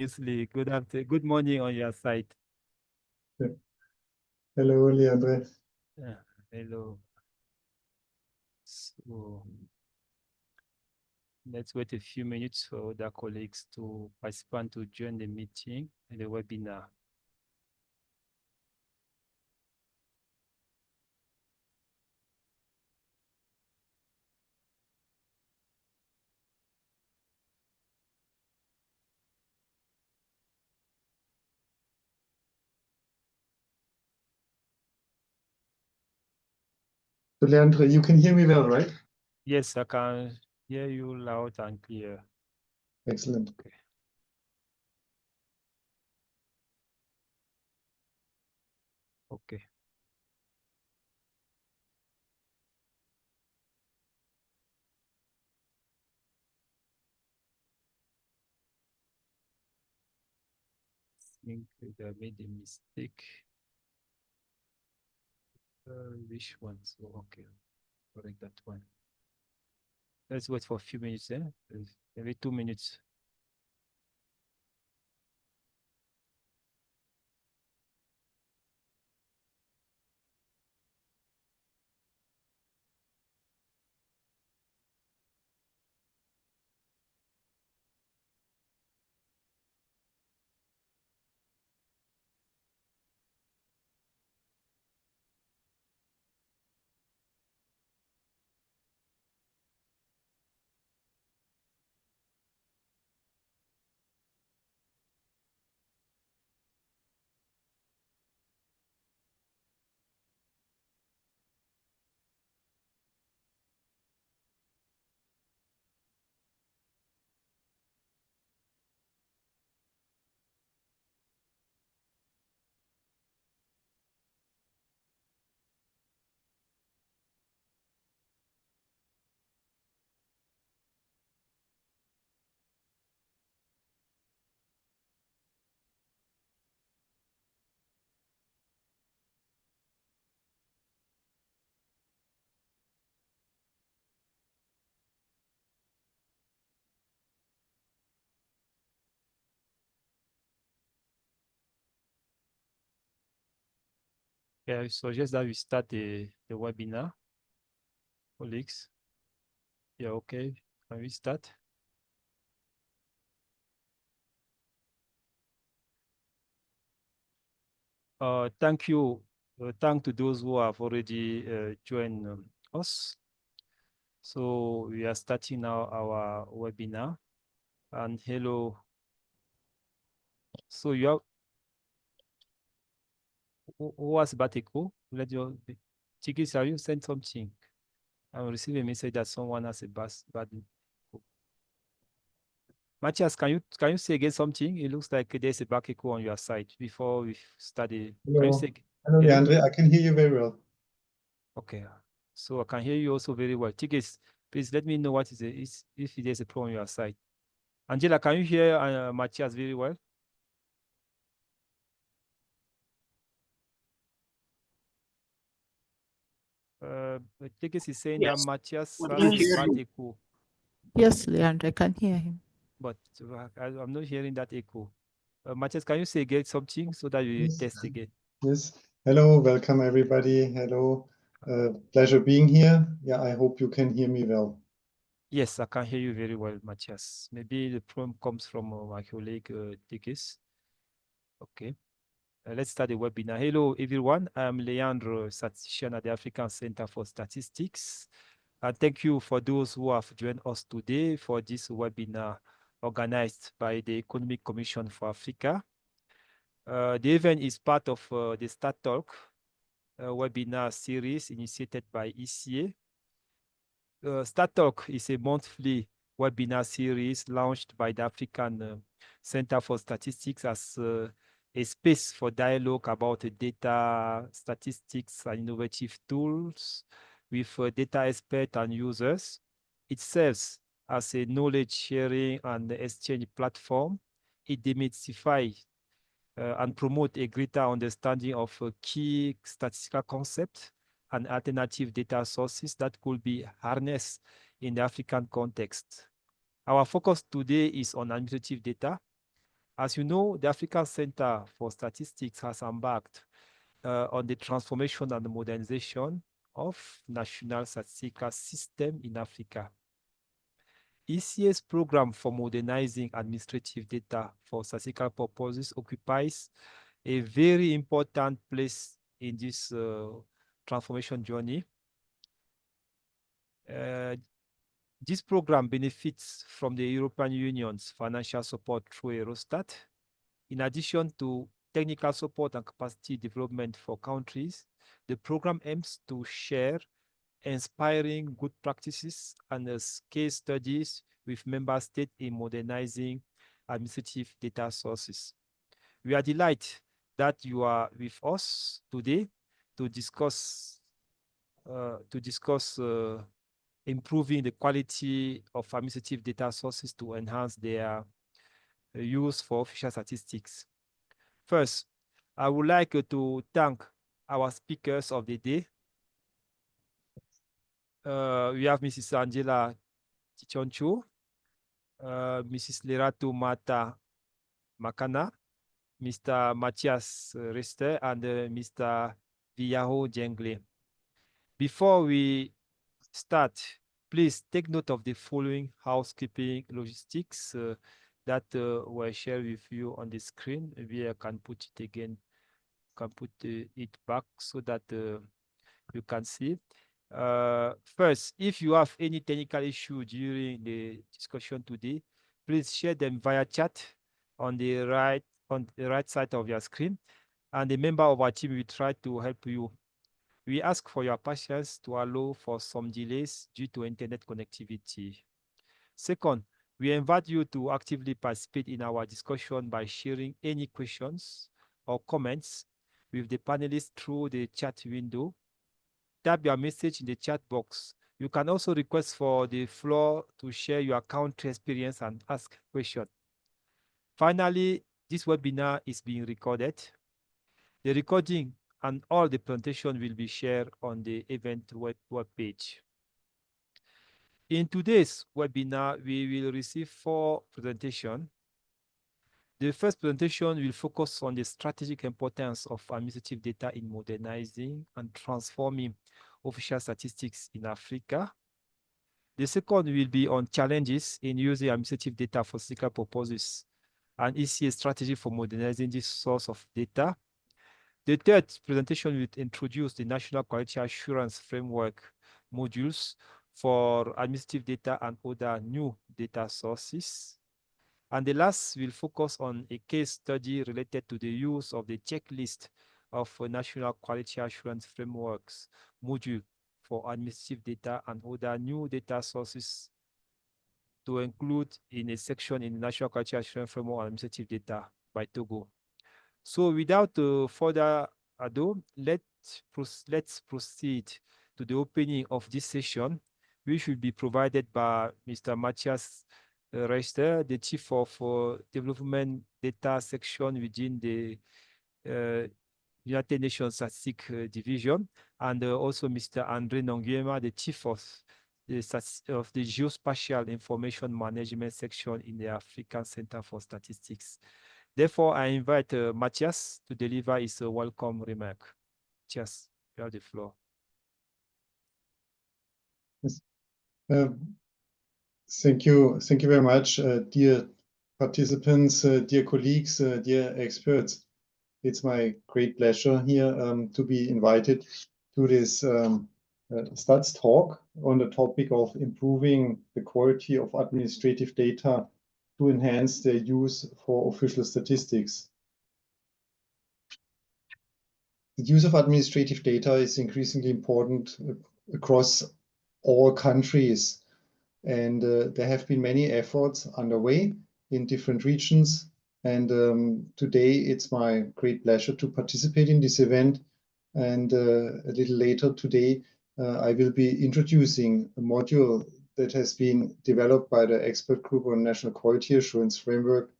Obviously, good morning on your side. Yeah. Hello, Leandre. Hello. So let's wait a few minutes for other colleagues to participate to join the meeting and the webinar. So, Leandre, you can hear me well, right? Yes, I can hear you loud and clear. Excellent. Okay. Okay. I think I made a mistake. Which one? So, okay, correct that one. Let's wait for a few minutes, maybe 2 minutes. Yeah, I suggest that we start the webinar. Colleagues, yeah, okay. Can we start? Thank you. Thank to those who have already joined us. So we are starting now our webinar. And hello. So you have who was Bateko? Let your Chikis, have you sent something? I received a message that someone has a bad echo. Matthias, can you say again something? It looks like there's a back echo on your side before we study. Can you Hello. say Hello, hello? Leandre. I can hear you very well. Okay. So I can hear you also very well. Chikis, please let me know what is if there's a problem on your side. Angela, can you hear Matthias very well? Chikis is saying that Matthias has a bad echo. Yes, Leandre, I can hear him. But I'm not hearing that echo. Matthias, can you say again something so that we Yes. test again? Yes. Hello, welcome everybody. Hello. Pleasure being here. Yeah, I hope you can hear me well. Yes, I can hear you very well, Matthias. Maybe the problem comes from my colleague, Tikis. Okay. Let's start the webinar. Hello, everyone. I'm Leandro, statistician at the African Center for Statistics. And thank you for those who have joined us today for this webinar organized by the Economic Commission for Africa. The event is part of the StatsTalk webinar series initiated by ECA. StatsTalk is a monthly webinar series launched by the African Center for Statistics as a space for dialogue about data, statistics, and innovative tools with data experts and users. It serves as a knowledge sharing and exchange platform. It demystifies and promote a greater understanding of key statistical concepts and alternative data sources that could be harnessed in the African context. Our focus today is on administrative data. As you know, the African Center for Statistics has embarked on the transformation and the modernization of national statistical system in Africa. ECA's program for modernizing administrative data for statistical purposes occupies a very important place in this transformation journey. This program benefits from the European Union's financial support through Eurostat. In addition to technical support and capacity development for countries, the program aims to share inspiring good practices and case studies with member states in modernizing administrative data sources. We are delighted that you are with us today to discuss improving the quality of administrative data sources to enhance their use for official statistics. First, I would like to thank our speakers of the day. We have Mrs. Angela Chichonchu, Mrs. Lerato Mata Makana, Mr. Matthias Rister, and Mr. Villaho Jengle. Before we start, please take note of the following housekeeping logistics that were shared with you on the screen. Maybe I can put it again, can put it back so that you can see. First, if you have any technical issue during the discussion today, please share them via chat on the right side of your screen, and a member of our team will try to help you. We ask for your patience to allow for some delays due to internet connectivity. Second, we invite you to actively participate in our discussion by sharing any questions or comments with the panelists through the chat window. Type your message in the chat box. You can also request for the floor to share your country experience and ask questions. Finally, this webinar is being recorded. The recording and all the presentation will be shared on the event web page. In today's webinar, we will receive 4 presentations. The first presentation will focus on the strategic importance of administrative data in modernizing and transforming official statistics in Africa. The second will be on challenges in using administrative data for statistical purposes and ECA strategy for modernizing this source of data. The third presentation will introduce the National Quality Assurance Framework modules for administrative data and other new data sources. And the last will focus on a case study related to the use of the checklist of National Quality Assurance Frameworks module for administrative data and other new data sources to include in a section in the National Quality Assurance Framework on administrative data by Togo. So without further ado, let's proceed to the opening of this session, which will be provided by Mr. Matthias Richter, the Chief of Development Data Section within the United Nations Statistics Division, and also Mr. Andre Nonguema, the Chief of the Geospatial Information Management Section in the African Center for Statistics. Therefore, I invite Matthias to deliver his welcome remark. Matthias, you have the floor. Yes. Thank you very much, dear participants, dear colleagues, dear experts. It's my great pleasure here to be invited to this Stats talk on the topic of improving the quality of administrative data to enhance their use for official statistics. The use of administrative data is increasingly important across all countries, and there have been many efforts underway in different regions. And today it's my great pleasure to participate in this event. And a little later today, I will be introducing a module that has been developed by the expert group on National Quality Assurance Framework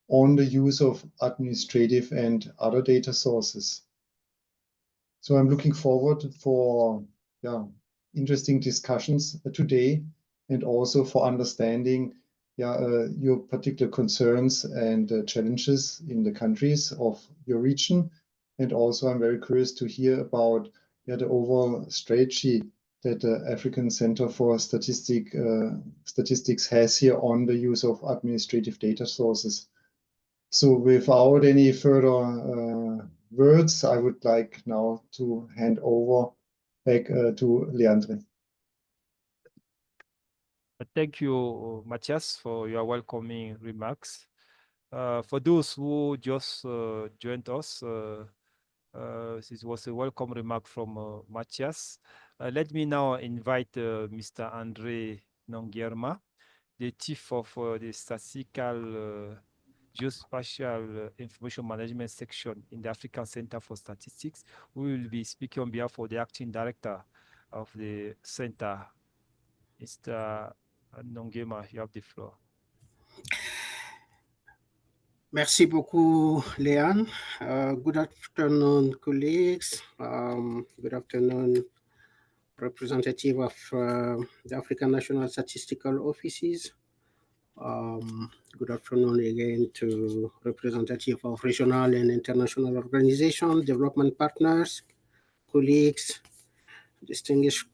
on the use of administrative and other data sources. So I'm looking forward for interesting discussions today, and also for understanding your particular concerns and challenges in the countries of your region. And also, I'm very curious to hear about the overall strategy that the African Center for Statistics has here on the use of administrative data sources. So without any further words, I would like now to hand over back to Leandre. Thank you, Matthias, for your welcoming remarks. For those who just joined us, this was a welcome remark from Matthias. Let me now invite Mr. Andre Nongierma, the chief of the statistical geospatial information management section in the African Center for Statistics, who will be speaking on behalf of the acting director of the center. Mr. Nongema, you have the floor. Merci beaucoup, Léane. Good afternoon, colleagues. Good afternoon, representative of the African National Statistical Offices. Good afternoon again to representative of regional and international organizations, development partners, colleagues, distinguished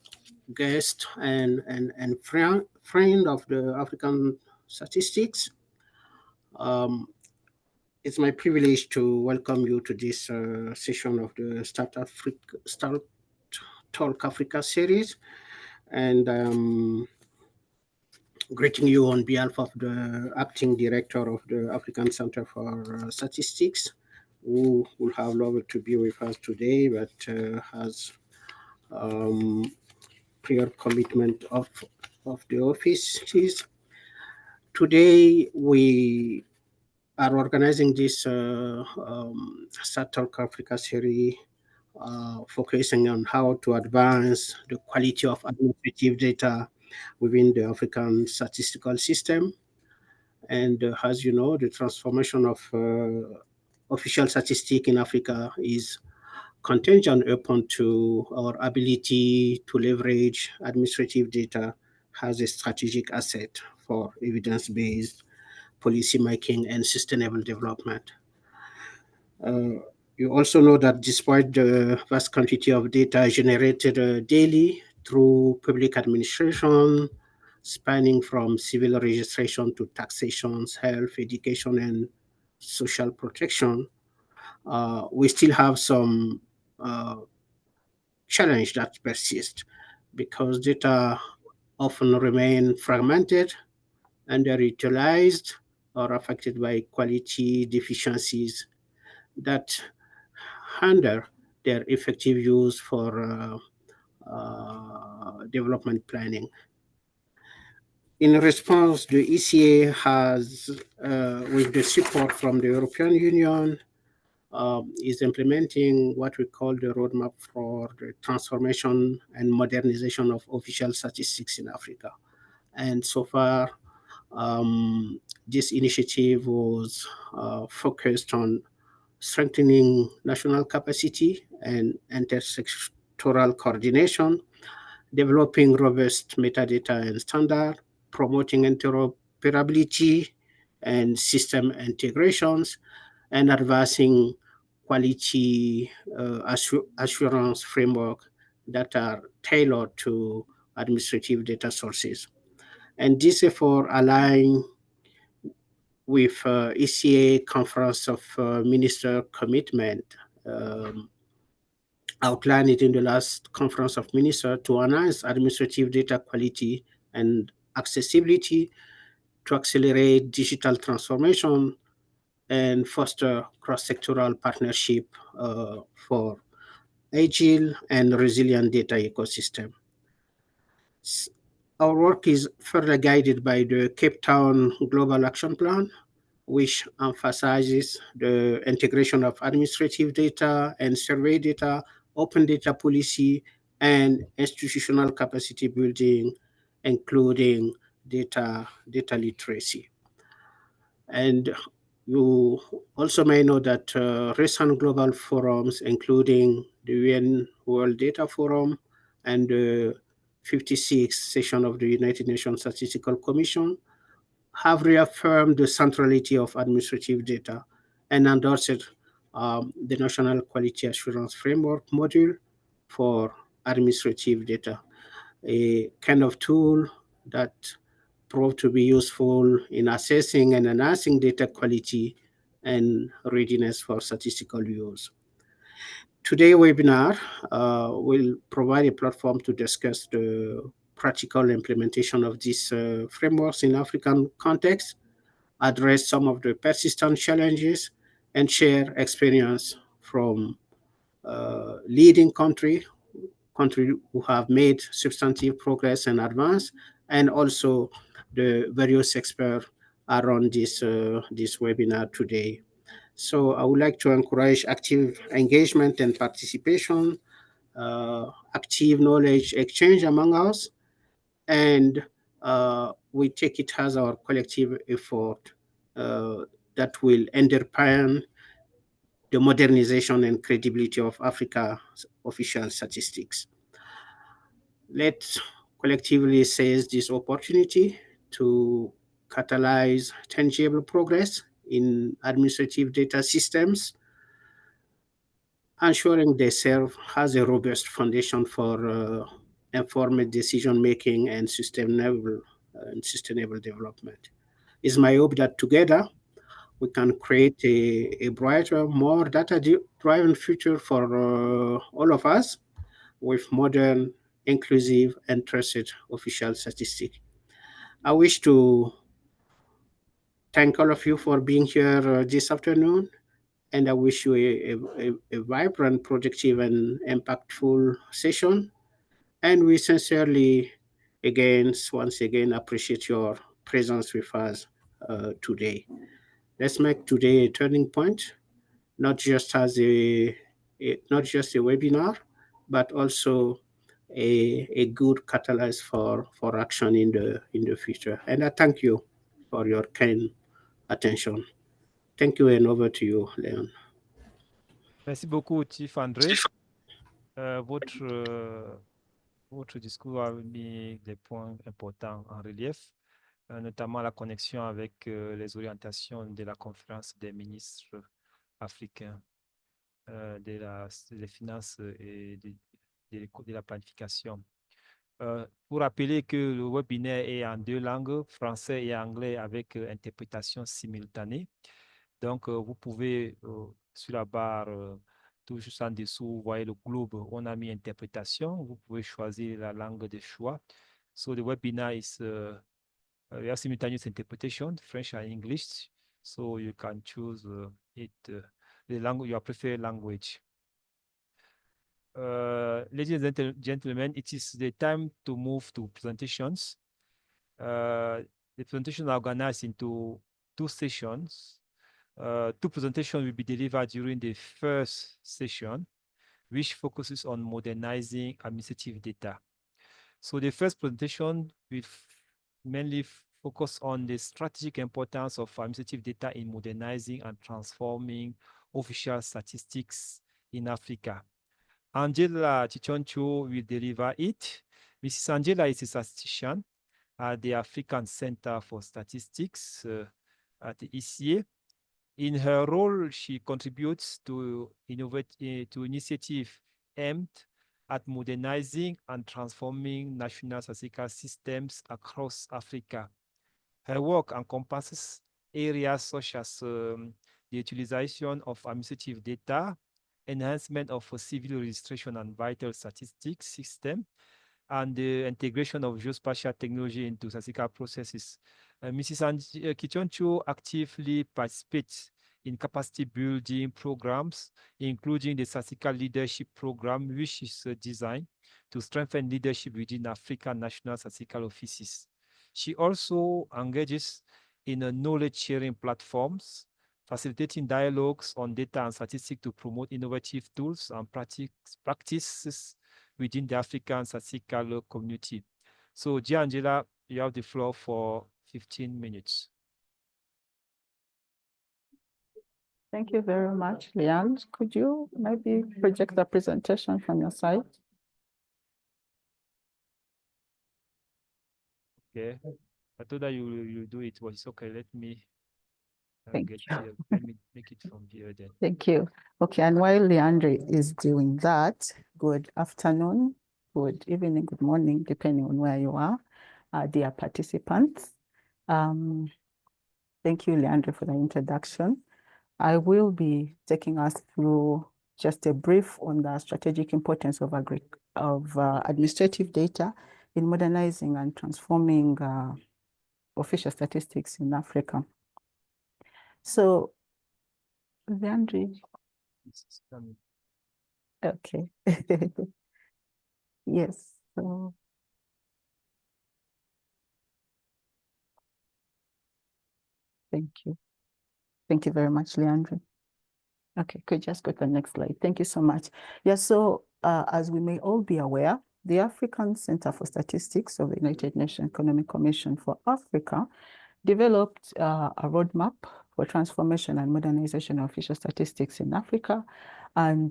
guests, and friend of the African statistics. It's my privilege to welcome you to this session of the StatsTalk-Africa series, and greeting you on behalf of the acting director of the African Center for Statistics, who will have loved to be with us today, but has prior commitment of the offices. Today, we are organizing this StatsTalk-Africa series, focusing on how to advance the quality of administrative data within the African statistical system. And as you know, the transformation of official statistics in Africa is contingent upon to our ability to leverage administrative data as a strategic asset for evidence-based policy making and sustainable development. You also know that despite the vast quantity of data generated daily through public administration, spanning from civil registration to taxation, health, education, and social protection, we still have some challenge that persist because data often remain fragmented, underutilized, or affected by quality deficiencies that hinder their effective use for development planning. In response, the ECA has, with the support from the European Union, is implementing what we call the roadmap for the transformation and modernization of official statistics in Africa. And so far, this initiative was focused on strengthening national capacity and intersectoral coordination, developing robust metadata and standard, promoting interoperability and system integrations, and advancing quality assurance framework that are tailored to administrative data sources. And this effort align with ECA Conference of Minister commitment outlined in the last Conference of Ministers to enhance administrative data quality and accessibility, to accelerate digital transformation and foster cross-sectoral partnership for agile and resilient data ecosystem. Our work is further guided by the Cape Town Global Action Plan, which emphasizes the integration of administrative data and survey data, open data policy, and institutional capacity building, including data literacy. And you also may know that recent global forums, including the UN World Data Forum and the 56th session of the United Nations Statistical Commission, have reaffirmed the centrality of administrative data and endorsed the National Quality Assurance Framework module for administrative data, a kind of tool that proved to be useful in assessing and enhancing data quality and readiness for statistical use. Today's webinar will provide a platform to discuss the practical implementation of these frameworks in African context, address some of the persistent challenges, and share experience from leading countries who have made substantive progress and advance, and also the various experts around this webinar today. So I would like to encourage active engagement and participation, active knowledge exchange among us, and we take it as our collective effort that will underpin the modernization and credibility of Africa's official statistics. Let's collectively seize this opportunity to catalyze tangible progress in administrative data systems, ensuring they serve as a robust foundation for informed decision-making and sustainable development. It's my hope that together we can create a brighter, more data-driven future for all of us, with modern, inclusive, and trusted official statistics. I wish to thank all of you for being here this afternoon, and I wish you a vibrant, productive, and impactful session. And we sincerely, once again, appreciate your presence with us today. Let's make today a turning point, not just as a webinar, but also a good catalyst for action in the future. And I thank you for your kind attention. Thank you, and over to you, Leon. Merci beaucoup, Chief André. Votre discours a mis des points importants en relief, notamment la connexion avec les orientations de la conférence des ministres africains des finances et de la planification. Pour rappeler que le webinaire est en 2 langues, français et anglais, avec interprétation simultanée. Donc, vous pouvez, sur la barre tout juste en dessous, vous voyez le globe, on a mis interprétation. Vous pouvez choisir la langue de choix. So the webinar is we have simultaneous interpretation, French and English. So you can choose the language, your preferred language. Ladies and gentlemen, it is the time to move to presentations. The presentation are organized into 2 sessions. 2 presentations will be delivered during the first session, which focuses on modernizing administrative data. So the first presentation will mainly focus on the strategic importance of administrative data in modernizing and transforming official statistics in Africa. Angela Chichoncho will deliver it. Mrs. Angela is a statistician at the African Center for Statistics at the ECA. In her role, she contributes to initiative aimed at modernizing and transforming national statistical systems across Africa. Her work encompasses areas such as the utilization of administrative data, enhancement of civil registration and vital statistics system, and the integration of geospatial technology into statistical processes. Mrs. Kichoncho actively participates in capacity building programs, including the Statistical Leadership Program, which is designed to strengthen leadership within African national statistical offices. She also engages in knowledge-sharing platforms, facilitating dialogues on data and statistics to promote innovative tools and practices within the African statistical community. So, Gia Angela, you have the floor for 15 minutes. Thank you very much, Leon. Could you maybe project the presentation from your side? Okay. I told her you do it, but it's okay. Let me Thank get you. here. Let me make it from here then. Thank you. Okay, and while Leandre is doing that, good afternoon, good evening, good morning, depending on where you are, dear participants. Thank you, Leandre, for the introduction. I will be taking us through just a brief on the strategic importance of administrative data in modernizing and transforming official statistics in Africa. So, Leandre, This is coming. okay. Yes, so thank you. Thank you very much, Leandre. Okay, could you just go to the next slide? Thank you so much. Yeah, so as we may all be aware, the African Center for Statistics of the United Nations Economic Commission for Africa developed a roadmap for transformation and modernization of official statistics in Africa. And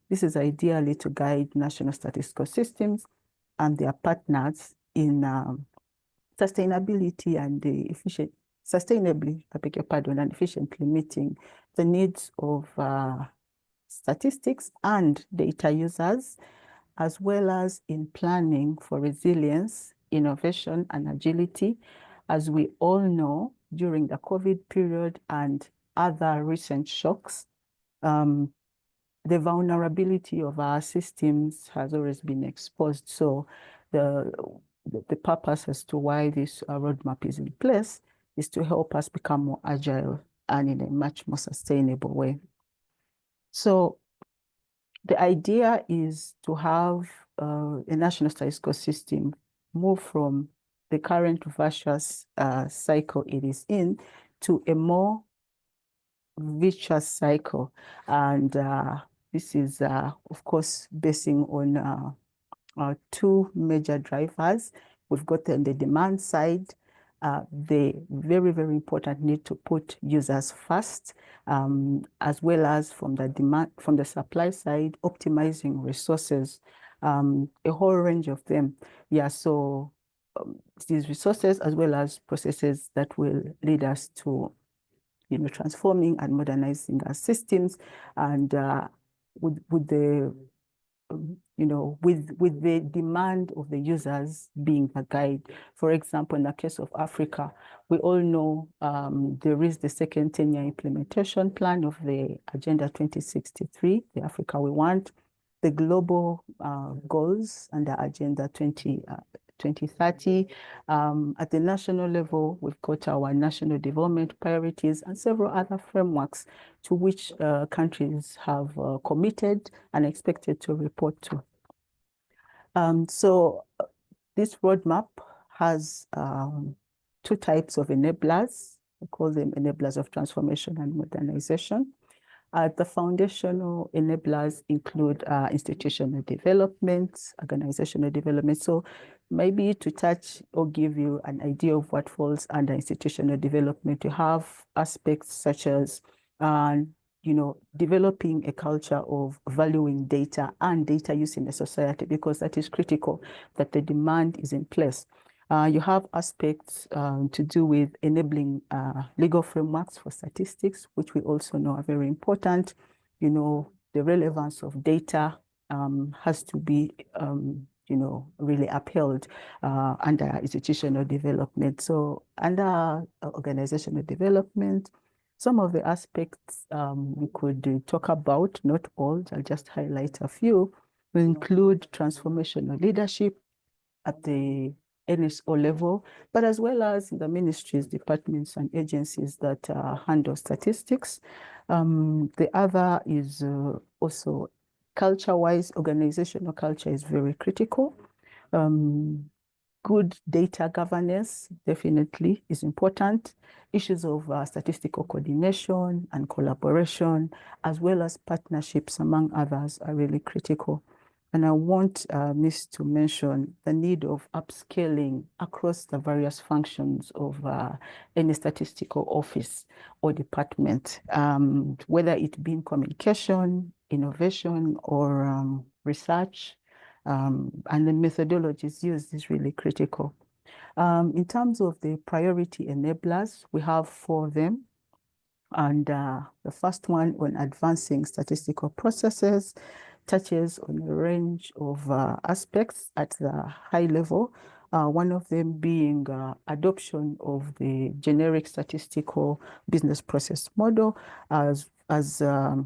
this is ideally to guide national statistical systems and their partners in sustainability and sustainably, I beg your pardon, and efficiently meeting the needs of statistics and data users, as well as in planning for resilience, innovation, and agility. As we all know, during the COVID period and other recent shocks, the vulnerability of our systems has always been exposed. So the purpose as to why this roadmap is in place is to help us become more agile and in a much more sustainable way. So the idea is to have a national statistical system move from the current virtuous cycle it is in to a more virtuous cycle. And this is, of course, basing on two major drivers. We've got on the demand side, the very, very important need to put users first, as well as from the supply side, optimizing resources, a whole range of them. Yeah, so these resources as well as processes that will lead us to transforming and modernizing our systems, and with the with the demand of the users being the guide. For example, in the case of Africa, we all know there is the second 10-year implementation plan of the Agenda 2063, the Africa we want, the global goals and the Agenda 2030. At the national level, we've got our national development priorities and several other frameworks to which countries have committed and expected to report to. So this roadmap has two types of enablers. We call them enablers of transformation and modernization. The foundational enablers include institutional development, organizational development. So maybe to touch or give you an idea of what falls under institutional development, you have aspects such as developing a culture of valuing data and data use in the society, because that is critical, that the demand is in place. You have aspects to do with enabling legal frameworks for statistics, which we also know are very important. The relevance of data has to be, really upheld under institutional development. So under organizational development, some of the aspects we could talk about, not all, I'll just highlight a few, will include transformational leadership at the NSO level, but as well as the ministries, departments, and agencies that handle statistics. The other is also culture-wise. Organizational culture is very critical. Good data governance definitely is important. Issues of statistical coordination and collaboration, as well as partnerships, among others, are really critical. And I want miss to mention the need of upscaling across the various functions of any statistical office or department, whether it be in communication, innovation, or research, and the methodologies used is really critical. In terms of the priority enablers, we have 4 of them. And the first one on advancing statistical processes touches on a range of aspects at the high level. One of them being adoption of the generic statistical business process model as a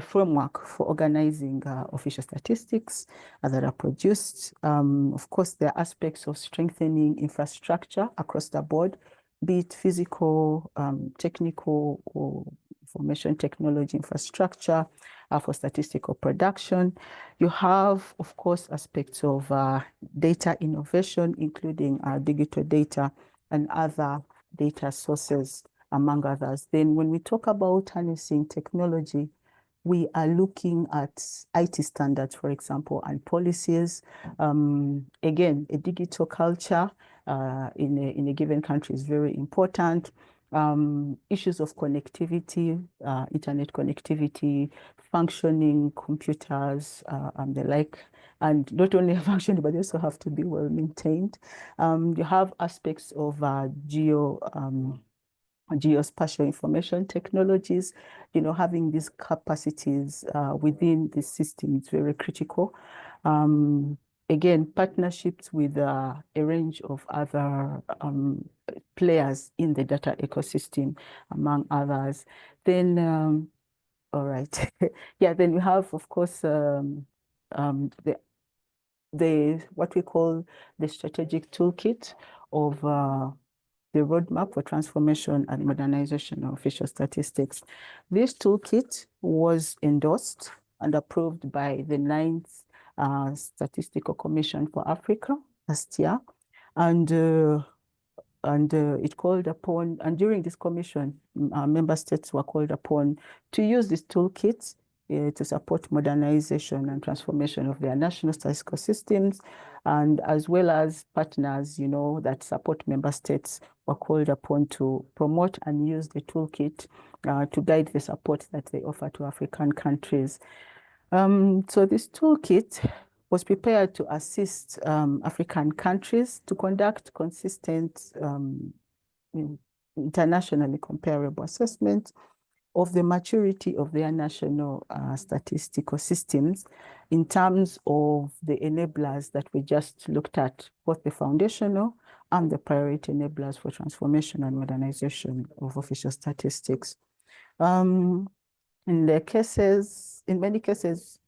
framework for organizing official statistics that are produced. Of course, there are aspects of strengthening infrastructure across the board, be it physical, technical, or information technology infrastructure for statistical production. You have, of course, aspects of data innovation, including digital data and other data sources, among others. Then when we talk about harnessing technology, we are looking at IT standards, for example, and policies. Again, a digital culture in a given country is very important. Issues of connectivity, internet connectivity, functioning computers, and the like, and not only functioning, but they also have to be well maintained. You have aspects of geospatial information technologies, having these capacities within the system is very critical. Again, partnerships with a range of other players in the data ecosystem, among others. Then, all right, yeah, then we have, of course, what we call the strategic toolkit of the roadmap for transformation and modernization of official statistics. This toolkit was endorsed and approved by the 9th Statistical Commission for Africa last year. And it called upon, and during this commission, member states were called upon to use this toolkit to support modernization and transformation of their national statistical systems, and as well as partners, that support member states were called upon to promote and use the toolkit to guide the support that they offer to African countries. So this toolkit was prepared to assist African countries to conduct consistent, internationally comparable assessment of the maturity of their national statistical systems in terms of the enablers that we just looked at, both the foundational and the priority enablers for transformation and modernization of official statistics. In many cases,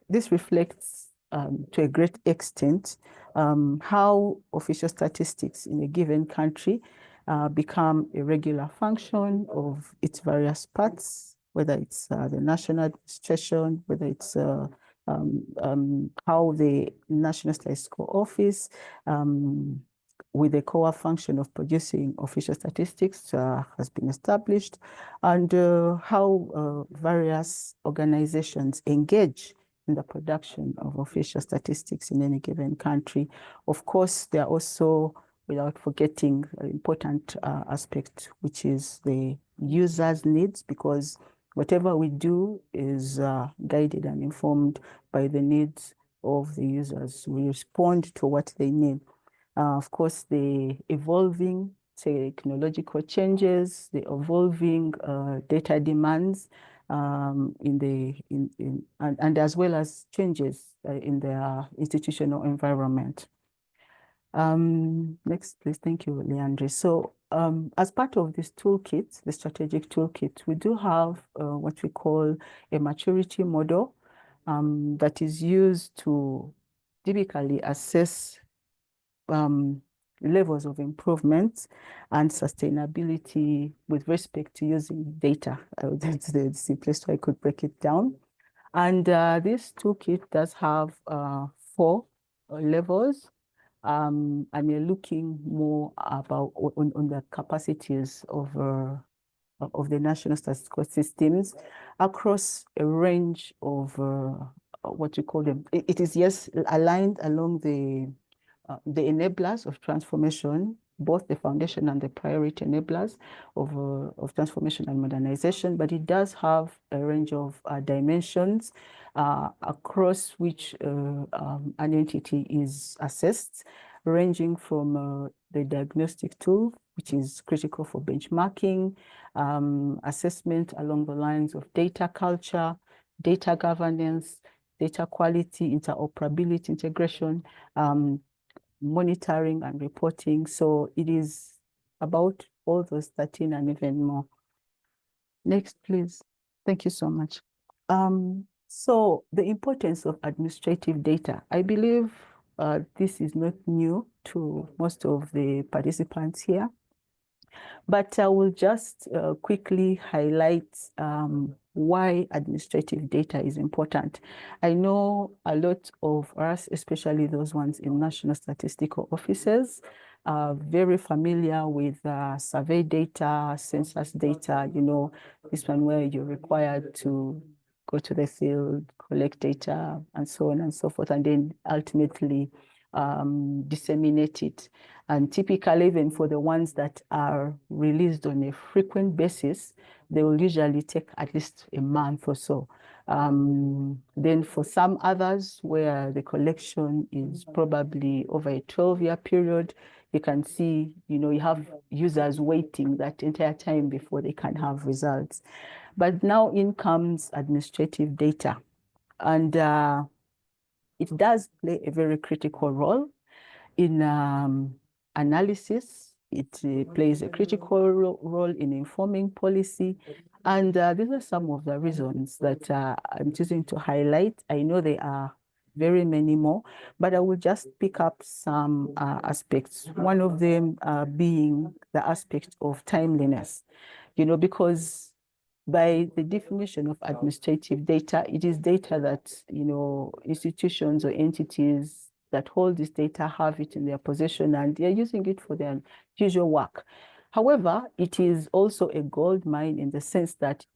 this reflects to a great extent how official statistics in a given country become a regular function of its various parts, whether it's the national administration, whether it's how the National Statistical Office, with the core function of producing official statistics has been established, and how various organizations engage in the production of official statistics in any given country. Of course, there are also, without forgetting, an important aspect, which is the user's needs, because whatever we do is guided and informed by the needs of the users. We respond to what they need. Of course, the evolving technological changes, the evolving data demands, and as well as changes in their institutional environment. Next, please. Thank you, Leandre. So as part of this toolkit, the strategic toolkit, we do have what we call a maturity model that is used to typically assess levels of improvement and sustainability with respect to using data. That's the simplest way I could break it down. And this toolkit does have 4 levels. And we're looking more about on the capacities of the national statistical systems across a range of what we call them. It is, yes, aligned along the enablers of transformation, both the foundation and the priority enablers of transformation and modernization, but it does have a range of dimensions across which an entity is assessed. ranging from the diagnostic tool, which is critical for benchmarking, assessment along the lines of data culture, data governance, data quality, interoperability, integration, monitoring and reporting. So it is about all those 13 and even more. Next, please. Thank you so much. So the importance of administrative data, I believe this is not new to most of the participants here, but I will just quickly highlight why administrative data is important. I know a lot of us, especially those ones in national statistical offices, are very familiar with survey data, census data, you know, this one where you're required to go to the field, collect data, and so on and so forth, and then ultimately disseminate it. And typically, even for the ones that are released on a frequent basis, they will usually take at least a month or so. Then for some others where the collection is probably over a 12-year period, you can see, you know, you have users waiting that entire time before they can have results. But now in comes administrative data, and it does play a very critical role in analysis. It plays a critical role in informing policy. And these are some of the reasons that I'm choosing to highlight. I know there are very many more, but I will just pick up some aspects. One of them being the aspect of timeliness, you know, because by the definition of administrative data, it is data that, you know, institutions or entities that hold this data have it in their possession and they're using it for their usual work. However, it is also a gold mine in the sense that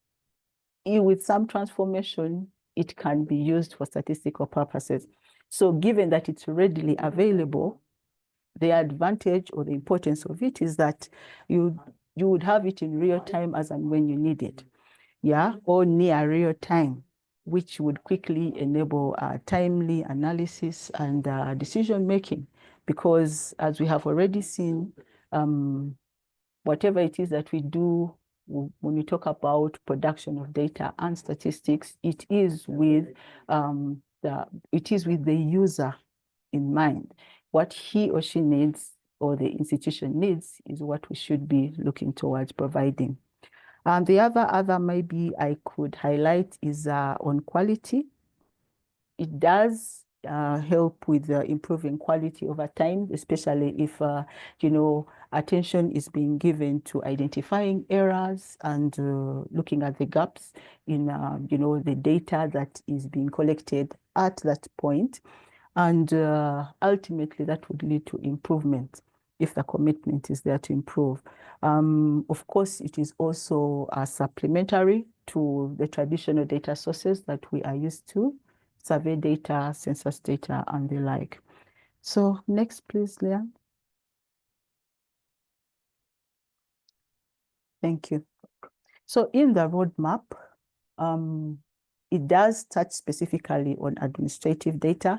with some transformation, it can be used for statistical purposes. So given that it's readily available, the advantage or the importance of it is that you would have it in real time as and when you need it, yeah, or near real time, which would quickly enable timely analysis and decision making. Because as we have already seen, whatever it is that we do when we talk about production of data and statistics, it is with the user in mind. What he or she needs or the institution needs is what we should be looking towards providing. And the other maybe I could highlight is on quality. It does help with improving quality over time, especially if, you know, attention is being given to identifying errors and looking at the gaps in, you know, the data that is being collected at that point. And ultimately, that would lead to improvement if the commitment is there to improve. Of course, it is also supplementary to the traditional data sources that we are used to, survey data, census data, and the like. So next, please, Leah. Thank you. So in the roadmap, it does touch specifically on administrative data,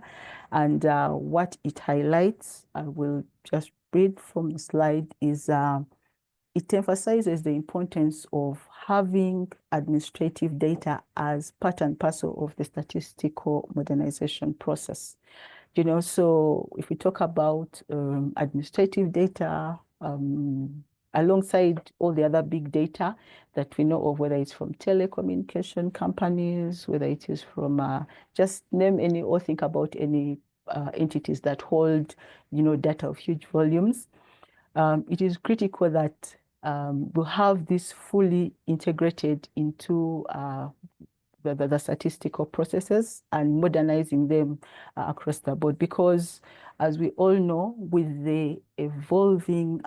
and what it highlights, I will just read from the slide, is it emphasizes the importance of having administrative data as part and parcel of the statistical modernization process. You know, so if we talk about administrative data, alongside all the other big data that we know of, whether it's from telecommunication companies, whether it is from just name any or think about any entities that hold, you know, data of huge volumes. It is critical that we have this fully integrated into the statistical processes and modernizing them across the board, because as we all know, with the evolving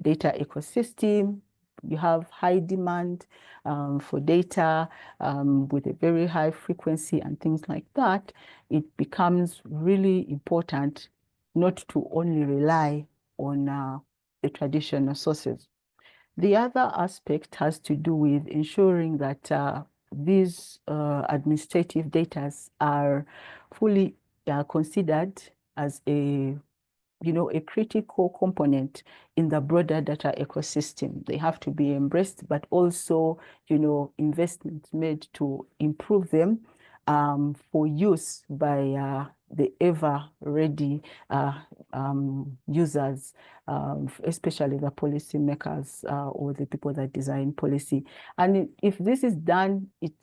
data ecosystem, you have high demand for data with a very high frequency and things like that. It becomes really important not to only rely on the traditional sources. The other aspect has to do with ensuring that these administrative data are fully considered as a a critical component in the broader data ecosystem. They have to be embraced, but also, investments made to improve them for use by the ever-ready users, especially the policymakers or the people that design policy. And if this is done, it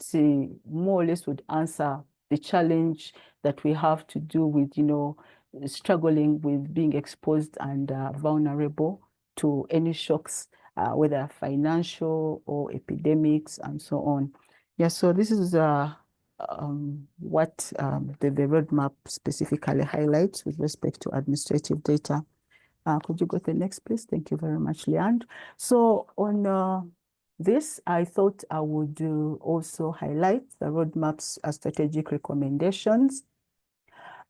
more or less would answer the challenge that we have to do with, struggling with being exposed and vulnerable to any shocks, whether financial or epidemics and so on. Yeah, so this is what the roadmap specifically highlights with respect to administrative data. Could you go to the next, please? Thank you very much, Leanne. So on this, I thought I would also highlight the roadmap's strategic recommendations.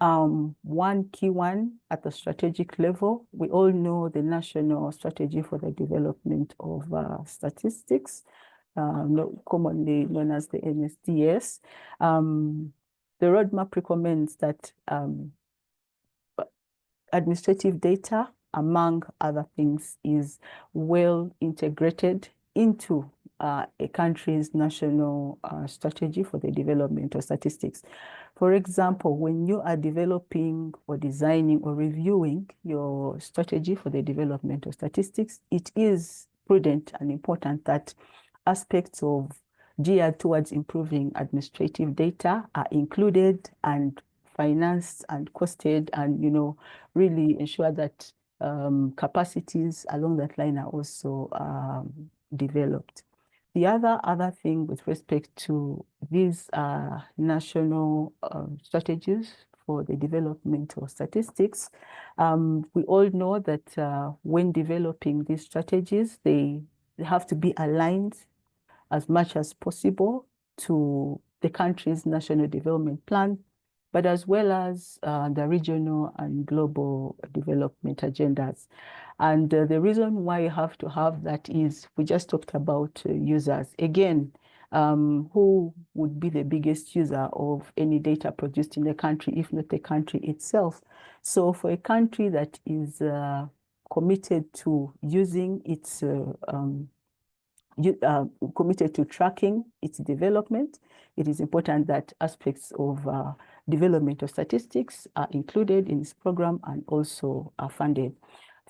One key one at the strategic level, we all know the National Strategy for the Development of Statistics, commonly known as the NSDS. The roadmap recommends that administrative data, among other things, is well integrated into a country's national strategy for the development of statistics. For example, when you are developing or designing or reviewing your strategy for the development of statistics, it is prudent and important that aspects of geared towards improving administrative data are included and financed and costed, and really ensure that capacities along that line are also developed. The other thing with respect to these national strategies for the development of statistics, we all know that when developing these strategies, they have to be aligned as much as possible to the country's national development plan, but as well as the regional and global development agendas. And the reason why you have to have that is, we just talked about users. Again, who would be the biggest user of any data produced in the country, if not the country itself? So for a country that is committed to using its committed to tracking its development, it is important that aspects of development of statistics are included in this program and also are funded.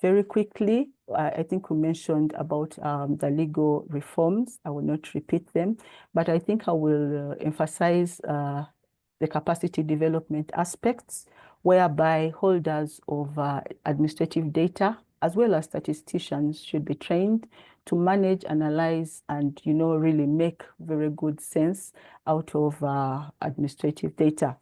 Very quickly, I think we mentioned about the legal reforms. I will not repeat them, but I think I will emphasize the capacity development aspects, whereby holders of administrative data, as well as statisticians, should be trained to manage, analyze, and really make very good sense out of administrative data,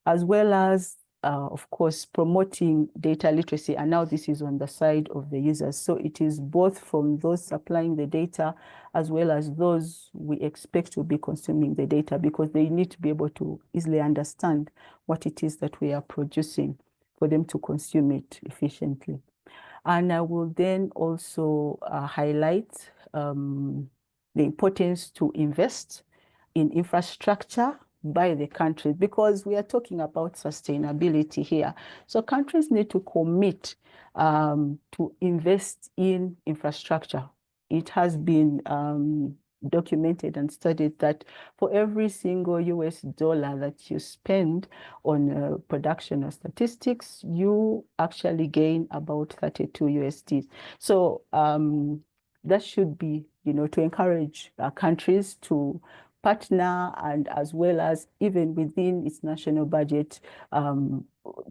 as well as of course, promoting data literacy. And now this is on the side of the users. So it is both from those supplying the data as well as those we expect to be consuming the data, because they need to be able to easily understand what it is that we are producing for them to consume it efficiently. And I will then also highlight the importance to invest in infrastructure by the countries, because we are talking about sustainability here. So countries need to commit to invest in infrastructure. It has been documented and studied that for every single US dollar that you spend on production of statistics, you actually gain about 32 USD. So that should be, to encourage countries to partner, and as well as even within its national budget,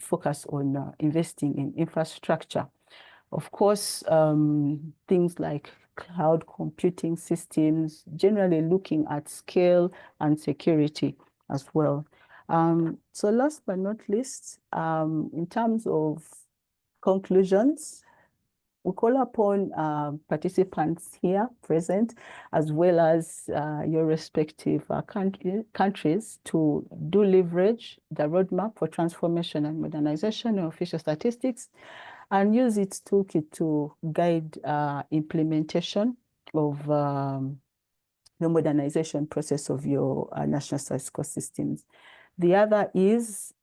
focus on investing in infrastructure. Of course, things like cloud computing systems, generally looking at scale and security as well. So last but not least, in terms of conclusions, we call upon participants here present, as well as your respective countries, to do leverage the roadmap for transformation and modernization of official statistics, and use its toolkit to guide implementation of the modernization process of your national statistical systems. The other is,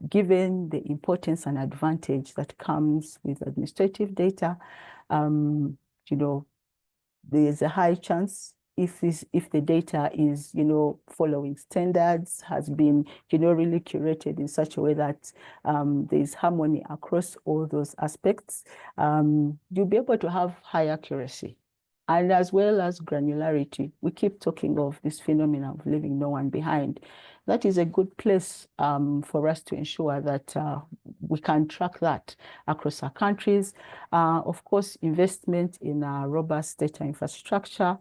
given the importance and advantage that comes with administrative data, you know, there's a high chance if the data is, following standards, has been, really curated in such a way that there's harmony across all those aspects, you'll be able to have high accuracy. And as well as granularity. We keep talking of this phenomenon of leaving no one behind. That is a good place for us to ensure that we can track that across our countries. Of course, investment in a robust data infrastructure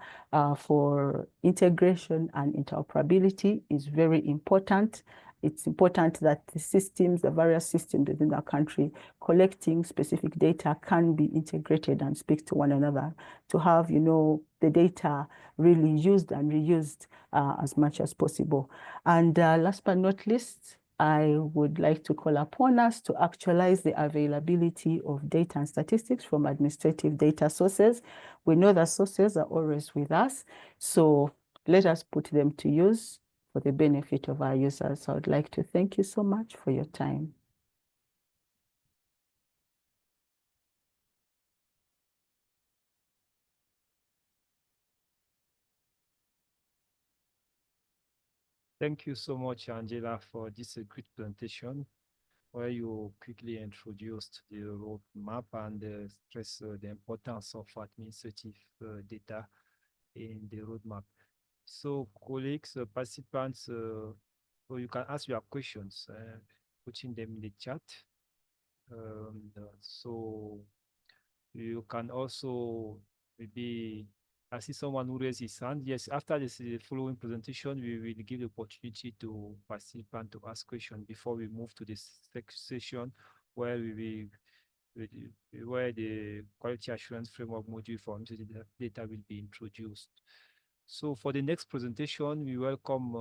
for integration and interoperability is very important. It's important that the systems, the various systems within our country, collecting specific data can be integrated and speak to one another to have, the data really used and reused as much as possible. And last but not least, I would like to call upon us to actualize the availability of data and statistics from administrative data sources. We know that sources are always with us, so let us put them to use for the benefit of our users. I would like to thank you so much for your time. Thank you so much, Angela, for this great presentation, where you quickly introduced the roadmap and stress the importance of administrative data in the roadmap. So, colleagues, participants, so you can ask your questions, putting them in the chat. So you can also maybe, I see someone who raised his hand. Yes, after this following presentation, we will give the opportunity to participants to ask questions before we move to this session where where the quality assurance framework module for data will be introduced. So for the next presentation, we welcome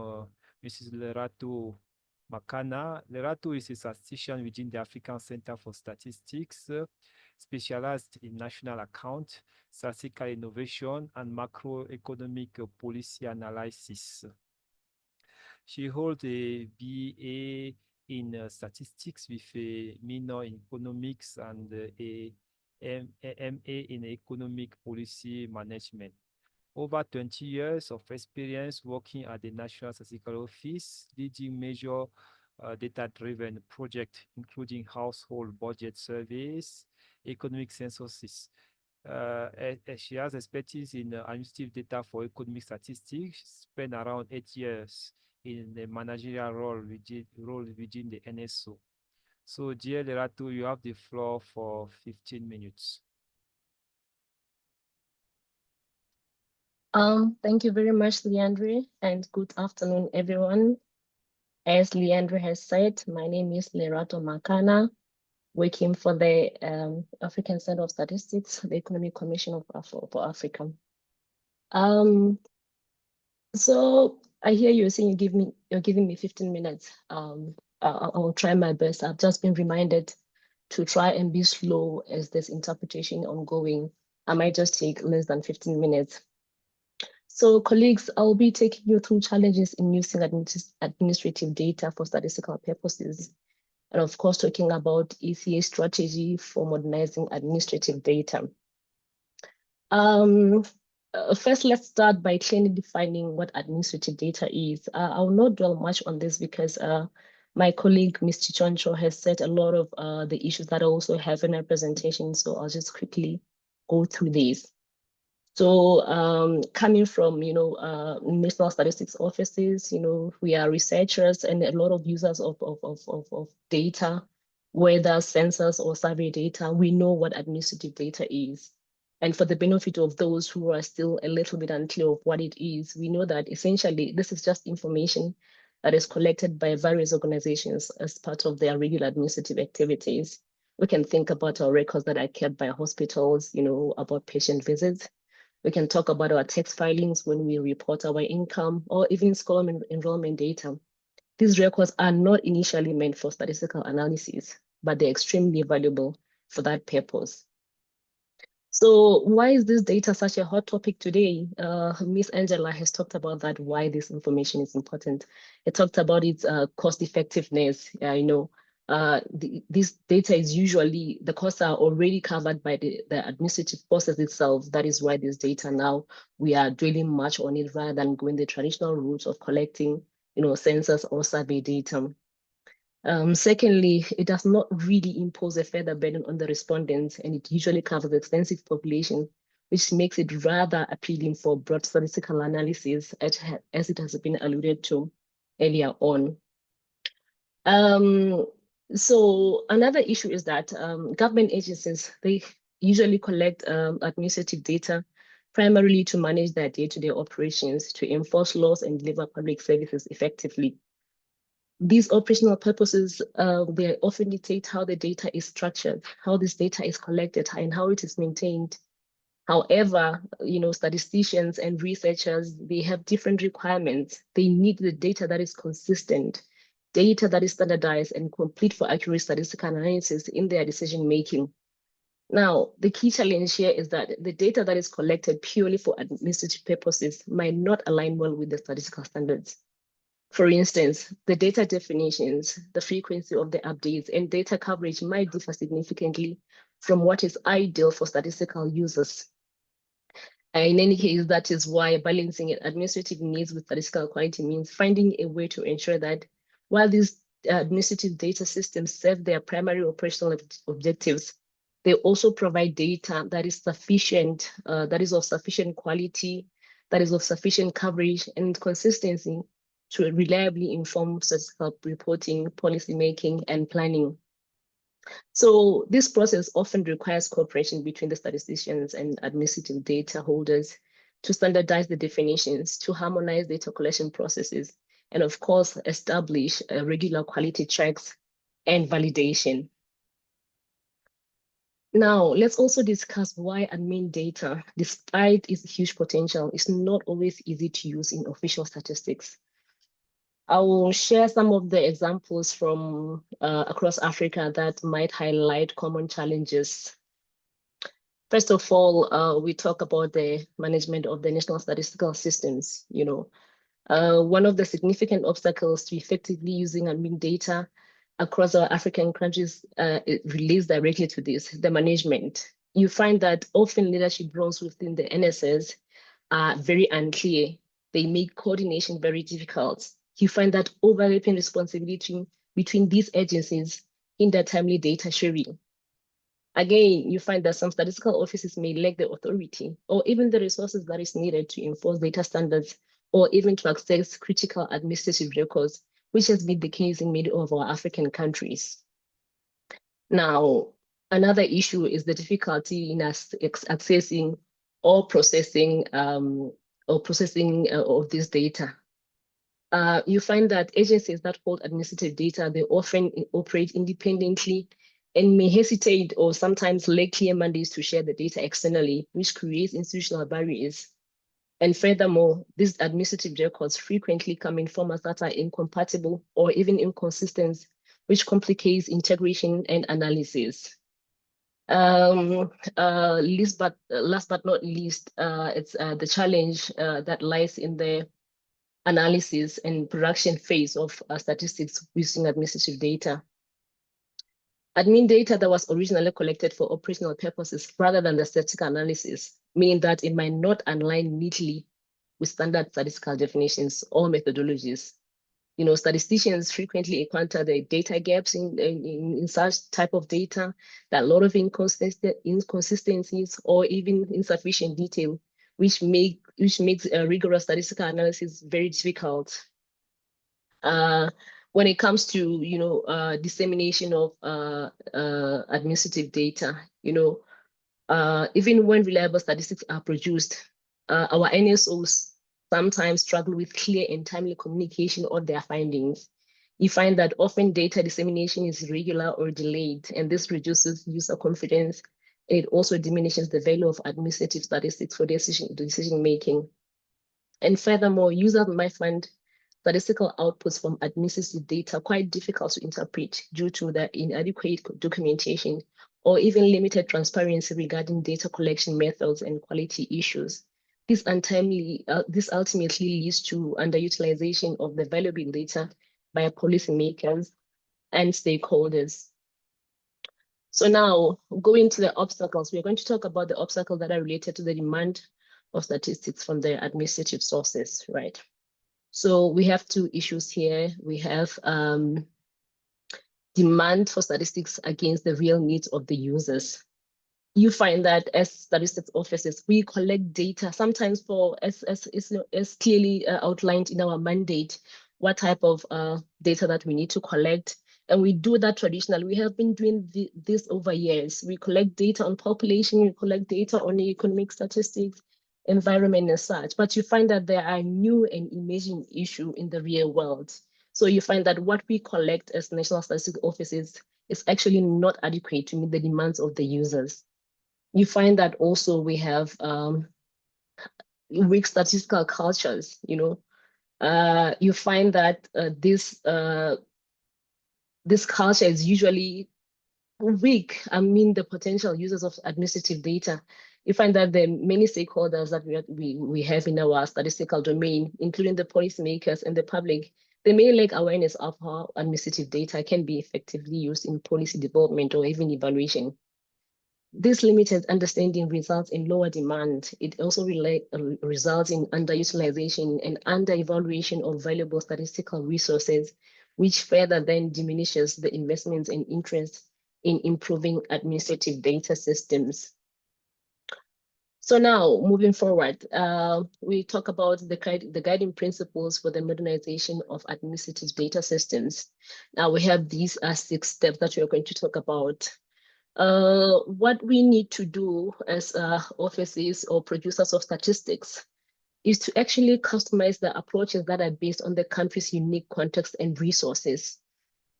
Mrs. Lerato Makana. Lerato is a statistician within the African Center for Statistics, specialized in national account, statistical innovation, and macroeconomic policy analysis. She holds a BA in statistics with a minor in economics and a MA in economic policy management. Over 20 years of experience working at the National Statistical Office, leading major data-driven projects, including household budget surveys, economic censuses. She has expertise in administrative data for economic statistics, spent around 8 years in the managerial role within the NSO. So, dear Lerato, you have the floor for 15 minutes. Thank you very much, Leandre, and good afternoon, everyone. As Leandre has said, my name is Lerato Makana, working for the African Center of Statistics, the Economic Commission for Africa. So I hear you saying you're giving me 15 minutes. I will try my best. I've just been reminded to try and be slow as this interpretation ongoing. I might just take less than 15 minutes. So colleagues, I'll be taking you through challenges in using administrative data for statistical purposes. And of course, talking about ECA strategy for modernizing administrative data. First, let's start by clearly defining what administrative data is. I will not dwell much on this because my colleague, Ms. Chichoncho, has said a lot of the issues that I also have in our presentation. So I'll just quickly go through these. So coming from, national statistics offices, we are researchers and a lot of users of data, whether census or survey data, we know what administrative data is. And for the benefit of those who are still a little bit unclear of what it is, we know that essentially this is just information that is collected by various organizations as part of their regular administrative activities. We can think about our records that are kept by hospitals, about patient visits. We can talk about our tax filings when we report our income, or even school enrollment data. These records are not initially meant for statistical analysis, but they're extremely valuable for that purpose. So why is this data such a hot topic today? Miss Angela has talked about that, why this information is important. It talked about its cost effectiveness. This data is usually, the costs are already covered by the administrative process itself. That is why this data now, we are dwelling much on it rather than going the traditional route of collecting, census or survey data. Secondly, it does not really impose a further burden on the respondents, and it usually covers extensive population, which makes it rather appealing for broad statistical analysis, as it has been alluded to earlier on. So another issue is that government agencies, they usually collect administrative data primarily to manage their day-to-day operations, to enforce laws and deliver public services effectively. These operational purposes, they often dictate how the data is structured, how this data is collected, and how it is maintained. However, statisticians and researchers, they have different requirements. They need the data that is consistent, data that is standardized and complete for accurate statistical analysis in their decision-making. Now, the key challenge here is that the data that is collected purely for administrative purposes might not align well with the statistical standards. For instance, the data definitions, the frequency of the updates, and data coverage might differ significantly from what is ideal for statistical users. In any case, that is why balancing administrative needs with statistical quality means finding a way to ensure that while these administrative data systems serve their primary operational objectives, they also provide data that is sufficient, that is of sufficient quality, that is of sufficient coverage and consistency to reliably inform statistical reporting, policymaking, and planning. So this process often requires cooperation between the statisticians and administrative data holders to standardize the definitions, to harmonize data collection processes, and of course, establish regular quality checks and validation. Now, let's also discuss why admin data, despite its huge potential, is not always easy to use in official statistics. I will share some of the examples from across Africa that might highlight common challenges. First of all, we talk about the management of the national statistical systems. One of the significant obstacles to effectively using admin data across our African countries it relates directly to this, the management. You find that often leadership roles within the NSS are very unclear. They make coordination very difficult. You find that overlapping responsibility between these agencies hinder timely data sharing. Again, you find that some statistical offices may lack the authority or even the resources that is needed to enforce data standards or even to access critical administrative records, which has been the case in many of our African countries. Now, another issue is the difficulty in accessing or processing of this data. You find that agencies that hold administrative data, they often operate independently and may hesitate or sometimes lack clear mandates to share the data externally, which creates institutional barriers. And furthermore, these administrative records frequently come in formats that are incompatible or even inconsistent, which complicates integration and analysis. Last but not least, it's the challenge that lies in the analysis and production phase of statistics using administrative data. Admin data that was originally collected for operational purposes rather than the statistical analysis, meaning that it might not align neatly with standard statistical definitions or methodologies. Statisticians frequently encounter the data gaps in such type of data, that a lot of inconsistencies or even insufficient detail, which makes a rigorous statistical analysis very difficult. When it comes to dissemination of administrative data, even when reliable statistics are produced, our NSOs sometimes struggle with clear and timely communication on their findings. You find that often data dissemination is irregular or delayed, and this reduces user confidence. It also diminishes the value of administrative statistics for decision making. And furthermore, users might find statistical outputs from administrative data quite difficult to interpret due to the inadequate documentation or even limited transparency regarding data collection methods and quality issues. This ultimately leads to underutilization of the valuable data by policymakers and stakeholders. So now, going to the obstacles, we're going to talk about the obstacles that are related to the demand of statistics from the administrative sources, right? So we have two issues here. We have demand for statistics against the real needs of the users. You find that as statistics officers, we collect data sometimes for, as clearly outlined in our mandate, what type of data that we need to collect. And we do that traditionally. We have been doing this over years. We collect data on population, we collect data on economic statistics, environment and such. But you find that there are new and emerging issues in the real world. So you find that what we collect as national statistics offices is actually not adequate to meet the demands of the users. You find that also we have weak statistical cultures, you know. You find that this culture is usually weak. I mean, the potential users of administrative data. You find that the many stakeholders that we have in our statistical domain, including the policymakers and the public, they may lack awareness of how administrative data can be effectively used in policy development or even evaluation. This limited understanding results in lower demand. It also results in underutilization and under-evaluation of valuable statistical resources, which further then diminishes the investments and interest in improving administrative data systems. So now, moving forward, we talk about the guiding principles for the modernization of administrative data systems. Now we have these 6 steps that we are going to talk about. What we need to do as offices or producers of statistics is to actually customize the approaches that are based on the country's unique context and resources.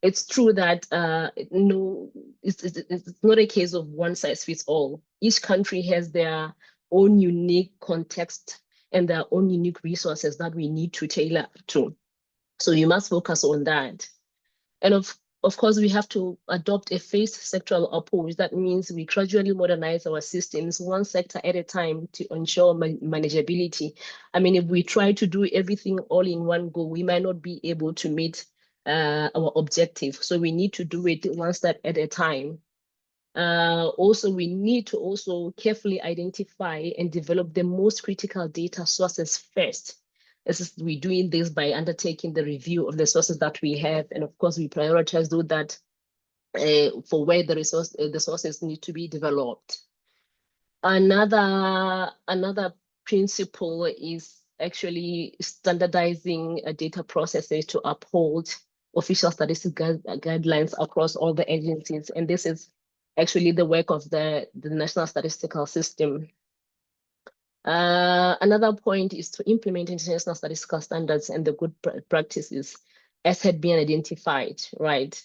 It's true that it's not a case of one size fits all. Each country has their own unique context and their own unique resources that we need to tailor to. So you must focus on that. And of course, we have to adopt a phased sectoral approach. That means we gradually modernize our systems one sector at a time to ensure manageability. I mean, if we try to do everything all in one go, we might not be able to meet our objective. So we need to do it one step at a time. Also, we need to also carefully identify and develop the most critical data sources first. We're doing this by undertaking the review of the sources that we have, and of course, we prioritize those that for where the sources need to be developed. Another principle is actually standardizing data processes to uphold official statistical guidelines across all the agencies, and this is actually the work of the National Statistical System. Another point is to implement international statistical standards and the good practices as had been identified, right?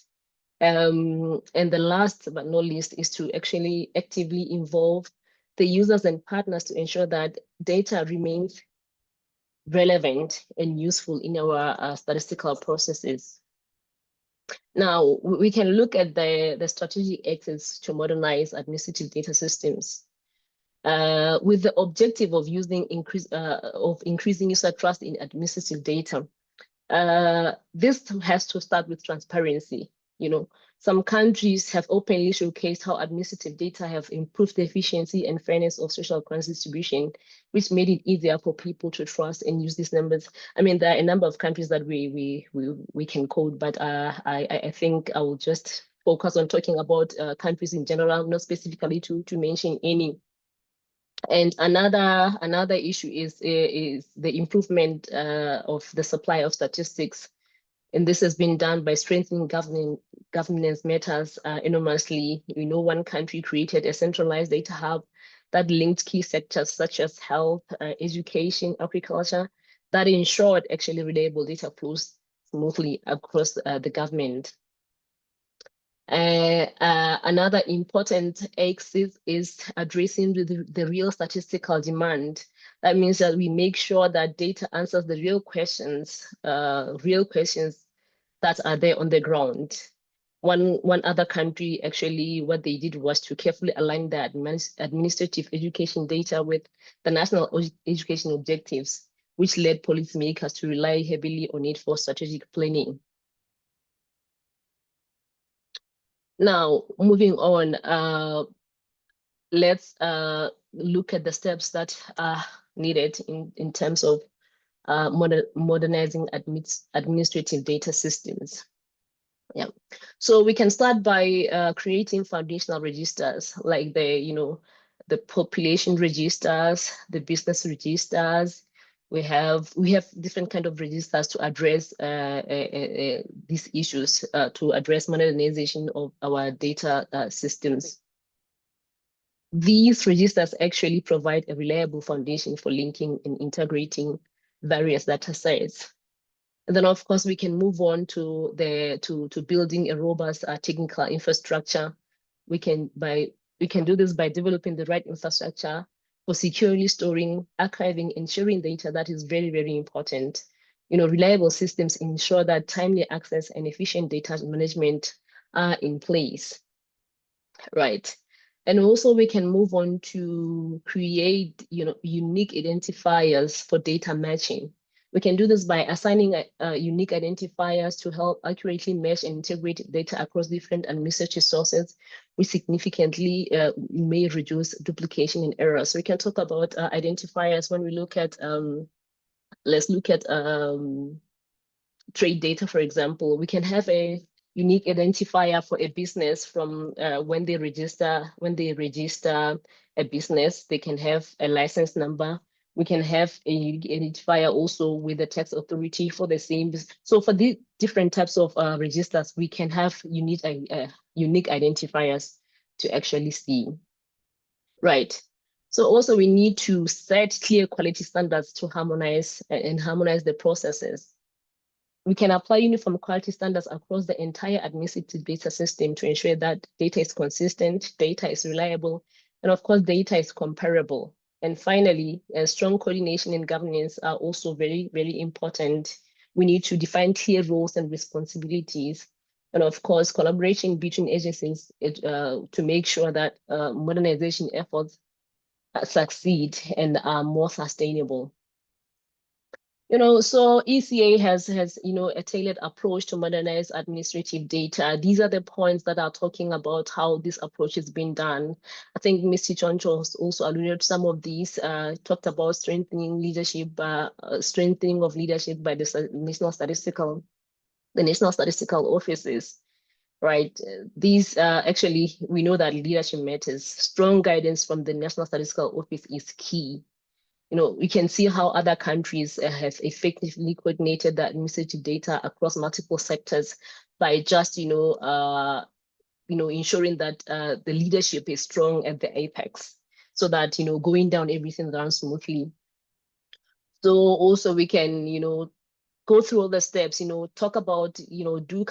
And the last but not least is to actually actively involve the users and partners to ensure that data remains relevant and useful in our statistical processes. Now, we can look at the strategic axis to modernize administrative data systems with the objective of increasing user trust in administrative data. This has to start with transparency. You know, some countries have openly showcased how administrative data have improved the efficiency and fairness of social grants distribution, which made it easier for people to trust and use these numbers. I mean, there are a number of countries that we can quote, but I think I will just focus on talking about countries in general, not specifically to mention any. And another issue is the improvement of the supply of statistics. And this has been done by strengthening governance matters enormously. We know one country created a centralized data hub that linked key sectors such as health, education, agriculture, that ensured actually reliable data flows smoothly across the government. Another important axis is addressing the real statistical demand. That means that we make sure that data answers the real questions that are there on the ground. one other country, actually, what they did was to carefully align the administrative education data with the national education objectives, which led policymakers to rely heavily on it for strategic planning. Now, moving on, let's look at the steps that are needed in terms of modernizing administrative data systems. Yeah, so we can start by creating foundational registers like the population registers, the business registers. We have different kind of registers to address these issues, to address modernization of our data systems. These registers actually provide a reliable foundation for linking and integrating various data sets. And then, of course, we can move on to building a robust technical infrastructure. We can do this by developing the right infrastructure for securely storing, archiving, and sharing data. That is very, very important. Reliable systems ensure that timely access and efficient data management are in place, right? And also we can move on to create, unique identifiers for data matching. We can do this by assigning unique identifiers to help accurately match and integrate data across different administrative sources, which significantly may reduce duplication and errors. So we can talk about identifiers when we look at, let's look at trade data, for example. We can have a unique identifier for a business from when they register a business. They can have a license number. We can have a unique identifier also with the tax authority for the same. So for the different types of registers, we can have unique identifiers to actually see. Right. So also we need to set clear quality standards to harmonize the processes. We can apply uniform quality standards across the entire administrative data system to ensure that data is consistent, data is reliable, and of course, data is comparable. And finally, strong coordination and governance are also very, very important. We need to define clear roles and responsibilities. And of course, collaboration between agencies to make sure that modernization efforts succeed and are more sustainable. So ECA has a tailored approach to modernize administrative data. These are the points that are talking about how this approach is being done. I think Mr. Choncho also alluded to some of these, talked about strengthening of leadership by the national statistical offices, right? These actually, we know that leadership matters. Strong guidance from the National Statistical Office is key. We can see how other countries have effectively coordinated the administrative data across multiple sectors by just, ensuring that the leadership is strong at the apex, so that, going down, everything runs smoothly. So also we can, go through all the steps, talk about, do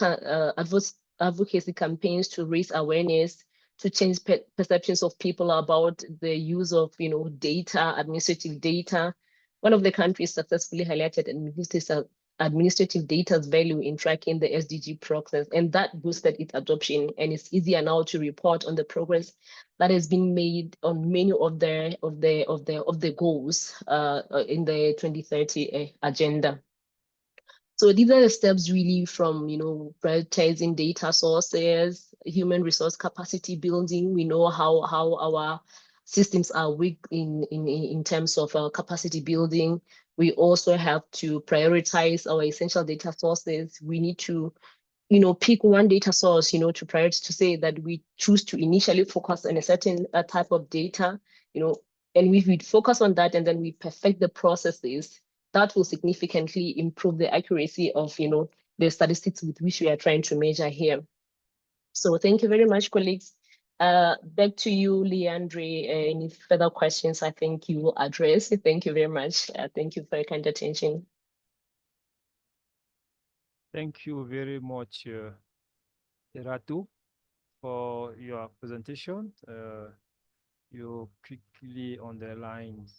advocacy campaigns to raise awareness, to change perceptions of people about the use of, data, administrative data. One of the countries successfully highlighted administrative data's value in tracking the SDG process, and that boosted its adoption. And it's easier now to report on the progress that has been made on many of the goals in the 2030 agenda. So these are the steps really from, prioritizing data sources, human resource capacity building. We know how our systems are weak in terms of capacity building. We also have to prioritize our essential data sources. We need to, pick one data source, to prioritize, to say that we choose to initially focus on a certain type of data, and if we focus on that and then we perfect the processes, that will significantly improve the accuracy of, the statistics with which we are trying to measure here. So thank you very much, colleagues. Back to you, Leandre. Any further questions I think you will address? Thank you very much. Thank you for your kind attention. Thank you very much, Ratu, for your presentation. You quickly underlined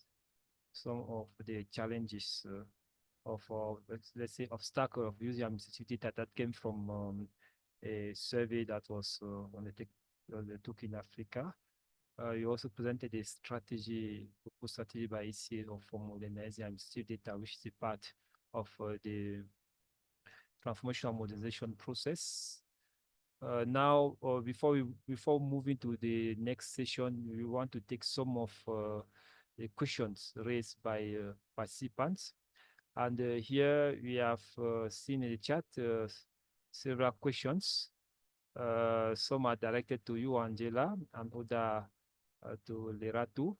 some of the challenges of let's say obstacle of using administrative data that came from a survey that was took in Africa. You also presented a strategy, proposed strategy by ECA for modernizing administrative data, which is a part of the transformation and modernization process. Now, before moving to the next session, we want to take some of the questions raised by participants. And here we have seen in the chat several questions. Some are directed to you, Angela, and other to Leratu.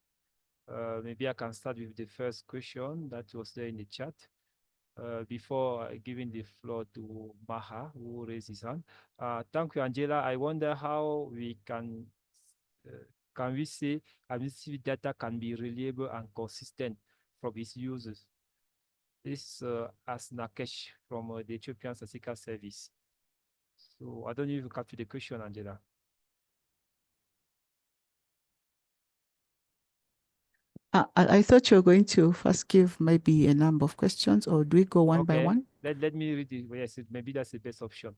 Maybe I can start with the first question that was there in the chat. Before giving the floor to Maha, who raised his hand. Thank you, Angela. I wonder how we can we say administrative data can be reliable and consistent from its users? This as Nakesh from the Ethiopian Statistical Service. So I don't know if you capture the question, Angela. I thought you were going to first give maybe a number of questions, or do we go one by one? Let me read it. Yes, maybe that's the best option.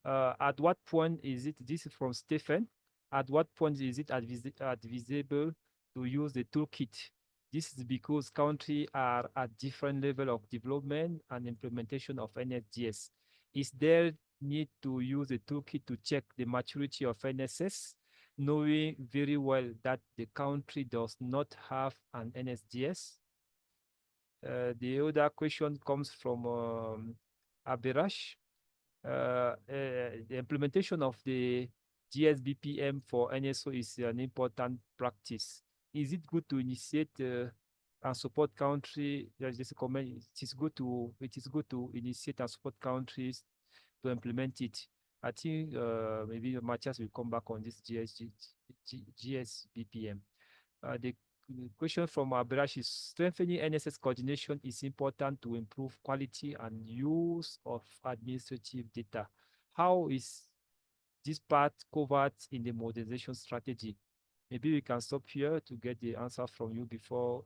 At what point is it, this is from Stephen, at what point is it advisable to use the toolkit? This is because countries are at different level of development and implementation of NSGS. Is there need to use the toolkit to check the maturity of NSS, knowing very well that the country does not have an NSGS? The other question comes from Abirash. The implementation of the GSBPM for NSO is an important practice. Is it good to initiate and support country? There's just a comment. It is good to initiate and support countries to implement it. I think maybe Matthias will come back on this GSBPM. The question from Abirash is strengthening NSS coordination is important to improve quality and use of administrative data. How is this part covered in the modernization strategy? Maybe we can stop here to get the answer from you before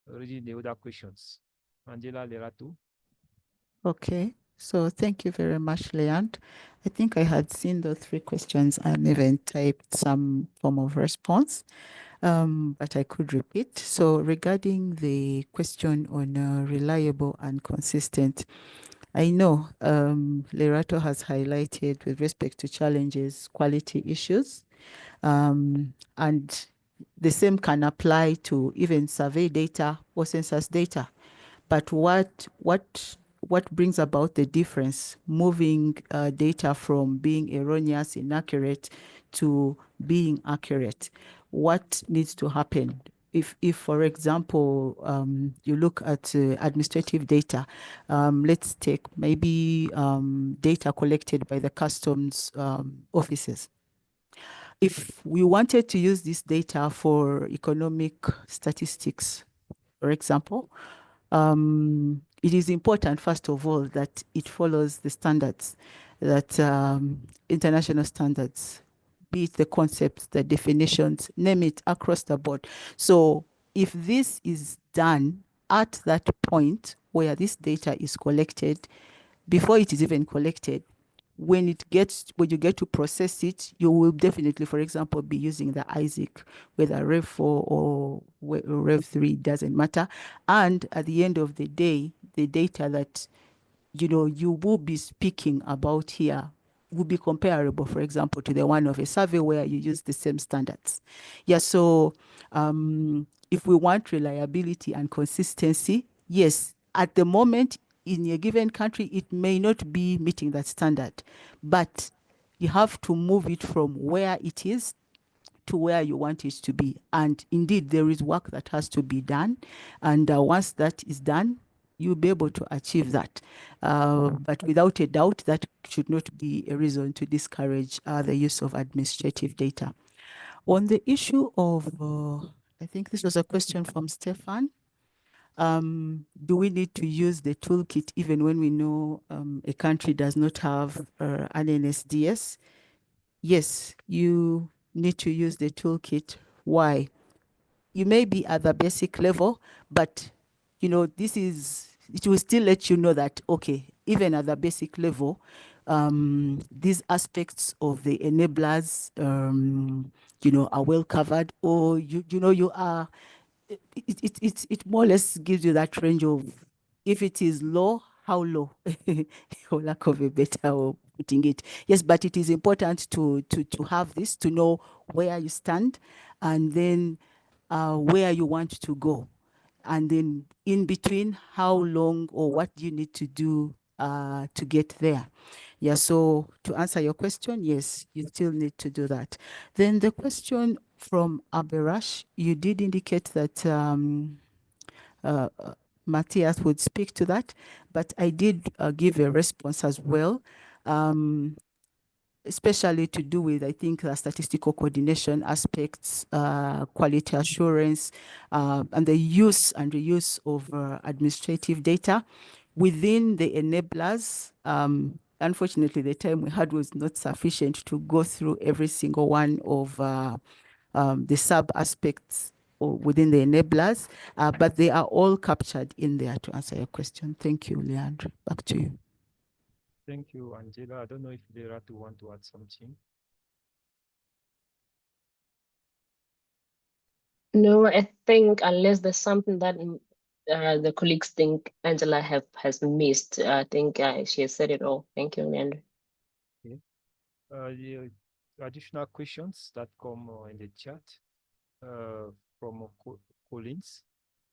reading the other questions. Angela, Leratu. Okay, so thank you very much, Leand. I think I had seen the 3 questions and even typed some form of response. But I could repeat. So regarding the question on reliable and consistent, I know Lerato has highlighted with respect to challenges, quality issues, and the same can apply to even survey data or census data. But what brings about the difference, moving data from being erroneous, inaccurate to being accurate? What needs to happen? If for example, you look at administrative data, let's take maybe data collected by the customs offices. If we wanted to use this data for economic statistics, for example, it is important, first of all, that it follows the standards, that international standards, be it the concepts, the definitions, name it, across the board. So if this is done at that point where this data is collected, before it is even collected, when you get to process it, you will definitely, for example, be using the ISIC, whether Rev 4 or Rev 3, doesn't matter. And at the end of the day, the data that you will be speaking about here will be comparable, for example, to the one of a survey where you use the same standards. Yeah, so if we want reliability and consistency, yes, at the moment, in a given country, it may not be meeting that standard, but you have to move it from where it is to where you want it to be. And indeed, there is work that has to be done. And once that is done, you'll be able to achieve that. But without a doubt, that should not be a reason to discourage the use of administrative data. On the issue of, I think this was a question from Stefan. Do we need to use the toolkit even when we know a country does not have an NSDS? Yes, you need to use the toolkit. Why? You may be at the basic level, but it will still let you know that, okay, even at the basic level, these aspects of the enablers, you know, are well covered, or you know, you are, it more or less gives you that range of, if it is low, how low, for lack of a better way of putting it. Yes, but it is important to have this, to know where you stand, and then where you want to go, and then in between, how long or what do you need to do to get there. Yeah, so to answer your question, yes, you still need to do that. Then the question from Aberash, you did indicate that Matthias would speak to that, but I did give a response as well, especially to do with, I think, statistical coordination aspects, quality assurance, and the use and reuse of administrative data within the enablers. Unfortunately, the time we had was not sufficient to go through every single one of the sub aspects within the enablers, but they are all captured in there to answer your question. Thank you, Leandro. Back to you. Thank you, Angela. I don't know if Leratu want to add something. No, I think unless there's something that the colleagues think Angela has missed, I think she has said it all. Thank you, Leandro. Okay. The additional questions that come in the chat from Collins.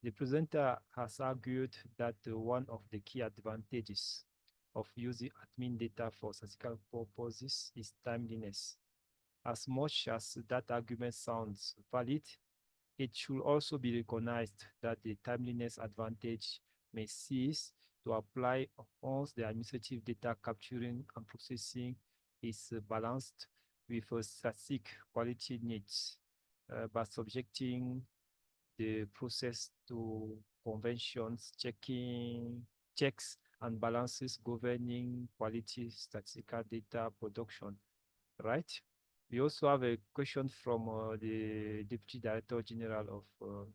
The presenter has argued that one of the key advantages of using admin data for statistical purposes is timeliness. As much as that argument sounds valid, it should also be recognized that the timeliness advantage may cease to apply once the administrative data capturing and processing is balanced with statistic quality needs by subjecting the process to conventions, checks and balances governing quality statistical data production, right? We also have a question from the Deputy Director General of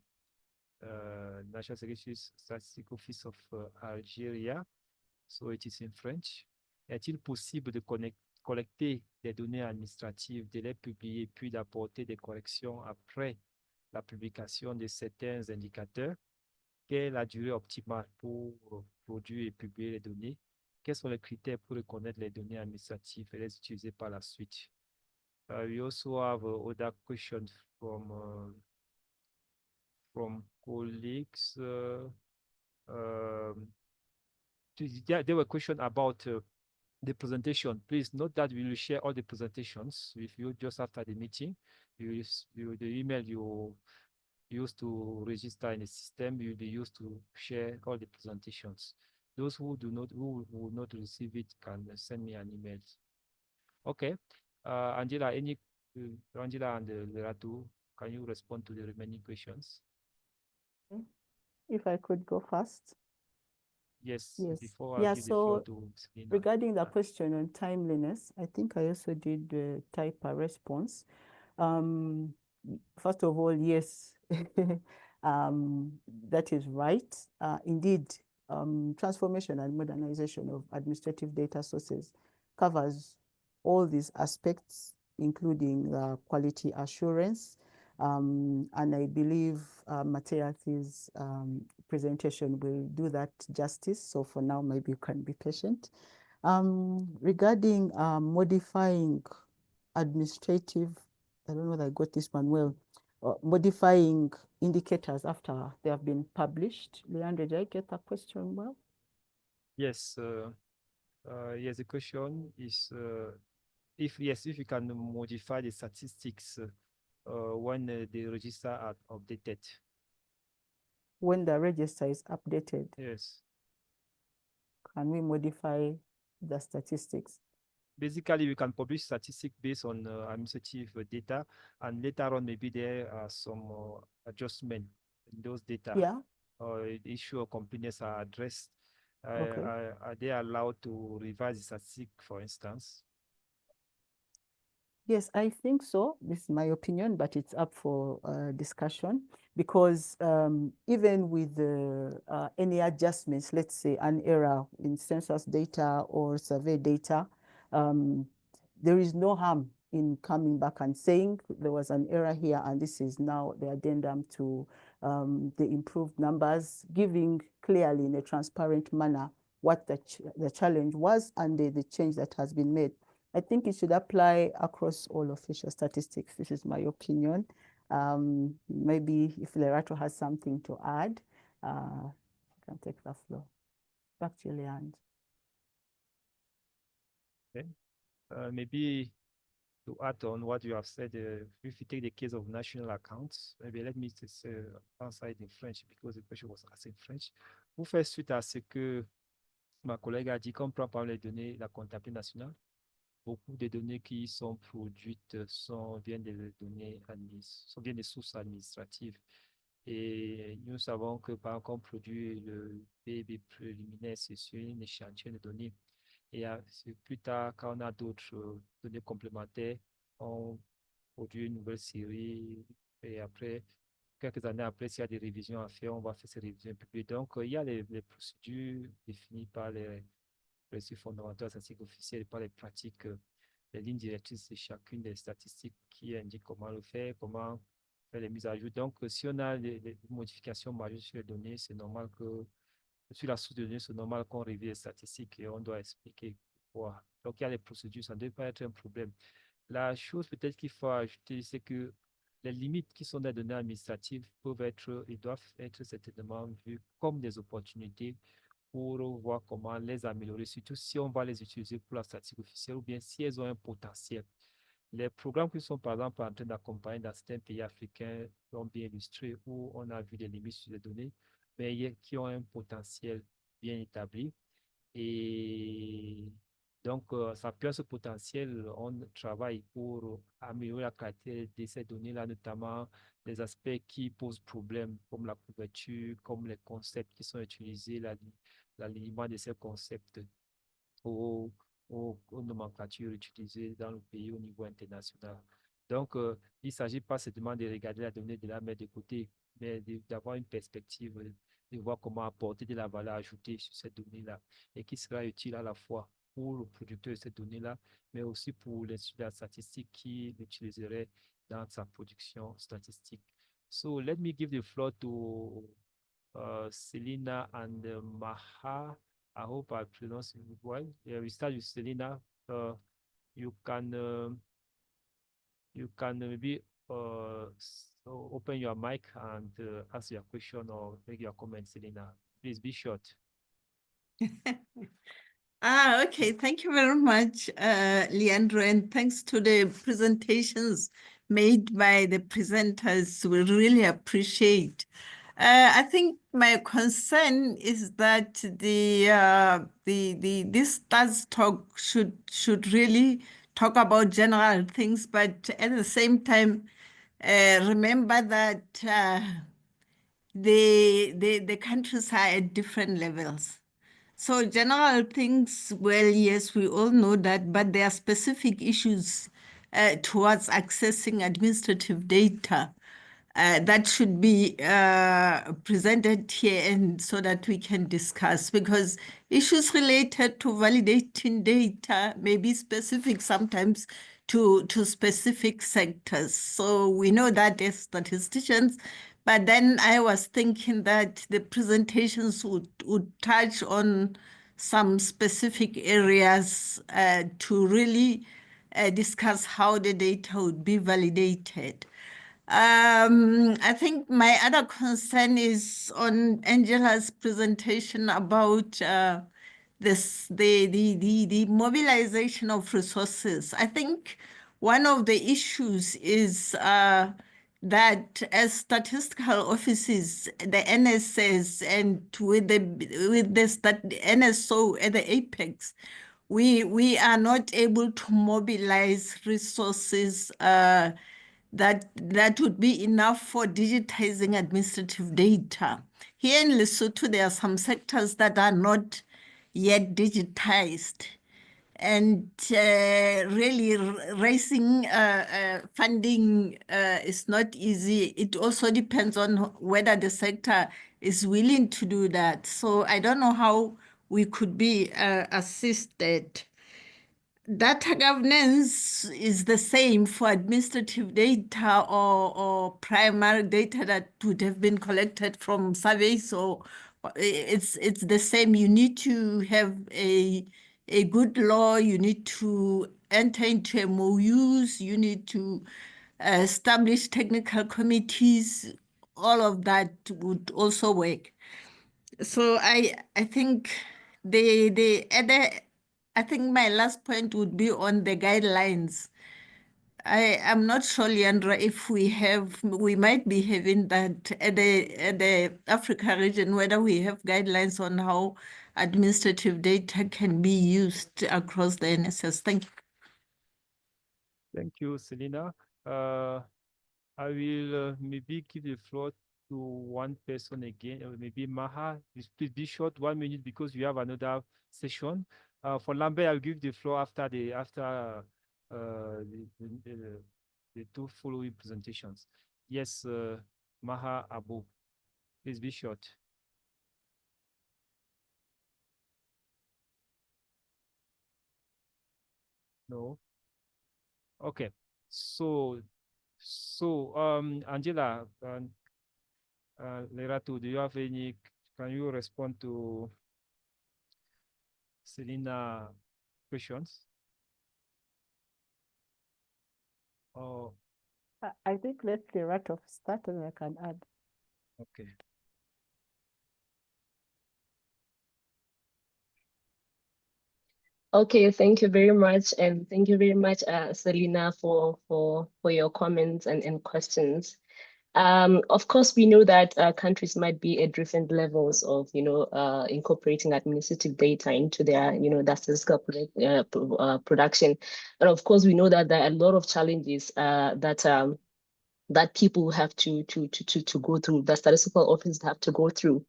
National Security Statistic Office of Algeria. So it is in French. Est-il possible de collecter des données administratives, de les publier, puis d'apporter des corrections après la publication de certains indicateurs? Quelle est la durée optimale pour produire et publier les données? Quels sont les critères pour reconnaître les données administratives et les utiliser par la suite? We also have other questions from colleagues. There were questions about the presentation. Please note that we will share all the presentations with you just after the meeting. The email you used to register in the system will be used to share all the presentations. Those who will not receive it can send me an email. Okay. Angela and Leratu, can you respond to the remaining questions? If I could go first. Yes. Yes. Before Yeah, I give the floor so to Selena. regarding the question on timeliness, I think I also did type a response. First of all, yes, that is right. Indeed, transformation and modernization of administrative data sources covers all these aspects, including quality assurance. And I believe Matthias's presentation will do that justice. So for now, maybe you can be patient. Regarding modifying administrative, I don't know whether I got this one well, modifying indicators after they have been published. Leandro, did I get that question well? Yes. Yes, the question is if you can modify the statistics when the register are updated. When the register is updated, Yes. can we modify the statistics? Basically, we can publish statistics based on administrative data, and later on, maybe there are some adjustment in those data. Yeah. The issue of completeness are addressed. Okay. Are they allowed to revise the statistic, for instance? Yes, I think so. This is my opinion, but it's up for discussion, because even with any adjustments, let's say an error in census data or survey data, there is no harm in coming back and saying there was an error here, and this is now the addendum to the improved numbers, giving clearly in a transparent manner what the challenge was and the change that has been made. I think it should apply across all official statistics. This is my opinion. Maybe if Lerato has something to add, you can take the floor. Back to you, Leanne. Okay. Maybe to add on what you have said, if you take the case of national accounts, maybe let me just answer it in French because the question was asked in French. Pour faire suite à ce que ma collègue a dit, qu'on prend par les données de la comptabilité nationale, beaucoup des données qui sont produites viennent des données viennent des sources administratives. Et nous savons que par exemple, on produit le PIB préliminaire, c'est sur une échantillon de données. Et plus tard, quand on a d'autres données complémentaires, on produit une nouvelle série. Et après, quelques années après, s'il y a des révisions à faire, on va faire ces révisions publiques. Donc, il y a les procédures définies par les principes fondamentaux de la statistique officielle, par les pratiques, les lignes directrices de chacune des statistiques qui indiquent comment le faire, comment faire les mises à jour. Donc, si on a des modifications majeures sur les données, c'est normal que sur la source de données, c'est normal qu'on révise les statistiques et on doit expliquer pourquoi. Donc, il y a les procédures, ça ne doit pas être un problème. La chose peut-être qu'il faut ajouter, c'est que les limites qui sont des données administratives doivent être certainement vues comme des opportunités pour voir comment les améliorer, surtout si on va les utiliser pour la statistique officielle ou bien si elles ont un potentiel. Les programmes qui sont par exemple en train d'accompagner dans certains pays africains l'ont bien illustré où on a vu des limites sur les données, mais qui ont un potentiel bien établi. Et donc, ça peut ce potentiel, on travaille pour améliorer la qualité de ces données-là, notamment les aspects qui posent problème, comme la couverture, comme les concepts qui sont utilisés, l'alignement de ces concepts aux nomenclatures utilisées dans le pays au niveau international. Donc, il ne s'agit pas seulement de regarder la donnée, de la mettre de côté, mais d'avoir une perspective, de voir comment apporter de la valeur ajoutée sur cette donnée-là et qui sera utile à la fois pour le producteur de cette donnée-là, mais aussi pour l'institut de la statistique qui l'utiliserait dans sa production statistique. So let me give the floor to Selina and Maha. I hope I pronounced it well. Yeah, we start with Selina. You can maybe open your mic and ask your question or make your comment, Selina. Please be short. Okay. Thank you very much, Leandro, and thanks to the presentations made by the presenters. We really appreciate. I think my concern is that this StatsTalk should really talk about general things, but at the same time, remember that the countries are at different levels. So general things, well, yes, we all know that, but there are specific issues towards accessing administrative data that should be presented here and so that we can discuss, because issues related to validating data may be specific sometimes to specific sectors. So we know that as statisticians, but then I was thinking that the presentations would touch on some specific areas to really discuss how the data would be validated. I think my other concern is on Angela's presentation about the mobilization of resources. I think one of the issues is that as statistical offices, the NSS and with the NSO at the apex, we are not able to mobilize resources that would be enough for digitizing administrative data. Here in Lesotho, there are some sectors that are not yet digitized. And really raising funding is not easy. It also depends on whether the sector is willing to do that. So I don't know how we could be assisted. data governance is the same for administrative data or primary data that would have been collected from surveys. So it's the same. You need to have a good law. You need to enter into MOUs. You need to establish technical committees. All of that would also work. So I think I think my last point would be on the guidelines. I am not sure, Leandra, if we might be having that at the Africa region, whether we have guidelines on how administrative data can be used across the NSS. Thank you. Thank you, Selina. I will maybe give the floor to one person again, or maybe Maha. Please be short, 1 minute, because we have another session. For Lambert, I'll give the floor after the two following presentations. Yes, Maha Abu, please be short. No. Okay. So Angela, Lerato, do you have any? Can you respond to Selena questions? Oh, I think let Lerato start and I can add. okay. Okay, thank you very much, and thank you very much, Selena, for your comments and questions. Of course, we know that countries might be at different levels of, incorporating administrative data into their, their statistical production. And of course, we know that there are a lot of challenges that people have to go through, that statistical offices have to go through.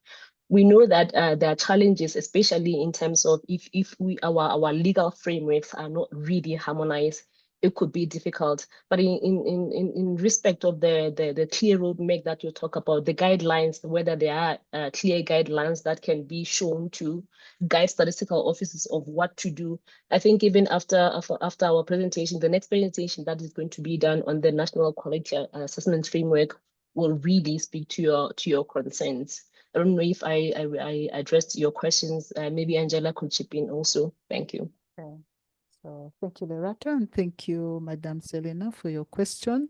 We know that there are challenges, especially in terms of if our legal frameworks are not really harmonized, it could be difficult. But in respect of the clear roadmap that you talk about, the guidelines, whether there are clear guidelines that can be shown to guide statistical offices of what to do, I think even after our presentation, the next presentation that is going to be done on the National Quality Assessment Framework will really speak to your concerns. I don't know if I addressed your questions. Maybe Angela could chip in also. Thank you. Okay. So thank you, Lerato, and thank you, Madam Selena, for your question.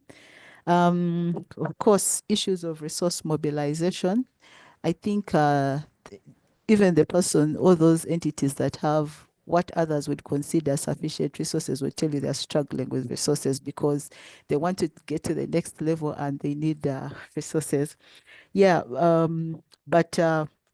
Of course, issues of resource mobilization. I think even the person or those entities that have what others would consider sufficient resources will tell you they're struggling with resources because they want to get to the next level and they need resources. Yeah, but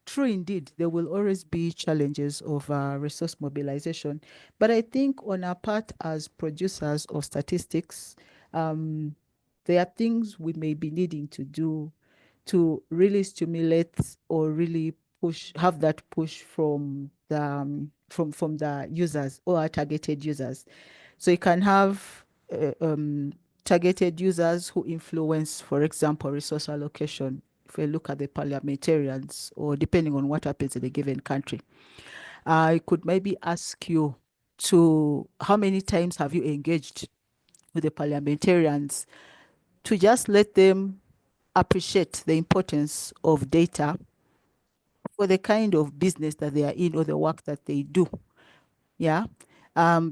true indeed, there will always be challenges of resource mobilization. But I think on our part as producers of statistics, there are things we may be needing to do to really stimulate or really have that push from the from the users or our targeted users. So you can have targeted users who influence, for example, resource allocation. If we look at the parliamentarians, or depending on what happens in a given country, I could maybe ask you to how many times have you engaged with the parliamentarians to just let them appreciate the importance of data for the kind of business that they are in or the work that they do. Yeah.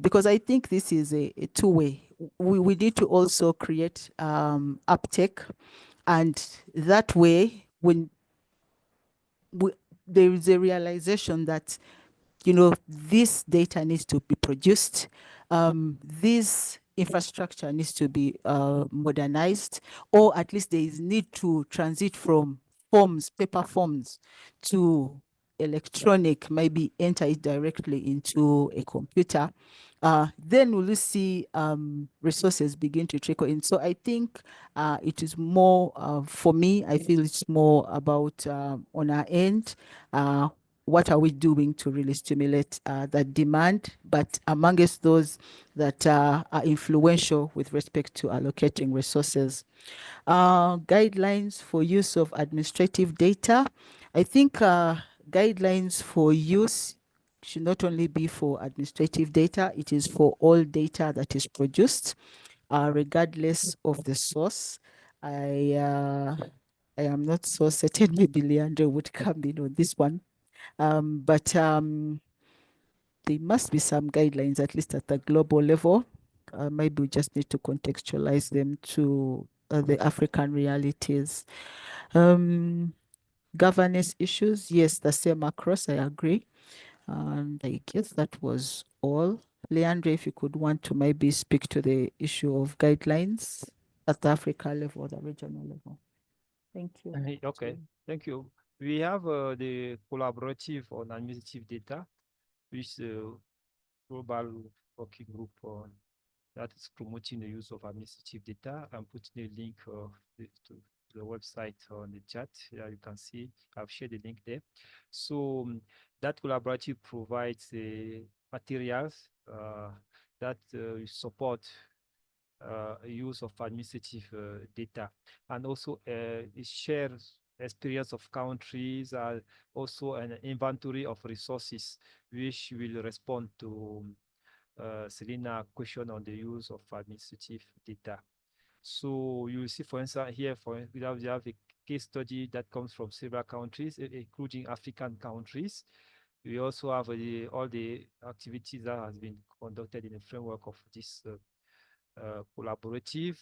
Because I think this is a two-way. We need to also create uptake, and that way, when there is a realization that this data needs to be produced, this infrastructure needs to be modernized, or at least there is need to transit from paper forms to electronic, maybe enter it directly into a computer. Then we'll see resources begin to trickle in. So I think it is more, for me, I feel it's more about on our end, what are we doing to really stimulate that demand, but amongst those that are influential with respect to allocating resources. Guidelines for use of administrative data. I think guidelines for use should not only be for administrative data, it is for all data that is produced, regardless of the source. I am not so certain, maybe Leandro would come in on this one. But there must be some guidelines, at least at the global level. Maybe we just need to contextualize them to the African realities. Governance issues, yes, the same across, I agree. And I guess that was all. Leandro, if you could want to maybe speak to the issue of guidelines at the Africa level, the regional level. Thank you. Okay, thank you. We have the collaborative on administrative data, which global working group that is promoting the use of administrative data. I'm putting a link to the website on the chat. Here you can see I've shared the link there. So that collaborative provides materials that support use of administrative data, and also it shares experience of countries, also an inventory of resources, which will respond to Selena question on the use of administrative data. So you will see, for instance, here we have a case study that comes from several countries, including African countries. We also have all the activities that has been conducted in the framework of this collaborative,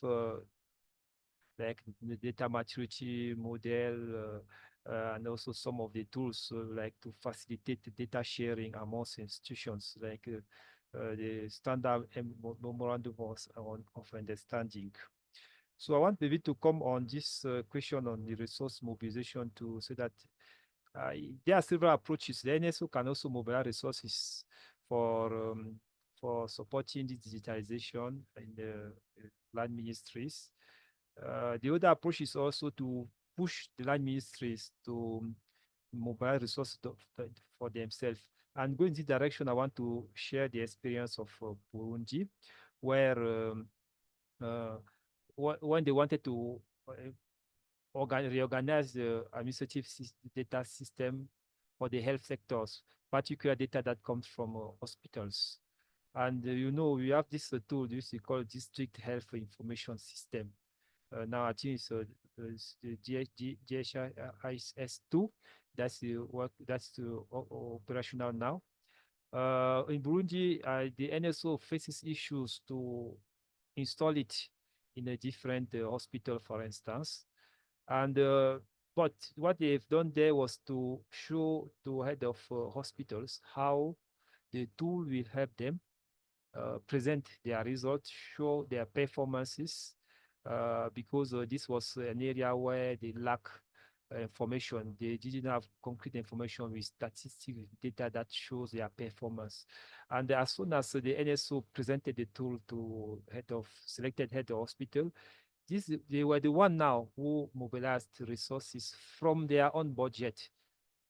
like the data maturity model, and also some of the tools like to facilitate the data sharing amongst institutions, like the standard memorandum of understanding. So I want maybe to come on this question on the resource mobilization to say that there are several approaches. The NSO can also mobilize resources for supporting the digitalization in the land ministries. The other approach is also to push the land ministries to mobilize resources for themselves. And going in this direction, I want to share the experience of Burundi, where when they wanted to reorganize the administrative data system for the health sectors, particular data that comes from hospitals. And we have this tool, this we call District Health Information System. Now I think it's the GHIS2. That's the work. That's operational now. In Burundi, the NSO faces issues to install it in a different hospital, for instance. And but what they've done there was to show to head of hospitals how the tool will help them present their results, show their performances, because this was an area where they lack information. They didn't have concrete information with statistical data that shows their performance. And as soon as the NSO presented the tool to selected head of hospital, they were the one now who mobilized resources from their own budget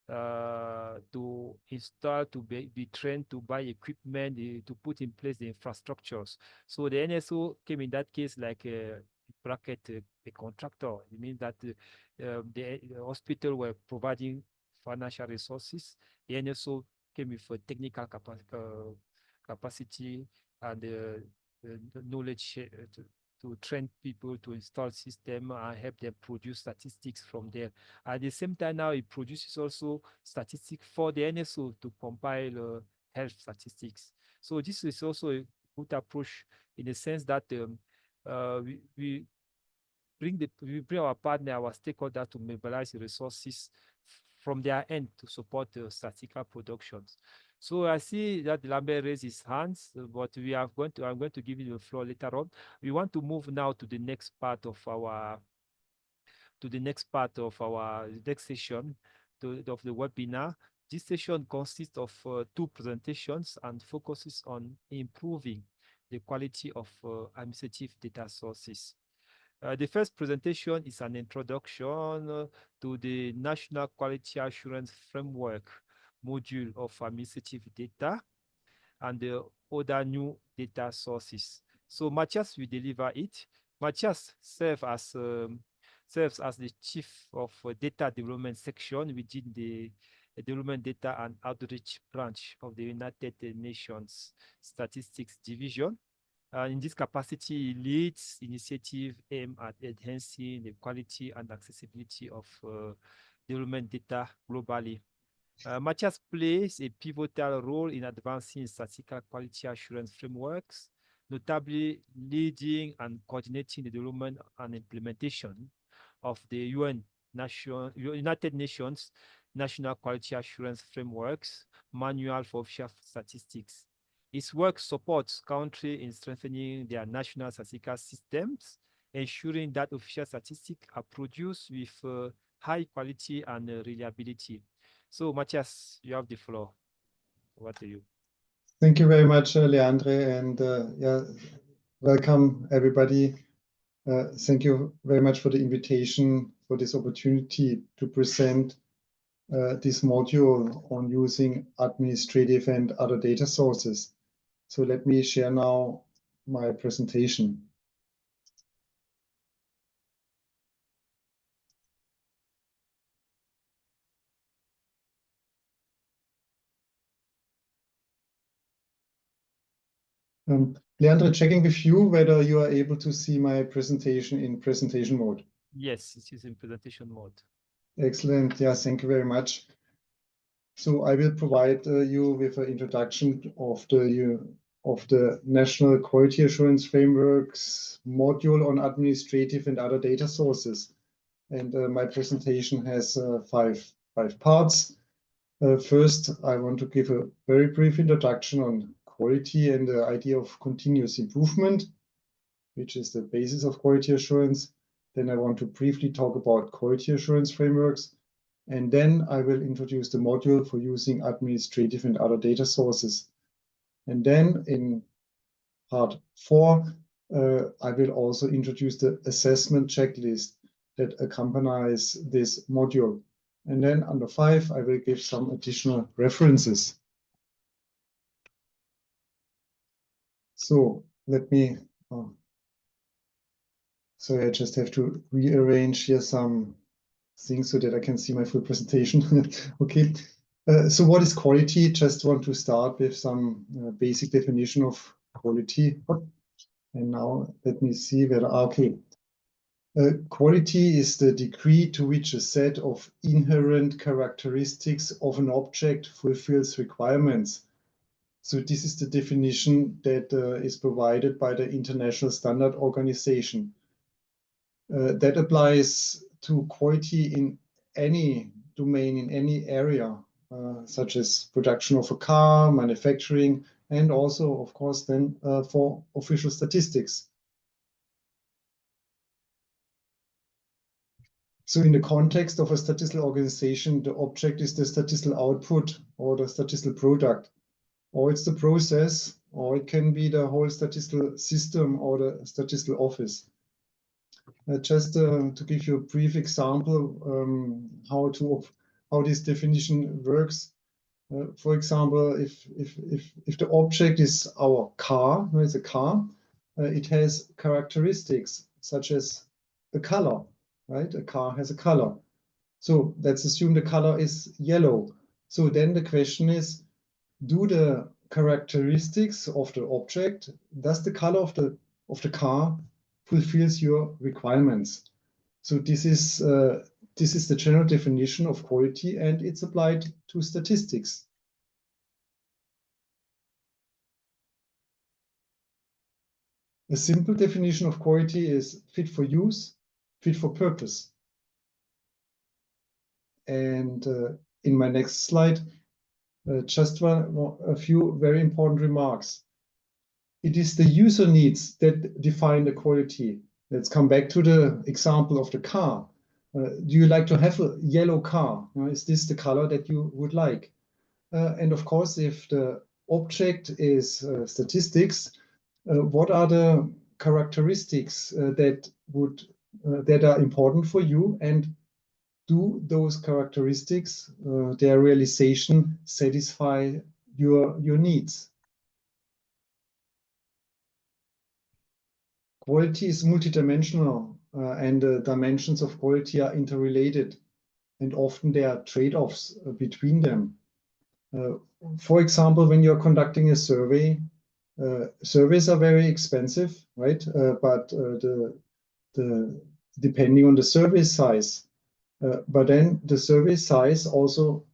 to install, to be trained, to buy equipment, to put in place the infrastructures. So the NSO came in that case like a contractor. It means that the hospital were providing financial resources. The NSO came with a technical capacity and knowledge to train people to install system and help them produce statistics from there. At the same time, now it produces also statistics for the NSO to compile health statistics. So this is also a good approach in the sense that we bring our partner, our stakeholder to mobilize resources from their end to support the statistical productions. So I see that Lambert raised his hands, but I'm going to give you the floor later on. We want to move now to the next part of our next session of the webinar. This session consists of two presentations and focuses on improving the quality of administrative data sources. The first presentation is an introduction to the National Quality Assurance Framework module of administrative data and the other new data sources. So Matthias will deliver it. Matthias serves as the chief of data development section within the a development data and outreach branch of the United Nations Statistics Division. In this capacity, he leads initiative aimed at enhancing the quality and accessibility of development data globally. Matthias plays a pivotal role in advancing statistical quality assurance frameworks, notably leading and coordinating the development and implementation of the United Nations National Quality Assurance Frameworks Manual for Official Statistics. His work supports countries in strengthening their national statistical systems, ensuring that official statistics are produced with high quality and reliability. So, Matthias, you have the floor. Over to you. Thank you very much, Leandre, and yeah, welcome everybody. Thank you very much for the invitation, for this opportunity to present this module on using administrative and other data sources. So let me share now my presentation. Leandre, checking with you whether you are able to see my presentation in presentation mode. Yes, it is in presentation mode. Excellent. Yeah, thank you very much. So I will provide you with an introduction of the National Quality Assurance Frameworks module on administrative and other data sources. And my presentation has five parts. First, I want to give a very brief introduction on quality and the idea of continuous improvement, which is the basis of quality assurance. Then I want to briefly talk about quality assurance frameworks. And then I will introduce the module for using administrative and other data sources. And then in part 4, I will also introduce the assessment checklist that accompanies this module. And then under 5, I will give some additional references. So let me, sorry, I just have to rearrange here some things so that I can see my full presentation. Okay. So what is quality? Just want to start with some basic definition of quality. And now let me see whether, okay. Quality is the degree to which a set of inherent characteristics of an object fulfills requirements. So this is the definition that is provided by the International Standard Organization. That applies to quality in any domain, in any area, such as production of a car, manufacturing, and also, of course, then for official statistics. So in the context of a statistical organization, the object is the statistical output or the statistical product, or it's the process, or it can be the whole statistical system or the statistical office. Just to give you a brief example how this definition works. For example, if the object is our car, it's a car, it has characteristics such as a color, right? A car has a color. So let's assume the color is yellow. So then the question is, do the characteristics of the object, does the color of the car fulfills your requirements? So this is the general definition of quality, and it's applied to statistics. A simple definition of quality is fit for use, fit for purpose. And in my next slide, just a few very important remarks. It is the user needs that define the quality. Let's come back to the example of the car. Do you like to have a yellow car? Is this the color that you would like? And of course, if the object is statistics, what are the characteristics that are important for you, and do those characteristics, their realization, satisfy your needs? Quality is multidimensional, and the dimensions of quality are interrelated. and often there are trade-offs between them. For example, when you're conducting a survey, surveys are very expensive, right? But depending on the survey size, but then the survey size also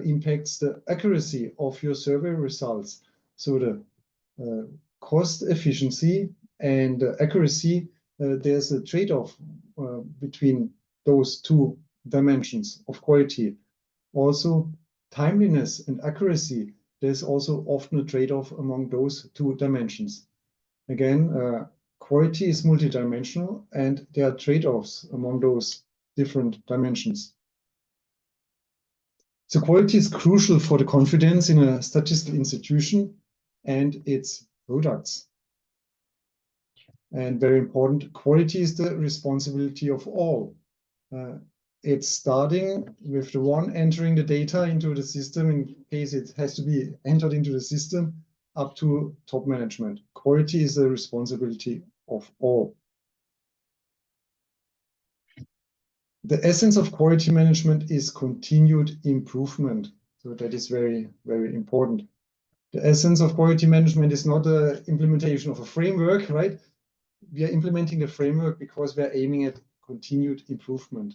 impacts the accuracy of your survey results. So the cost efficiency and accuracy, there's a trade-off between those two dimensions of quality. Also, timeliness and accuracy, there's also often a trade-off among those two dimensions. Again, quality is multidimensional, and there are trade-offs among those different dimensions. So quality is crucial for the confidence in a statistical institution and its products. And very important, quality is the responsibility of all. It's starting with the one entering the data into the system in case it has to be entered into the system, up to top management. Quality is the responsibility of all. The essence of quality management is continued improvement. So that is very, very important. The essence of quality management is not the implementation of a framework, right? We are implementing the framework because we are aiming at continued improvement.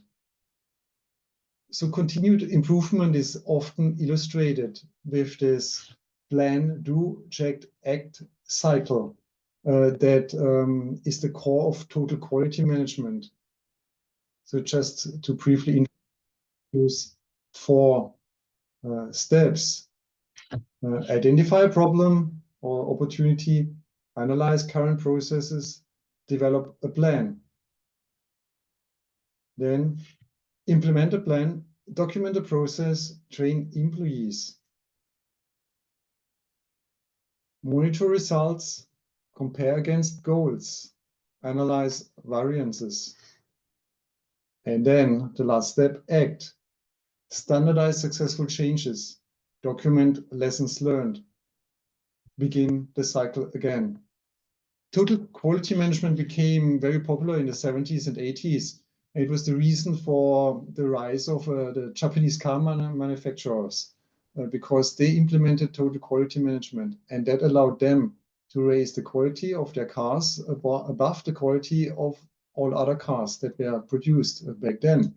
So continued improvement is often illustrated with this plan, do, check, act cycle that is the core of total quality management. So just to briefly introduce 4 steps. Identify a problem or opportunity, analyze current processes, develop a plan. Then implement a plan, document the process, train employees. Monitor results, compare against goals, analyze variances. And then the last step, act. Standardize successful changes, document lessons learned, begin the cycle again. Total quality management became very popular in the 70s and 80s. It was the reason for the rise of the Japanese car manufacturers because they implemented total quality management, and that allowed them to raise the quality of their cars above the quality of all other cars that were produced back then.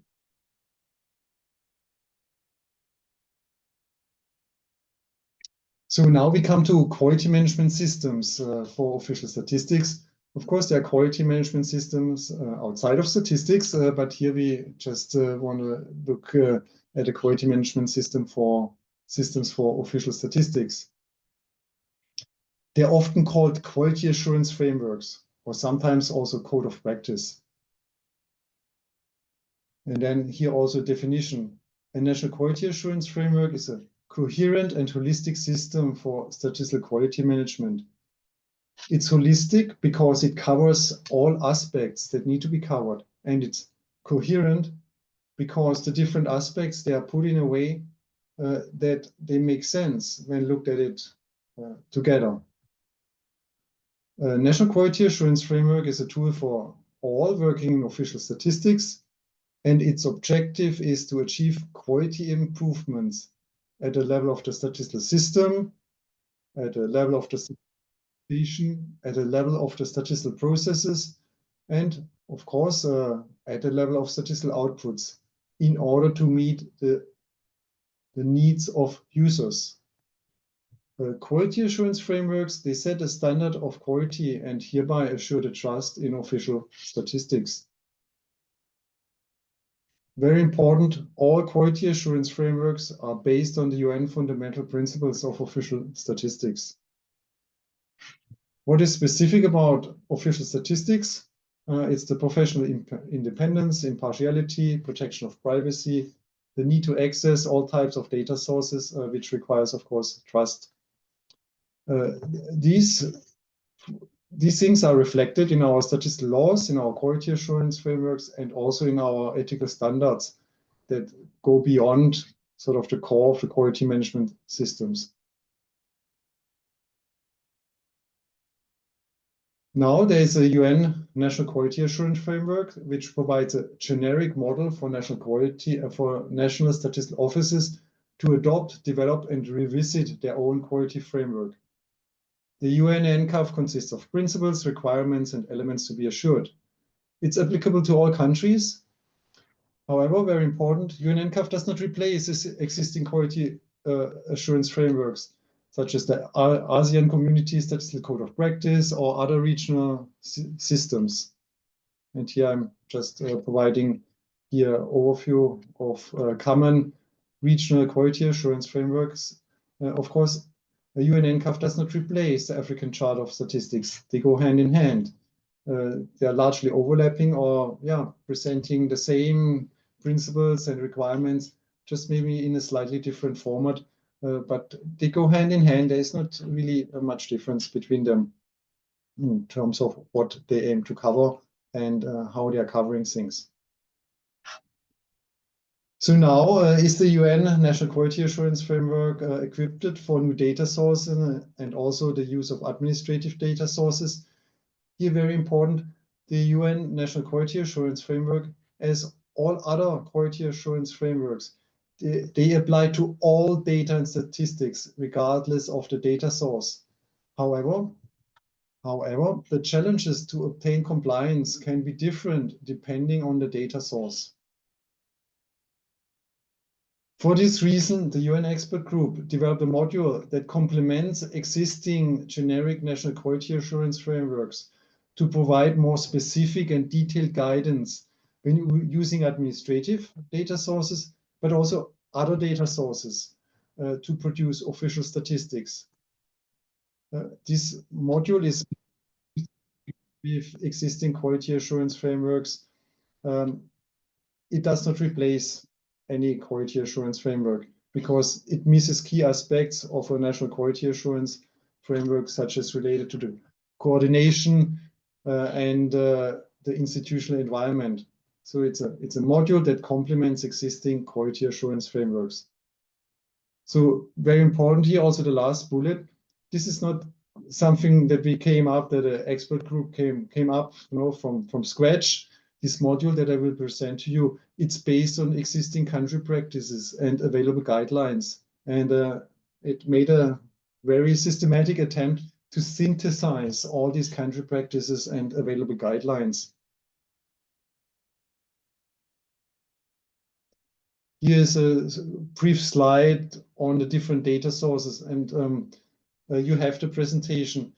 So now we come to quality management systems for official statistics. Of course, there are quality management systems outside of statistics, but here we just want to look at a quality management system for systems for official statistics. They're often called quality assurance frameworks, or sometimes also code of practice. And then here also a definition. A national quality assurance framework is a coherent and holistic system for statistical quality management. It's holistic because it covers all aspects that need to be covered, and it's coherent because the different aspects, they are put in a way that they make sense when looked at it together. A national quality assurance framework is a tool for all working in official statistics, and its objective is to achieve quality improvements at the level of the statistical system, at the level of the station, at the level of the statistical processes, and of course at the level of statistical outputs in order to meet the needs of users. Quality assurance frameworks, they set a standard of quality and hereby assure the trust in official statistics. Very important, all quality assurance frameworks are based on the UN fundamental principles of official statistics. What is specific about official statistics? It's the professional independence, impartiality, protection of privacy, the need to access all types of data sources, which requires, of course, trust. These things are reflected in our statistical laws, in our quality assurance frameworks, and also in our ethical standards that go beyond sort of the core of the quality management systems. Now there is a UN National Quality Assurance Framework, which provides a generic model for national quality for national statistical offices to adopt, develop, and revisit their own quality framework. The UN NCAF consists of principles, requirements, and elements to be assured. It's applicable to all countries. However, very important, UN NCAF does not replace existing quality assurance frameworks, such as the ASEAN Community Statistical Code of Practice or other regional systems. And here I'm just providing here an overview of common regional quality assurance frameworks. Of course, the UN NCAF does not replace the African Chart of Statistics. They go hand in hand. They are largely overlapping or presenting the same principles and requirements, just maybe in a slightly different format. But they go hand in hand. There is not really much difference between them in terms of what they aim to cover and how they are covering things. So now, is the UN National Quality Assurance Framework equipped for new data sources and also the use of administrative data sources? Here, very important, the UN National Quality Assurance Framework, as all other quality assurance frameworks, they apply to all data and statistics, regardless of the data source. However, the challenges to obtain compliance can be different depending on the data source. For this reason, the UN expert group developed a module that complements existing generic national quality assurance frameworks to provide more specific and detailed guidance when using administrative data sources, but also other data sources to produce official statistics. This module is with existing quality assurance frameworks. It does not replace any quality assurance framework because it misses key aspects of a national quality assurance framework, such as related to the coordination and the institutional environment. So it's a module that complements existing quality assurance frameworks. So very important here, also the last bullet. This is not something that we came up, that an expert group came up, from scratch. This module that I will present to you, it's based on existing country practices and available guidelines. And it made a very systematic attempt to synthesize all these country practices and available guidelines. Here's a brief slide on the different data sources, and you have the presentation.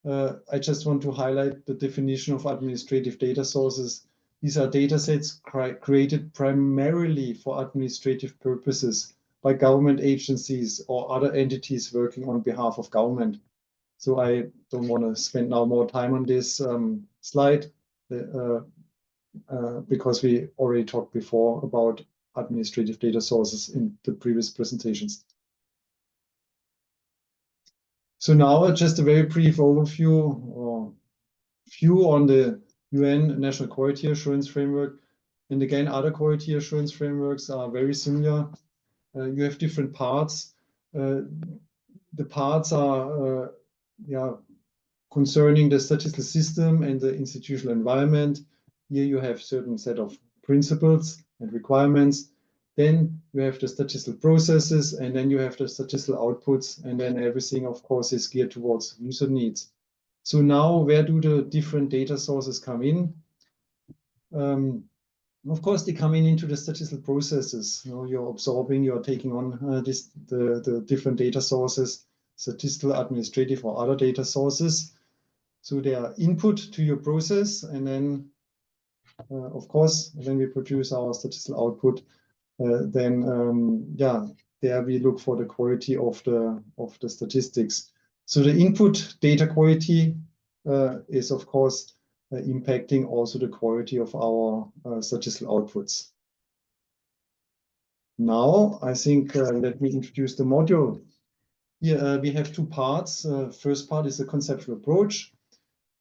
I just want to highlight the definition of administrative data sources. These are data sets created primarily for administrative purposes by government agencies or other entities working on behalf of government. So I don't want to spend now more time on this slide because we already talked before about administrative data sources in the previous presentations. So now just a very brief overview or view on the UN National Quality Assurance Framework. And again, other quality assurance frameworks are very similar. You have different parts. The parts are concerning the statistical system and the institutional environment. Here you have certain set of principles and requirements. Then you have the statistical processes, and then you have the statistical outputs, and then everything, of course, is geared towards user needs. So now, where do the different data sources come in? Of course, they come in into the statistical processes. You're absorbing, you're taking on the different data sources, statistical, administrative, or other data sources. So they are input to your process, and then, of course, when we produce our statistical output, there we look for the quality of the statistics. So the input data quality is, of course, impacting also the quality of our statistical outputs. Now, I think let me introduce the module. Here we have two parts. First part is a conceptual approach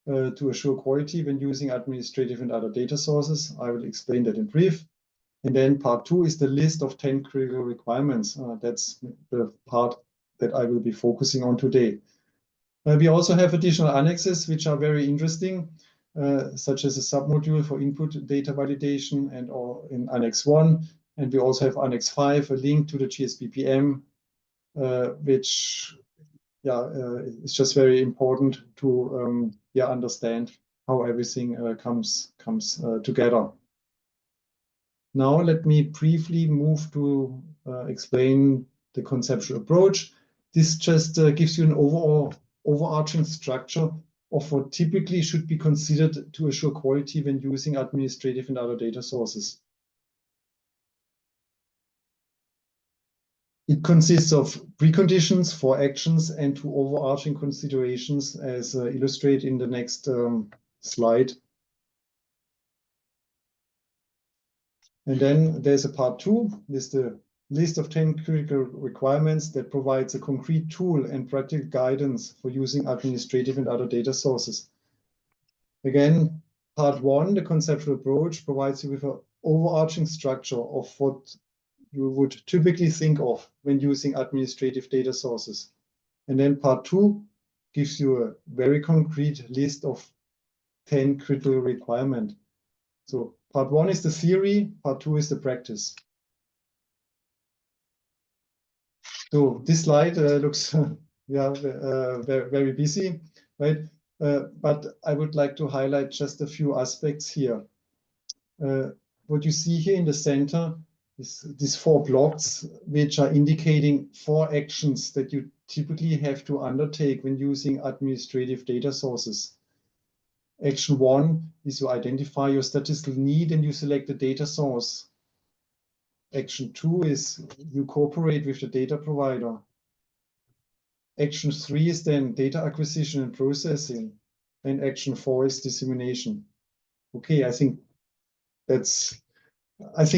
to assure quality when using administrative and other data sources. I will explain that in brief. And then part 2 is the list of 10 critical requirements. That's the part that I will be focusing on today. We also have additional annexes which are very interesting, such as a submodule for input data validation and or in Annex 1. And we also have Annex 5, a link to the GSBPM, which is just very important to understand how everything comes together. Now let me briefly move to explain the conceptual approach. This just gives you an overarching structure of what typically should be considered to assure quality when using administrative and other data sources. It consists of preconditions, 4 actions, and 2 overarching considerations, as illustrated in the next slide. And then there's a part 2, this is the list of 10 critical requirements that provides a concrete tool and practical guidance for using administrative and other data sources. Again, part 1, the conceptual approach, provides you with an overarching structure of what you would typically think of when using administrative data sources. And then part 2 gives you a very concrete list of 10 critical requirements. So part 1 is the theory, part 2 is the practice. So this slide looks very busy, right? But I would like to highlight just a few aspects here. What you see here in the center is these 4 blocks, which are indicating 4 actions that you typically have to undertake when using administrative data sources. Action 1 is you identify your statistical need and you select the data source. Action 2 is you cooperate with the data provider. Action 3 is then data acquisition and processing. And action 4 is dissemination. Okay, I think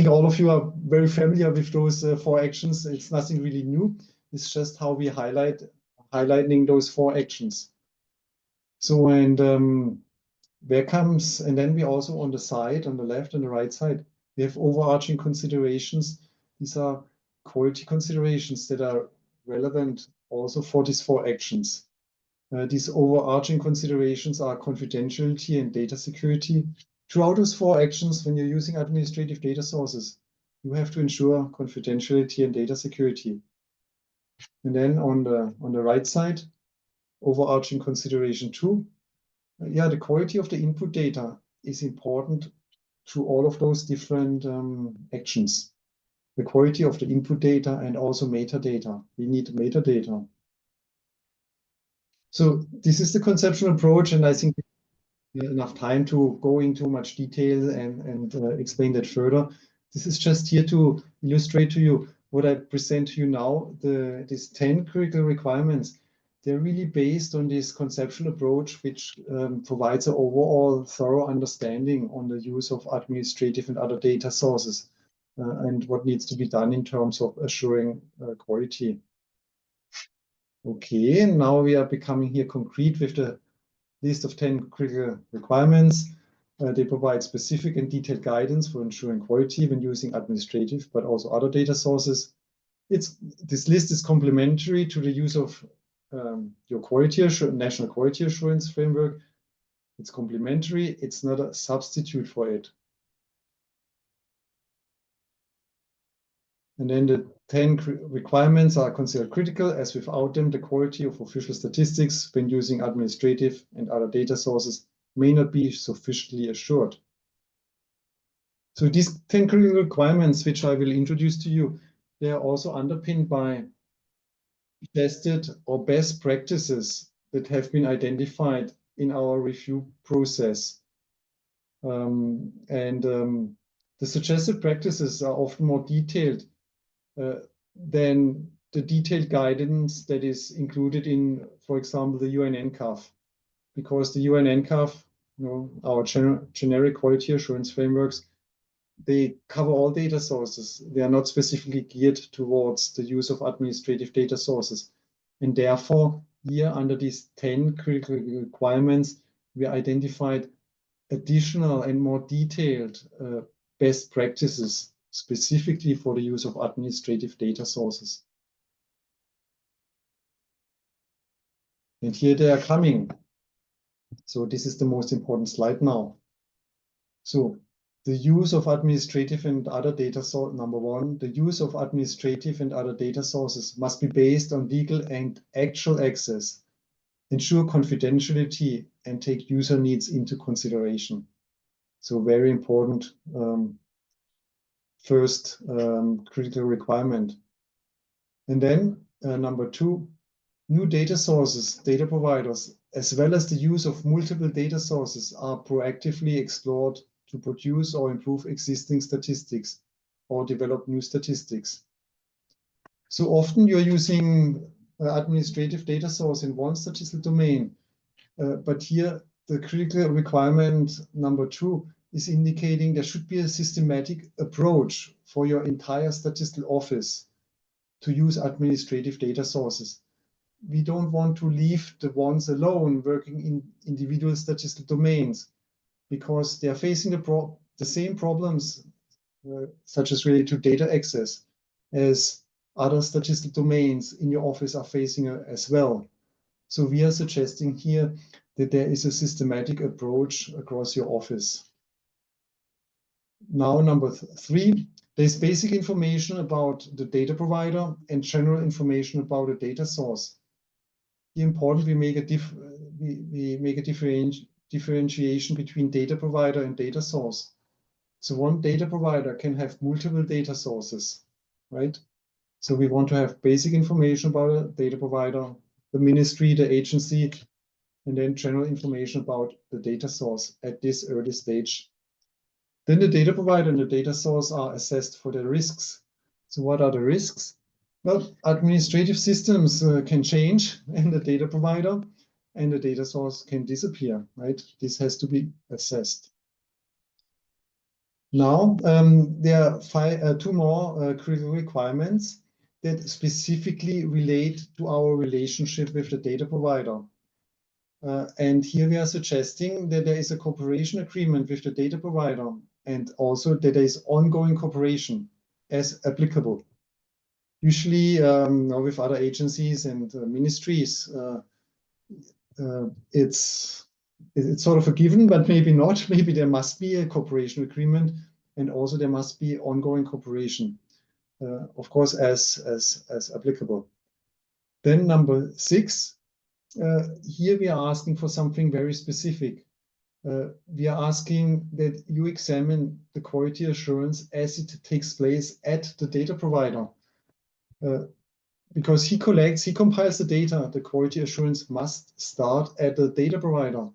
all of you are very familiar with those 4 actions. It's nothing really new. It's just how we highlighting those 4 actions. So, and then we also on the side, on the left and the right side, we have overarching considerations. These are quality considerations that are relevant also for these 4 actions. These overarching considerations are confidentiality and data security. Throughout those 4 actions, when you're using administrative data sources, you have to ensure confidentiality and data security. And then on the right side, overarching consideration 2, the quality of the input data is important to all of those different actions. The quality of the input data and also metadata. We need metadata. So this is the conceptual approach, and I think enough time to go into much detail and explain that further. This is just here to illustrate to you what I present to you now. These 10 critical requirements, they're really based on this conceptual approach, which provides an overall thorough understanding on the use of administrative and other data sources and what needs to be done in terms of assuring quality. Okay, now we are becoming here concrete with the list of 10 critical requirements. They provide specific and detailed guidance for ensuring quality when using administrative, but also other data sources. This list is complementary to the use of your national quality assurance framework. It's complementary. It's not a substitute for it. And then the 10 requirements are considered critical, as without them, the quality of official statistics when using administrative and other data sources may not be sufficiently assured. So these 10 critical requirements, which I will introduce to you, they are also underpinned by tested or best practices that have been identified in our review process. The suggested practices are often more detailed than the detailed guidance that is included in, for example, the UN NCAF, because the UN NCAF, our generic quality assurance frameworks, they cover all data sources. They are not specifically geared towards the use of administrative data sources. And therefore, here under these 10 critical requirements, we identified additional and more detailed best practices specifically for the use of administrative data sources. And here they are coming. So this is the most important slide now. So the use of administrative and other data sources, number one, the use of administrative and other data sources must be based on legal and actual access, ensure confidentiality, and take user needs into consideration. So very important first critical requirement. And then number two, new data sources, data providers, as well as the use of multiple data sources are proactively explored to produce or improve existing statistics or develop new statistics. So often you're using administrative data source in one statistical domain, but here the critical requirement number two is indicating there should be a systematic approach for your entire statistical office to use administrative data sources. We don't want to leave the ones alone working in individual statistical domains because they are facing the same problems such as related to data access as other statistical domains in your office are facing as well. So we are suggesting here that there is a systematic approach across your office. Now, number three, there's basic information about the data provider and general information about the data source. Important we make a differentiation between data provider and data source. So one data provider can have multiple data sources, right? So we want to have basic information about a data provider, the ministry, the agency, and then general information about the data source at this early stage. Then the data provider and the data source are assessed for the risks. So what are the risks? Well, administrative systems can change and the data provider and the data source can disappear, right? This has to be assessed. Now, there are two more critical requirements that specifically relate to our relationship with the data provider. And here we are suggesting that there is a cooperation agreement with the data provider and also that there is ongoing cooperation as applicable. Usually with other agencies and ministries, it's sort of a given, but maybe not. Maybe there must be a cooperation agreement and also there must be ongoing cooperation, of course, as applicable. Then number six, here we are asking for something very specific. We are asking that you examine the quality assurance as it takes place at the data provider. Because he compiles the data, the quality assurance must start at the data provider.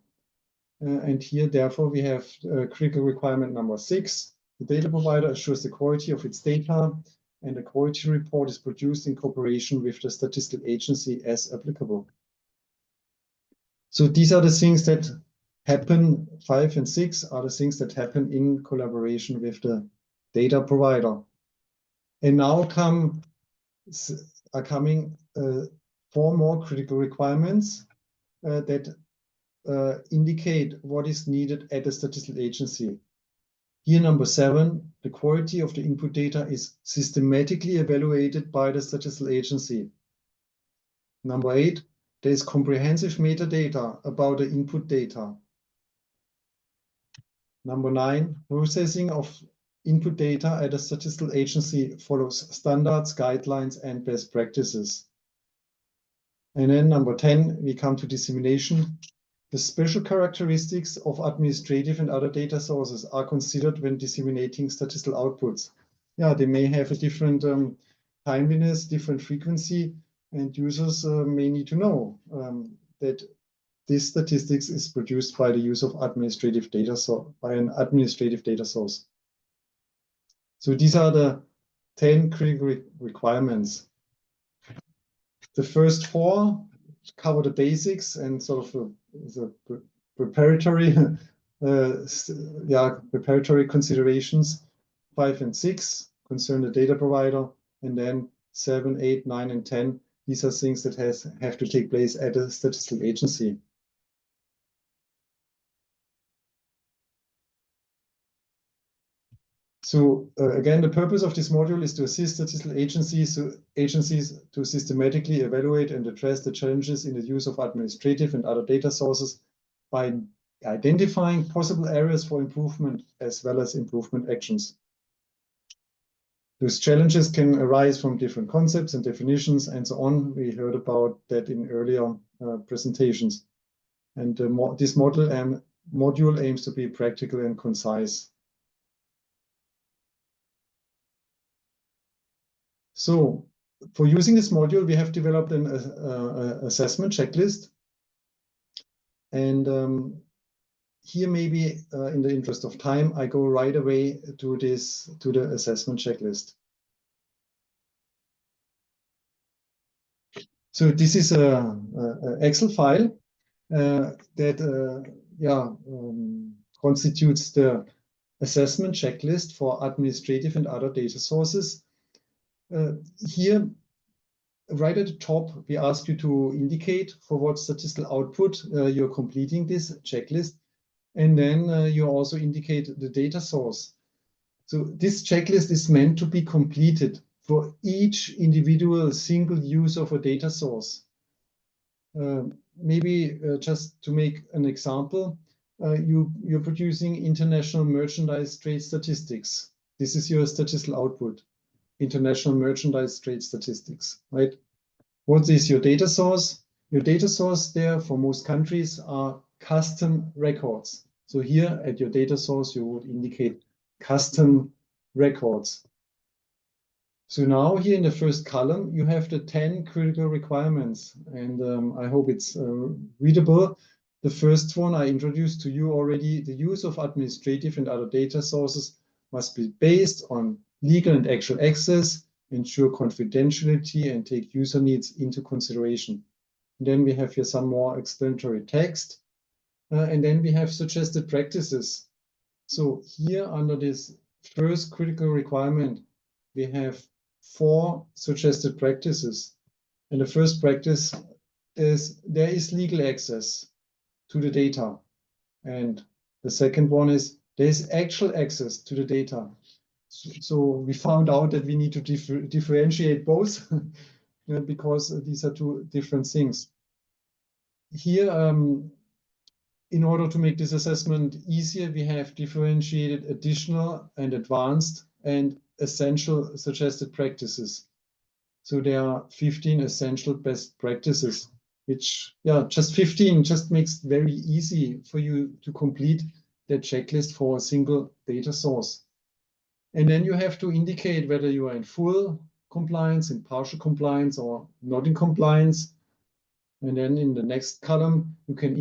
And here, therefore, we have critical requirement number 6. The data provider assures the quality of its data, and the quality report is produced in cooperation with the statistical agency as applicable. So these are the things that happen, 5 and 6 are the things that happen in collaboration with the data provider. And now are coming 4 more critical requirements that indicate what is needed at the statistical agency. Here, number 7, the quality of the input data is systematically evaluated by the statistical agency. Number 8, there is comprehensive metadata about the input data. Number 9, processing of input data at a statistical agency follows standards, guidelines, and best practices. And then number 10, we come to dissemination. The special characteristics of administrative and other data sources are considered when disseminating statistical outputs. Yeah, they may have a different timeliness, different frequency, and users may need to know that this statistics is produced by the use of administrative data by an administrative data source. So these are the 10 critical requirements. The first 4 cover the basics and sort of the preparatory, preparatory considerations. 5 and 6 concern the data provider, and then 7, 8, 9, and 10. These are things that have to take place at a statistical agency. So again, the purpose of this module is to assist statistical agencies to systematically evaluate and address the challenges in the use of administrative and other data sources by identifying possible areas for improvement as well as improvement actions. Those challenges can arise from different concepts and definitions and so on. We heard about that in earlier presentations. And this module aims to be practical and concise. So for using this module, we have developed an assessment checklist. And here, maybe in the interest of time, I go right away to the assessment checklist. So this is a Excel file that constitutes the assessment checklist for administrative and other data sources. Here, right at the top, we ask you to indicate for what statistical output you're completing this checklist. And then you also indicate the data source. So this checklist is meant to be completed for each individual single use of a data source. Maybe just to make an example, you're producing international merchandise trade statistics. This is your statistical output, international merchandise trade statistics, right? What is your data source? Your data source there for most countries are custom records. So here at your data source, you would indicate custom records. So now here in the first column, you have the 10 critical requirements, and I hope it's readable. The first one I introduced to you already, the use of administrative and other data sources must be based on legal and actual access, ensure confidentiality, and take user needs into consideration. And then we have here some more explanatory text, and then we have suggested practices. So here under this first critical requirement, we have 4 suggested practices. And the first practice is there is legal access to the data. And the second one is there is actual access to the data. So we found out that we need to differentiate both because these are 2 different things. Here, in order to make this assessment easier, we have differentiated additional and advanced and essential suggested practices. So there are 15 essential best practices, which, just 15 just makes it very easy for you to complete the checklist for a single data source. And then you have to indicate whether you are in full compliance, in partial compliance, or not in compliance. And then in the next column, you can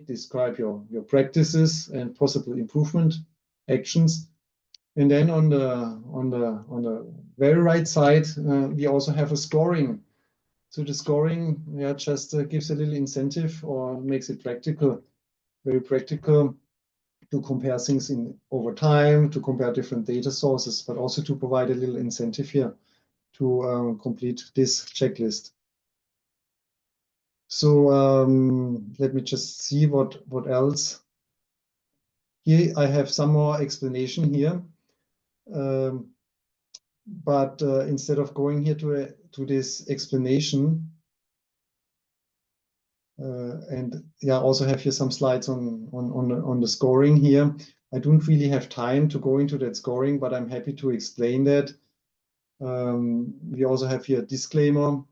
describe your practices and possible improvement actions. And then on the very right side, we also have a scoring. So the scoring just gives a little incentive or makes it practical, very practical, to compare things over time, to compare different data sources, but also to provide a little incentive here to complete this checklist. So let me just see what else. Here I have some more explanation here. But instead of going here to this explanation, and also have here some slides on the scoring here. I don't really have time to go into that scoring, but I'm happy to explain that. We also have here a disclaimer.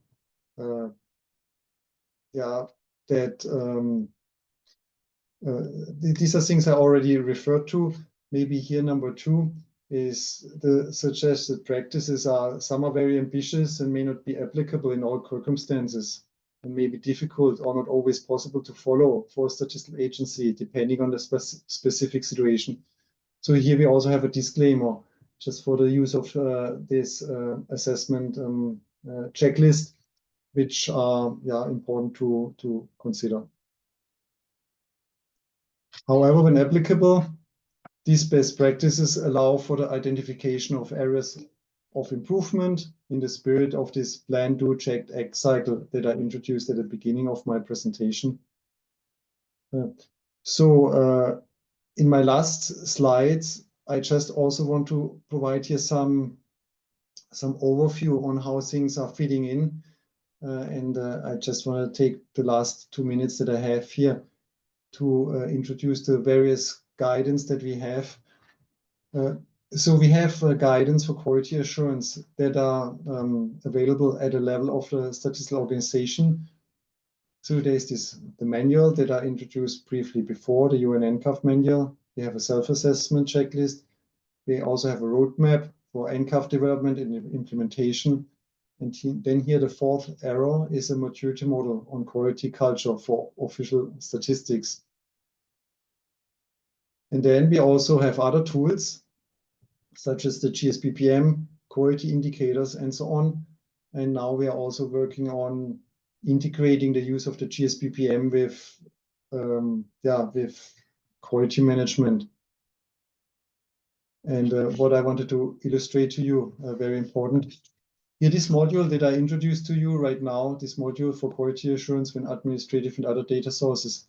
These are things I already referred to. Maybe here number 2 is the suggested practices some are very ambitious and may not be applicable in all circumstances, and may be difficult or not always possible to follow for a statistical agency, depending on the specific situation. So here we also have a disclaimer just for the use of this assessment checklist, which are important to consider. However, when applicable, these best practices allow for the identification of areas of improvement in the spirit of this plan, do, check, act cycle that I introduced at the beginning of my presentation. In my last slides, I just also want to provide here some overview on how things are fitting in. I just want to take the last 2 minutes that I have here to introduce the various guidance that we have. So we have guidance for quality assurance that are available at a level of the statistical organization. So there's the manual that I introduced briefly before, the UN NCAF manual. We have a self-assessment checklist. We also have a roadmap for NCAF development and implementation. And then here the fourth arrow is a maturity model on quality culture for official statistics. And then we also have other tools, such as the GSBPM, quality indicators, and so on. And now we are also working on integrating the use of the GSBPM with quality management. And what I wanted to illustrate to you, very important. Here, this module that I introduced to you right now, this module for quality assurance when administrative and other data sources,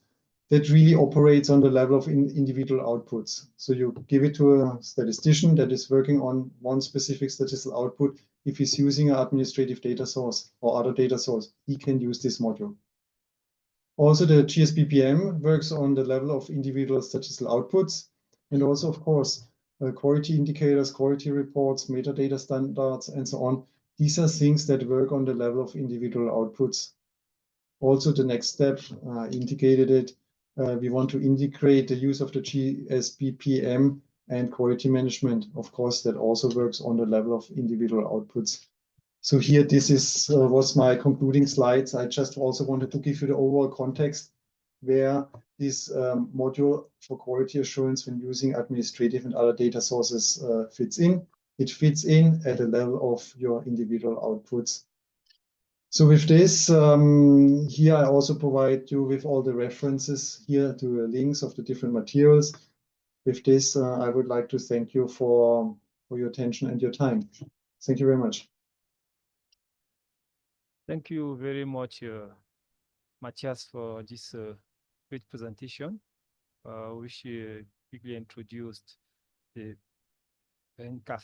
that really operates on the level of individual outputs. So you give it to a statistician that is working on one specific statistical output. If he's using an administrative data source or other data source, he can use this module. Also, the GSBPM works on the level of individual statistical outputs. And also, of course, quality indicators, quality reports, metadata standards, and so on. These are things that work on the level of individual outputs. Also, the next step, indicated it, we want to integrate the use of the GSBPM and quality management. Of course, that also works on the level of individual outputs. So here, this was my concluding slides. I just also wanted to give you the overall context where this module for quality assurance when using administrative and other data sources fits in. It fits in at the level of your individual outputs. So with this, here I also provide you with all the references here to the links of the different materials. With this, I would like to thank you for your attention and your time. Thank you very much. Thank you very much, Matthias, for this great presentation, which quickly introduced the NCAF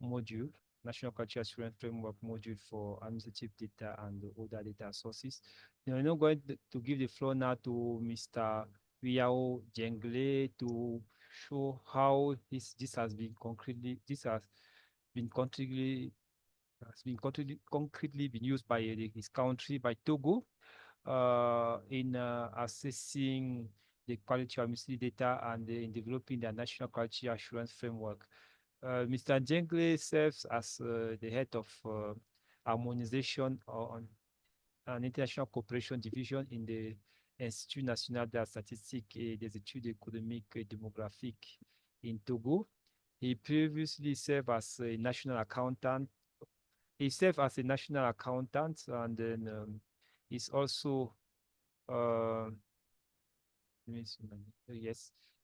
module, National Culture Assurance Framework module for administrative data and other data sources. I'm now going to give the floor now to Mr. Yao Jengle to show how this has been concretely been used by his country, by Togo, in assessing the quality of administrative data and in developing the national quality assurance framework. Mr. Jengle serves as the head of harmonization on an international cooperation division in the Institut National de la Statistique et des Études économiques et démographiques in Togo. He previously served as a national accountant. He served as a national accountant, and then he's also yes.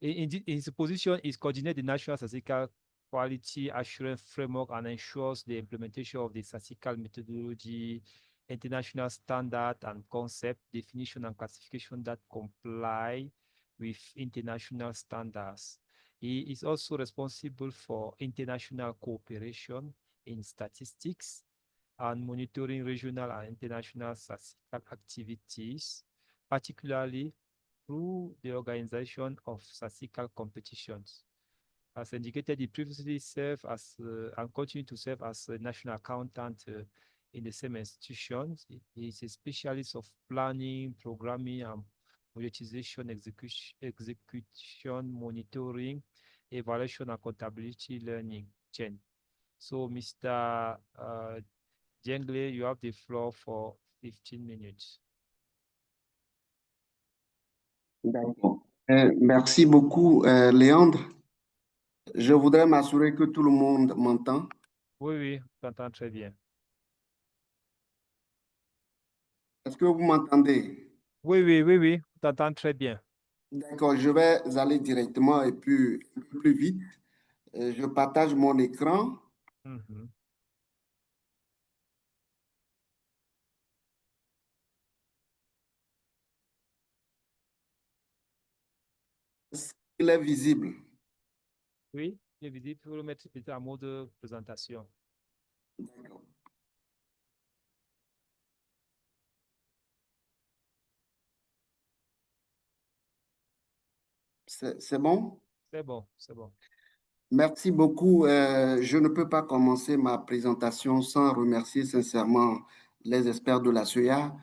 In his position is coordinate the national statistical quality assurance framework and ensures the implementation of the statistical methodology, international standard and concept, definition and classification that comply with international standards. He is also responsible for international cooperation in statistics and monitoring regional and international statistical activities, particularly through the organization of statistical competitions. As indicated, he previously served as and continued to serve as a national accountant in the same institutions. He is a specialist of planning, programming, and monetization, execution, monitoring, evaluation, and accountability learning chain. So, Mr. Jengle, you have the floor for 15 minutes. D'accord. Merci beaucoup, Léandre. Je voudrais m'assurer que tout le monde m'entend. Oui, oui, t'entends très bien. Est-ce que vous m'entendez? Oui, oui, oui, oui, t'entends très bien. D'accord, je vais aller directement et puis un peu plus vite. Je partage mon écran. Mm-hmm. Il est visible. Oui, Bien visible, il faut le mettre peut-être en mode présentation. D'accord. C'est bon? C'est bon, c'est bon. Merci beaucoup. Je ne peux pas commencer ma présentation sans remercier sincèrement les experts de la SEA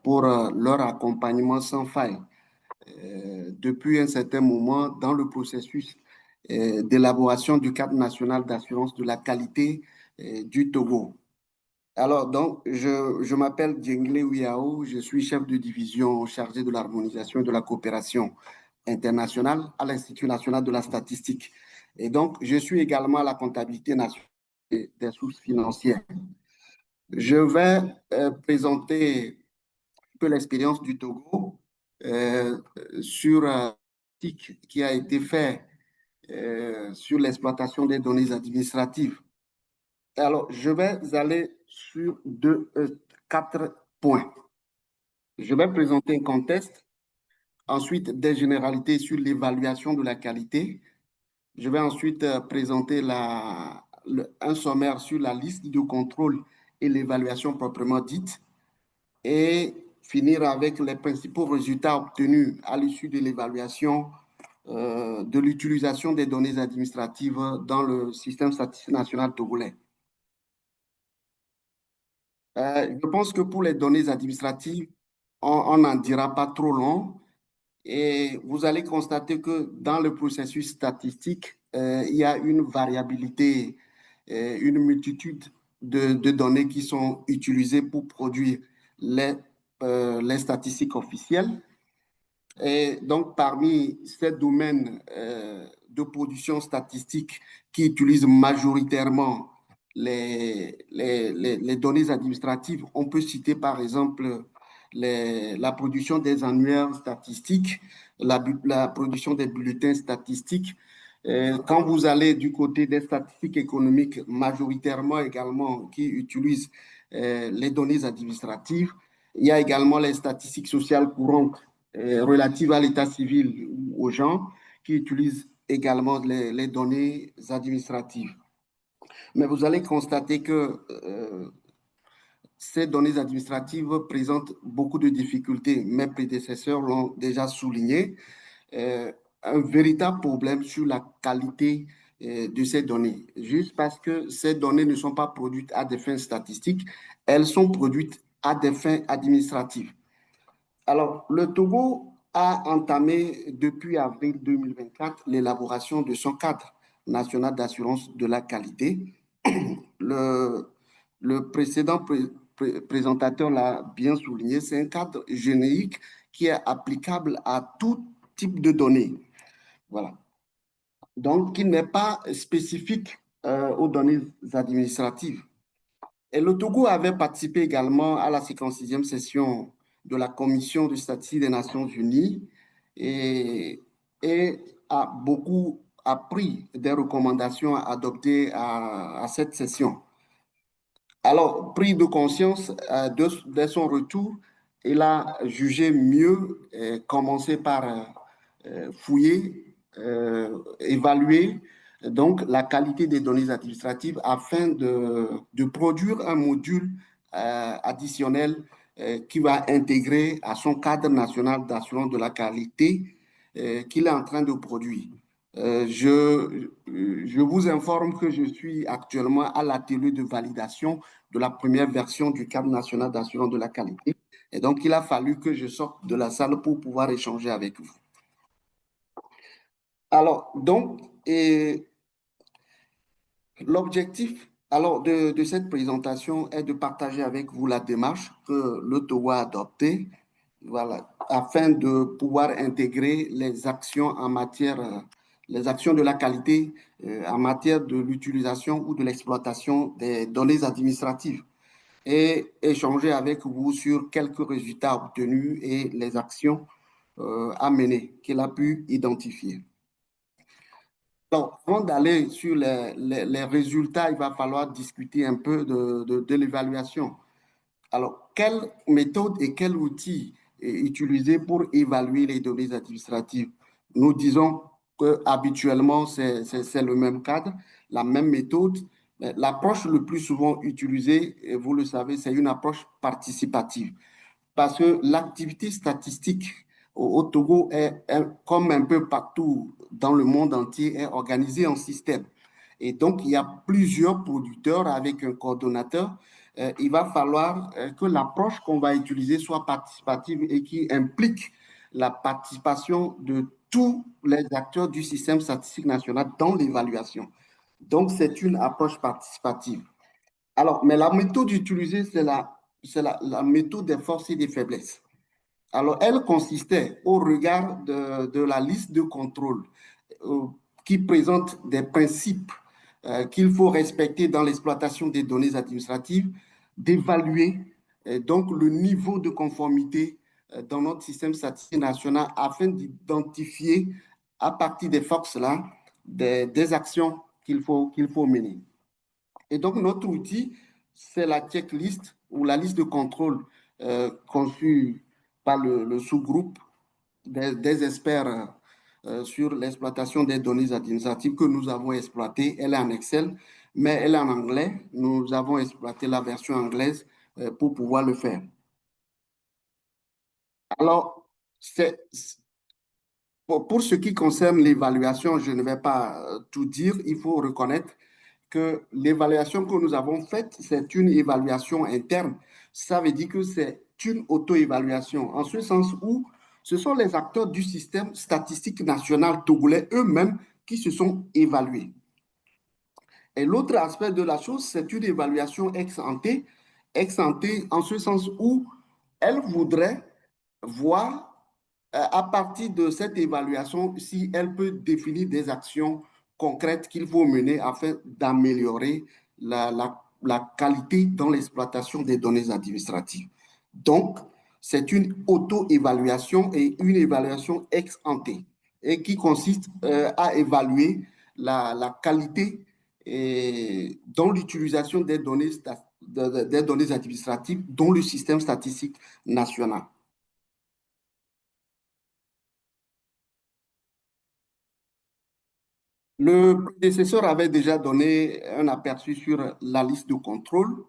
pour leur accompagnement sans faille depuis un certain moment dans le processus d'élaboration du cadre national d'assurance de la qualité du Togo. Alors, donc, je m'appelle Djengle Ouiao, je suis chef de division chargé de l'harmonisation et de la coopération internationale à l'Institut national de la statistique. Et donc, je suis également à la comptabilité nationale des sources financières. Je vais présenter un peu l'expérience du Togo sur qui a été fait sur l'exploitation des données administratives. Alors, je vais aller sur quatre points. Je vais présenter un contexte, ensuite des généralités sur l'évaluation de la qualité. Je vais ensuite présenter un sommaire sur la liste de contrôle et l'évaluation proprement dite et finir avec les principaux résultats obtenus à l'issue de l'évaluation de l'utilisation des données administratives dans le système statistique national togolais. Je pense que pour les données administratives, on n'en dira pas trop long et vous allez constater que dans le processus statistique, il y a une variabilité, une multitude de données qui sont utilisées pour produire les statistiques officielles. Et donc, parmi ces domaines de production statistique qui utilisent majoritairement les données administratives, on peut citer par exemple la production des annuaires statistiques, la production des bulletins statistiques. Quand vous allez du côté des statistiques économiques, majoritairement également qui utilisent les données administratives, il y a également les statistiques sociales courantes relatives à l'état civil ou aux gens qui utilisent également les données administratives. Mais vous allez constater que ces données administratives présentent beaucoup de difficultés. Mes prédécesseurs l'ont déjà souligné. Un véritable problème sur la qualité de ces données, juste parce que ces données ne sont pas produites à des fins statistiques, elles sont produites à des fins administratives. Alors, le Togo a entamé depuis avril 2024 l'élaboration de son cadre national d'assurance de la qualité. Le précédent présentateur l'a bien souligné, c'est un cadre générique qui est applicable à tout type de données. Voilà. Donc, qui n'est pas spécifique aux données administratives. Et le Togo avait participé également à la 56e session de la Commission de statistique des Nations Unies et a beaucoup appris des recommandations adoptées à cette session. Alors, pris de conscience de son retour, il a jugé mieux commencer par fouiller, évaluer donc la qualité des données administratives afin de produire un module additionnel qui va intégrer à son cadre national d'assurance de la qualité qu'il est en train de produire. Je vous informe que je suis actuellement à l'atelier de validation de la première version du cadre national d'assurance de la qualité. Et donc, il a fallu que je sorte de la salle pour pouvoir échanger avec vous. Alors, donc, l'objectif de cette présentation est de partager avec vous la démarche que le Togo a adoptée, voilà, afin de pouvoir intégrer les actions en matière, les actions de la qualité en matière de l'utilisation ou de l'exploitation des données administratives et échanger avec vous sur quelques résultats obtenus et les actions à mener qu'il a pu identifier. Donc, avant d'aller sur les résultats, il va falloir discuter un peu de l'évaluation. Alors, quelle méthode et quel outil est utilisé pour évaluer les données administratives? Nous disons que habituellement c'est le même cadre, la même méthode. L'approche le plus souvent utilisée, et vous le savez, c'est une approche participative. Parce que l'activité statistique au Togo comme un peu partout dans le monde entier, est organisée en système. Et donc, il y a plusieurs producteurs avec un coordonnateur. Il va falloir que l'approche qu'on va utiliser soit participative et qui implique la participation de tous les acteurs du système statistique national dans l'évaluation. Donc, c'est une approche participative. Alors, mais la méthode utilisée, c'est la méthode des forces et des faiblesses. Alors, elle consistait au regard de la liste de contrôle qui présente des principes qu'il faut respecter dans l'exploitation des données administratives, d'évaluer donc le niveau de conformité dans notre système statistique national afin d'identifier à partir des forces-là des actions qu'il faut mener. Et donc, notre outil, c'est la checklist ou la liste de contrôle conçue par le sous-groupe des experts sur l'exploitation des données administratives que nous avons exploitées. Elle est en Excel, mais elle est en anglais. Nous avons exploité la version anglaise pour pouvoir le faire. Alors, pour ce qui concerne l'évaluation, je ne vais pas tout dire. Il faut reconnaître que l'évaluation que nous avons faite, c'est une évaluation interne. Ça veut dire que c'est une auto-évaluation, en ce sens où ce sont les acteurs du système statistique national togolais eux-mêmes qui se sont évalués. Et l'autre aspect de la chose, c'est une évaluation ex ante en ce sens où elle voudrait voir à partir de cette évaluation si elle peut définir des actions concrètes qu'il faut mener afin d'améliorer la qualité dans l'exploitation des données administratives. Donc, c'est une auto-évaluation et une évaluation ex ante et qui consiste à évaluer la qualité dans l'utilisation des données administratives dans le système statistique national. Le prédécesseur avait déjà donné un aperçu sur la liste de contrôle.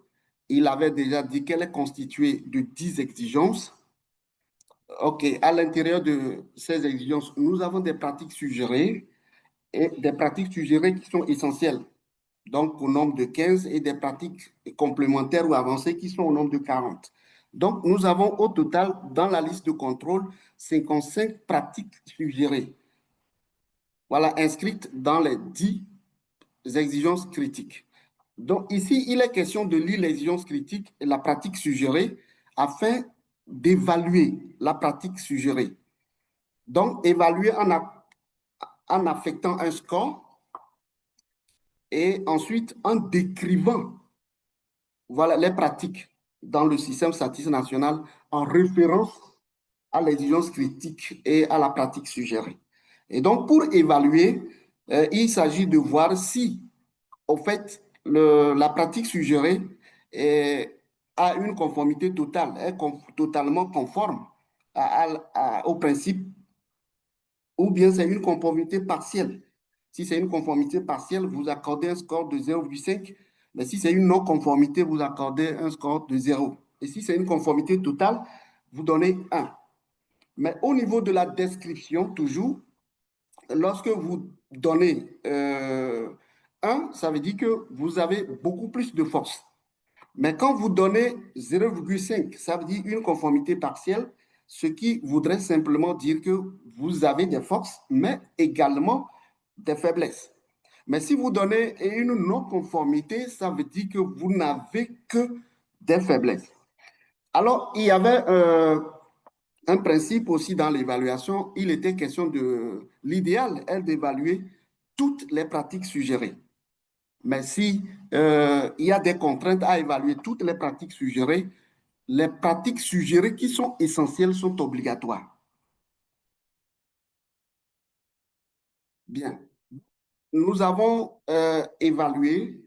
Il avait déjà dit qu'elle est constituée de 10 exigences. OK, à l'intérieur de ces exigences, nous avons des pratiques suggérées et des pratiques suggérées qui sont essentielles, donc au nombre de 15, et des pratiques complémentaires ou avancées qui sont au nombre de 40. Donc, nous avons au total, dans la liste de contrôle, 55 pratiques suggérées. Voilà, inscrites dans les 10 exigences critiques. Donc, ici, il est question de lire les exigences critiques et la pratique suggérée afin d'évaluer la pratique suggérée. Donc, évaluer en affectant un score et ensuite en décrivant voilà, les pratiques dans le système statistique national en référence à l'exigence critique et à la pratique suggérée. Et donc, pour évaluer, il s'agit de voir si, au fait, la pratique suggérée a une conformité totale, est totalement conforme au principe, ou bien c'est une conformité partielle. Si c'est une conformité partielle, vous accordez un score de 0,5, mais si c'est une non-conformité, vous accordez un score de 0. Et si c'est une conformité totale, vous donnez 1. Mais au niveau de la description, toujours, lorsque vous donnez 1, ça veut dire que vous avez beaucoup plus de force. Mais quand vous donnez 0,5, ça veut dire une conformité partielle, ce qui voudrait simplement dire que vous avez des forces, mais également des faiblesses. Mais si vous donnez une non-conformité, ça veut dire que vous n'avez que des faiblesses. Alors, il y avait un principe aussi dans l'évaluation, il était question de l'idéal est d'évaluer toutes les pratiques suggérées. Mais si il y a des contraintes à évaluer toutes les pratiques suggérées qui sont essentielles sont obligatoires. Bien. Nous avons évalué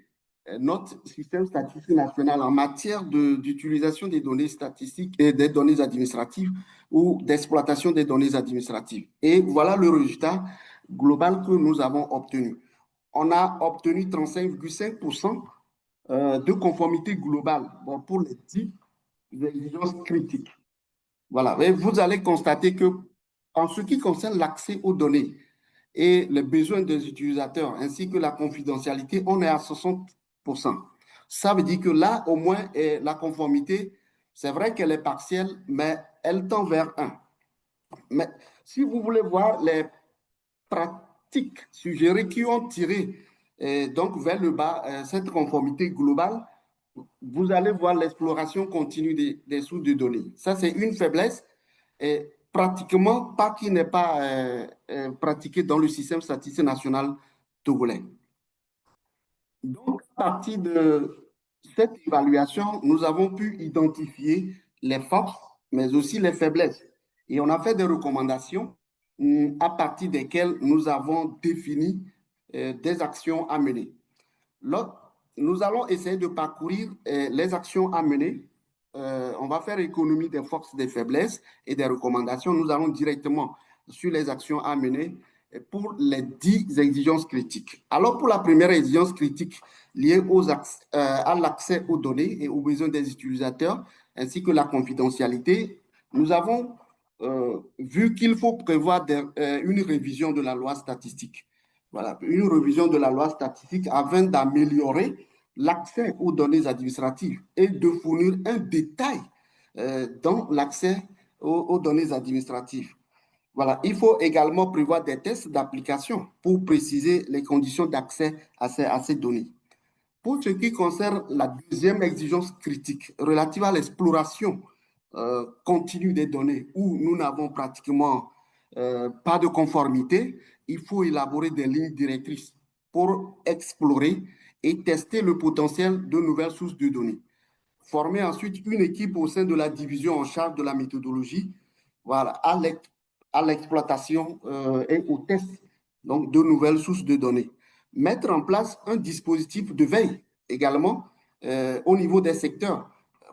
notre système statistique national en matière d'utilisation des données statistiques et des données administratives ou d'exploitation des données administratives. Et voilà le résultat globale que nous avons obtenue. On a obtenu 35,5% de conformité globale pour les 10 exigences critiques. Voilà. Et vous allez constater que en ce qui concerne l'accès aux données et les besoins des utilisateurs ainsi que la confidentialité, on est à 60%. Ça veut dire que là, au moins, la conformité, c'est vrai qu'elle est partielle, mais elle tend vers 1. Mais si vous voulez voir les pratiques suggérées qui ont tiré donc vers le bas cette conformité globale, vous allez voir l'exploration continue des sources de données. Ça, c'est une faiblesse et pratiquement pas qui n'est pas pratiquée dans le système statistique national togolais. Donc, à partir de cette évaluation, nous avons pu identifier les forces, mais aussi les faiblesses. Et on a fait des recommandations à partir desquelles nous avons défini des actions à mener. Nous allons essayer de parcourir les actions à mener. On va faire économie des forces, des faiblesses et des recommandations. Nous allons directement sur les actions à mener pour les 10 exigences critiques. Alors, pour la première exigence critique liée à l'accès aux données et aux besoins des utilisateurs, ainsi que la confidentialité, nous avons vu qu'il faut prévoir une révision de la loi statistique. Voilà, une révision de la loi statistique afin d'améliorer l'accès aux données administratives et de fournir un détail dans l'accès aux données administratives. Voilà, il faut également prévoir des tests d'application pour préciser les conditions d'accès à ces données. Pour ce qui concerne la deuxième exigence critique relative à l'exploration continue des données où nous n'avons pratiquement pas de conformité, il faut élaborer des lignes directrices pour explorer et tester le potentiel de nouvelles sources de données. Former ensuite une équipe au sein de la division en charge de la méthodologie, voilà, à l'exploitation et au test donc, de nouvelles sources de données. Mettre en place un dispositif de veille également au niveau des secteurs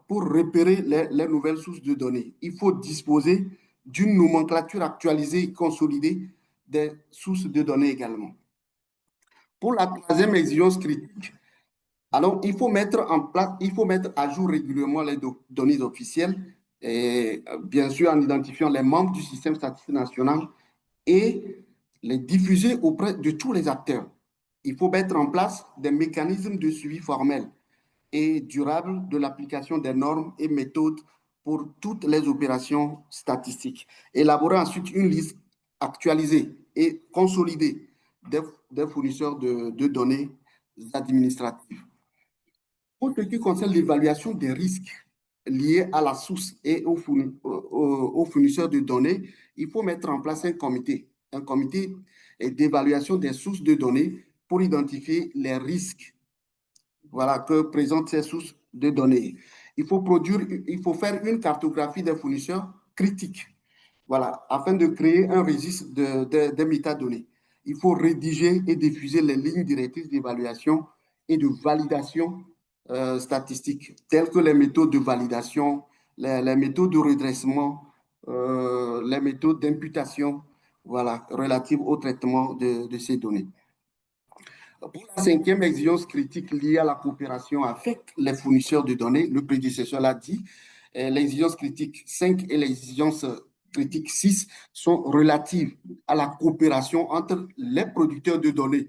pour repérer les nouvelles sources de données. Il faut disposer d'une nomenclature actualisée et consolidée des sources de données également. Pour la troisième exigence critique, alors il faut mettre à jour régulièrement les données officielles, et bien sûr en identifiant les membres du système statistique national et les diffuser auprès de tous les acteurs. Il faut mettre en place des mécanismes de suivi formels et durables de l'application des normes et méthodes pour toutes les opérations statistiques. Élaborer ensuite une liste actualisée et consolidée des fournisseurs de données administratives. Pour ce qui concerne l'évaluation des risques liés à la source et aux fournisseurs de données, il faut mettre en place un comité d'évaluation des sources de données pour identifier les risques que présentent ces sources de données. Il faut faire une cartographie des fournisseurs critiques, afin de créer un registre des métadonnées. Il faut rédiger et diffuser les lignes directrices d'évaluation et de validation statistiques, telles que les méthodes de validation, les méthodes de redressement, les méthodes d'imputation, relatives au traitement de ces données. Pour la cinquième exigence critique liée à la coopération avec les fournisseurs de données, le prédécesseur l'a dit, l'exigence critique 5 et l'exigence critique 6 sont relatives à la coopération entre les producteurs de données,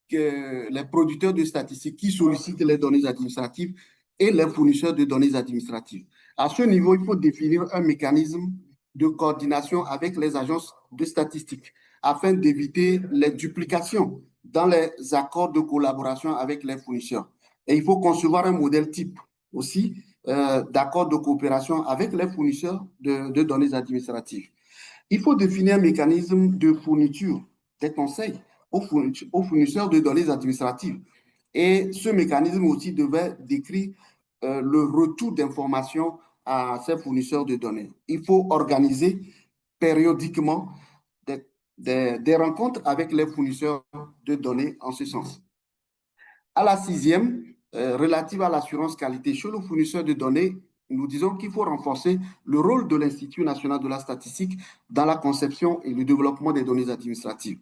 les producteurs de statistiques qui sollicitent les données administratives et les fournisseurs de données administratives. À ce niveau, il faut définir un mécanisme de coordination avec les agences de statistiques afin d'éviter les duplications dans les accords de collaboration avec les fournisseurs. Et il faut concevoir un modèle type aussi d'accord de coopération avec les fournisseurs de données administratives. Il faut définir un mécanisme de fourniture des conseils aux fournisseurs de données administratives. Et ce mécanisme aussi devait décrire le retour d'informations à ces fournisseurs de données. Il faut organiser périodiquement des rencontres avec les fournisseurs de données en ce sens. À la sixième, relative à l'assurance qualité chez le fournisseur de données, nous disons qu'il faut renforcer le rôle de l'Institut national de la statistique dans la conception et le développement des données administratives.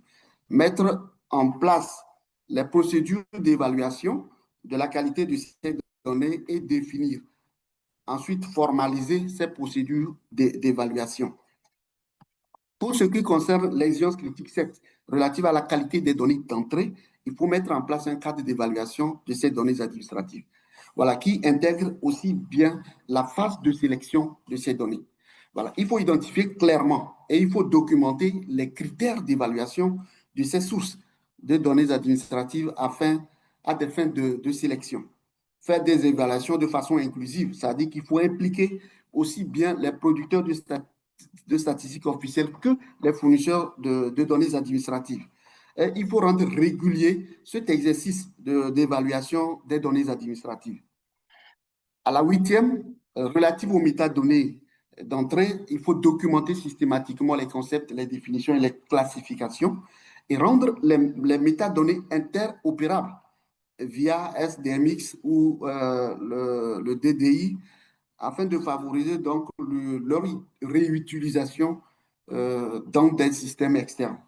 mettre en place les procédures d'évaluation de la qualité de ces données et définir. Ensuite, formaliser ces procédures d'évaluation. Pour ce qui concerne l'exigence critique 7 relative à la qualité des données d'entrée, il faut mettre en place un cadre d'évaluation de ces données administratives. Voilà, qui intègre aussi bien la phase de sélection de ces données. Voilà, il faut identifier clairement et il faut documenter les critères d'évaluation de ces sources de données administratives à des fins de sélection. Faire des évaluations de façon inclusive, c'est-à-dire qu'il faut impliquer aussi bien les producteurs de statistiques officielles que les fournisseurs de données administratives. Et il faut rendre régulier cet exercice d'évaluation des données administratives. À la huitième, relative aux métadonnées d'entrée, il faut documenter systématiquement les concepts, les définitions et les classifications et rendre les métadonnées interopérables via SDMX ou le DDI afin de favoriser donc leur réutilisation dans des systèmes externes.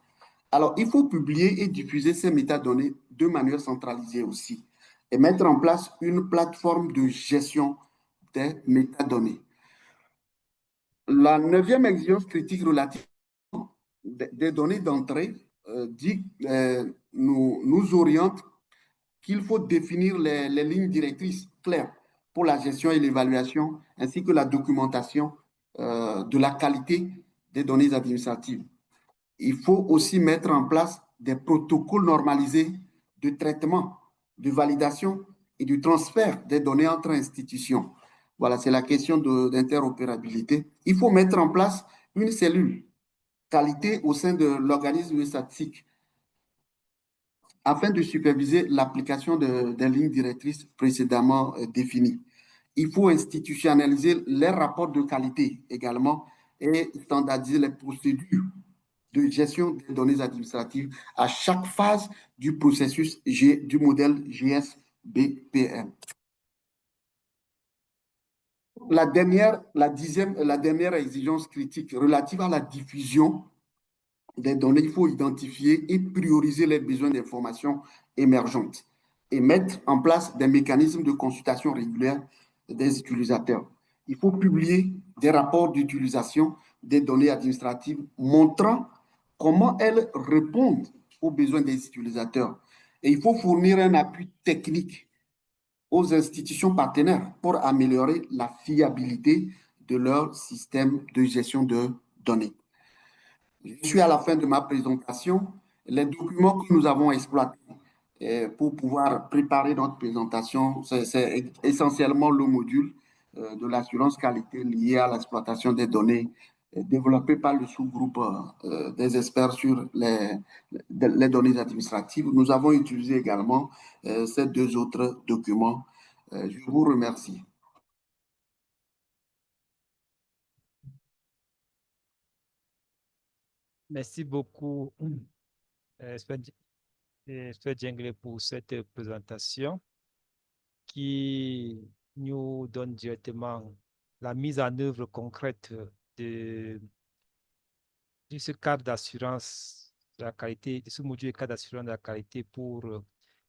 Alors, il faut publier et diffuser ces métadonnées de manière centralisée aussi et mettre en place une plateforme de gestion des métadonnées. La neuvième exigence critique relative des données d'entrée nous oriente qu'il faut définir les lignes directrices claires pour la gestion et l'évaluation, ainsi que la documentation de la qualité des données administratives. Il faut aussi mettre en place des protocoles normalisés de traitement, de validation et de transfert des données entre institutions. Voilà, c'est la question d'interopérabilité. Il faut mettre en place une cellule qualité au sein de l'organisme statistique afin de superviser l'application des lignes directrices précédemment définies. Il faut institutionnaliser les rapports de qualité également et standardiser les procédures de gestion des données administratives à chaque phase du processus du modèle GSBPM. La dernière exigence critique relative à la diffusion des données, il faut identifier et prioriser les besoins d'information émergentes et mettre en place des mécanismes de consultation régulière des utilisateurs. Il faut publier des rapports d'utilisation des données administratives montrant comment elles répondent aux besoins des utilisateurs. Et il faut fournir un appui technique aux institutions partenaires pour améliorer la fiabilité de leur système de gestion de données. Je suis à la fin de ma présentation. Les documents que nous avons exploités pour pouvoir préparer notre présentation, c'est essentiellement le module de l'assurance qualité lié à l'exploitation des données développé par le sous-groupe des experts sur les données administratives. Nous avons utilisé également ces deux autres documents. Je vous remercie. Merci beaucoup, Expert Djengle, pour cette présentation qui nous donne directement la mise en œuvre concrète de ce cadre d'assurance de la qualité, de ce module de cadre d'assurance de la qualité pour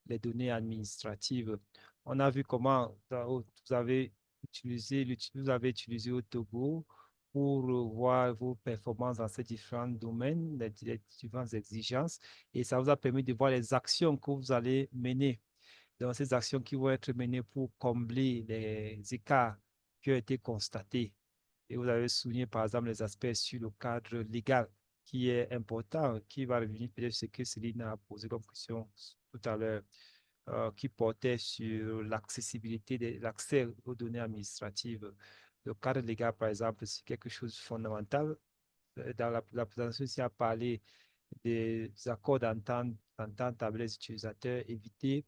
les données administratives. On a vu comment vous avez utilisé au Togo pour voir vos performances dans ces différents domaines, les différentes exigences, et ça vous a permis de voir les actions que vous allez mener. Donc, ces actions qui vont être menées pour combler les écarts qui ont été constatés. Et vous avez souligné, par exemple, les aspects sur le cadre légal qui est important, qui va revenir peut-être ce que Céline a posé comme question tout à l'heure, qui portait sur l'accessibilité, l'accès aux données administratives. Le cadre légal, par exemple, c'est quelque chose de fondamental. Dans la présentation, ici, a parlé des accords d'entente avec les utilisateurs, éviter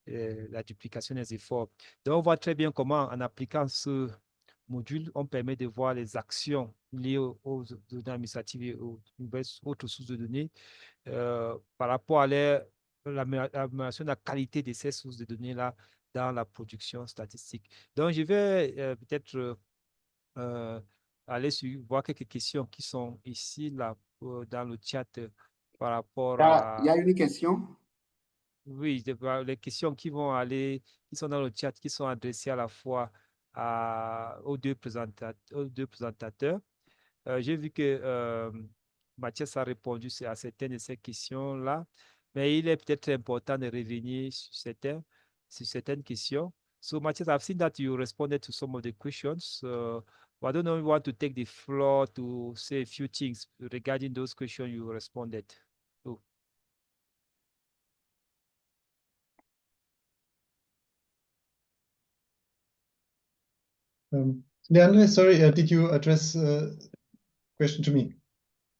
la duplication des efforts. Donc, on voit très bien comment, en appliquant ce module, on permet de voir les actions liées aux données administratives et aux autres sources de données par rapport à l'amélioration de la qualité de ces sources de données-là dans la production statistique. Donc, je vais peut-être aller voir quelques questions qui sont ici, là, dans le chat par rapport Il y a une question. Oui, les questions qui sont dans le chat, qui sont adressées à la fois aux deux présentateurs. J'ai vu que Mathias a répondu à certaines de ces questions-là, mais il est peut-être important de revenir sur certaines questions. So, Mathias, I've seen that you responded to some of the questions. I don't know if you want to take the floor to say a few things regarding those questions you responded to. Leandre, sorry, did you address question to me?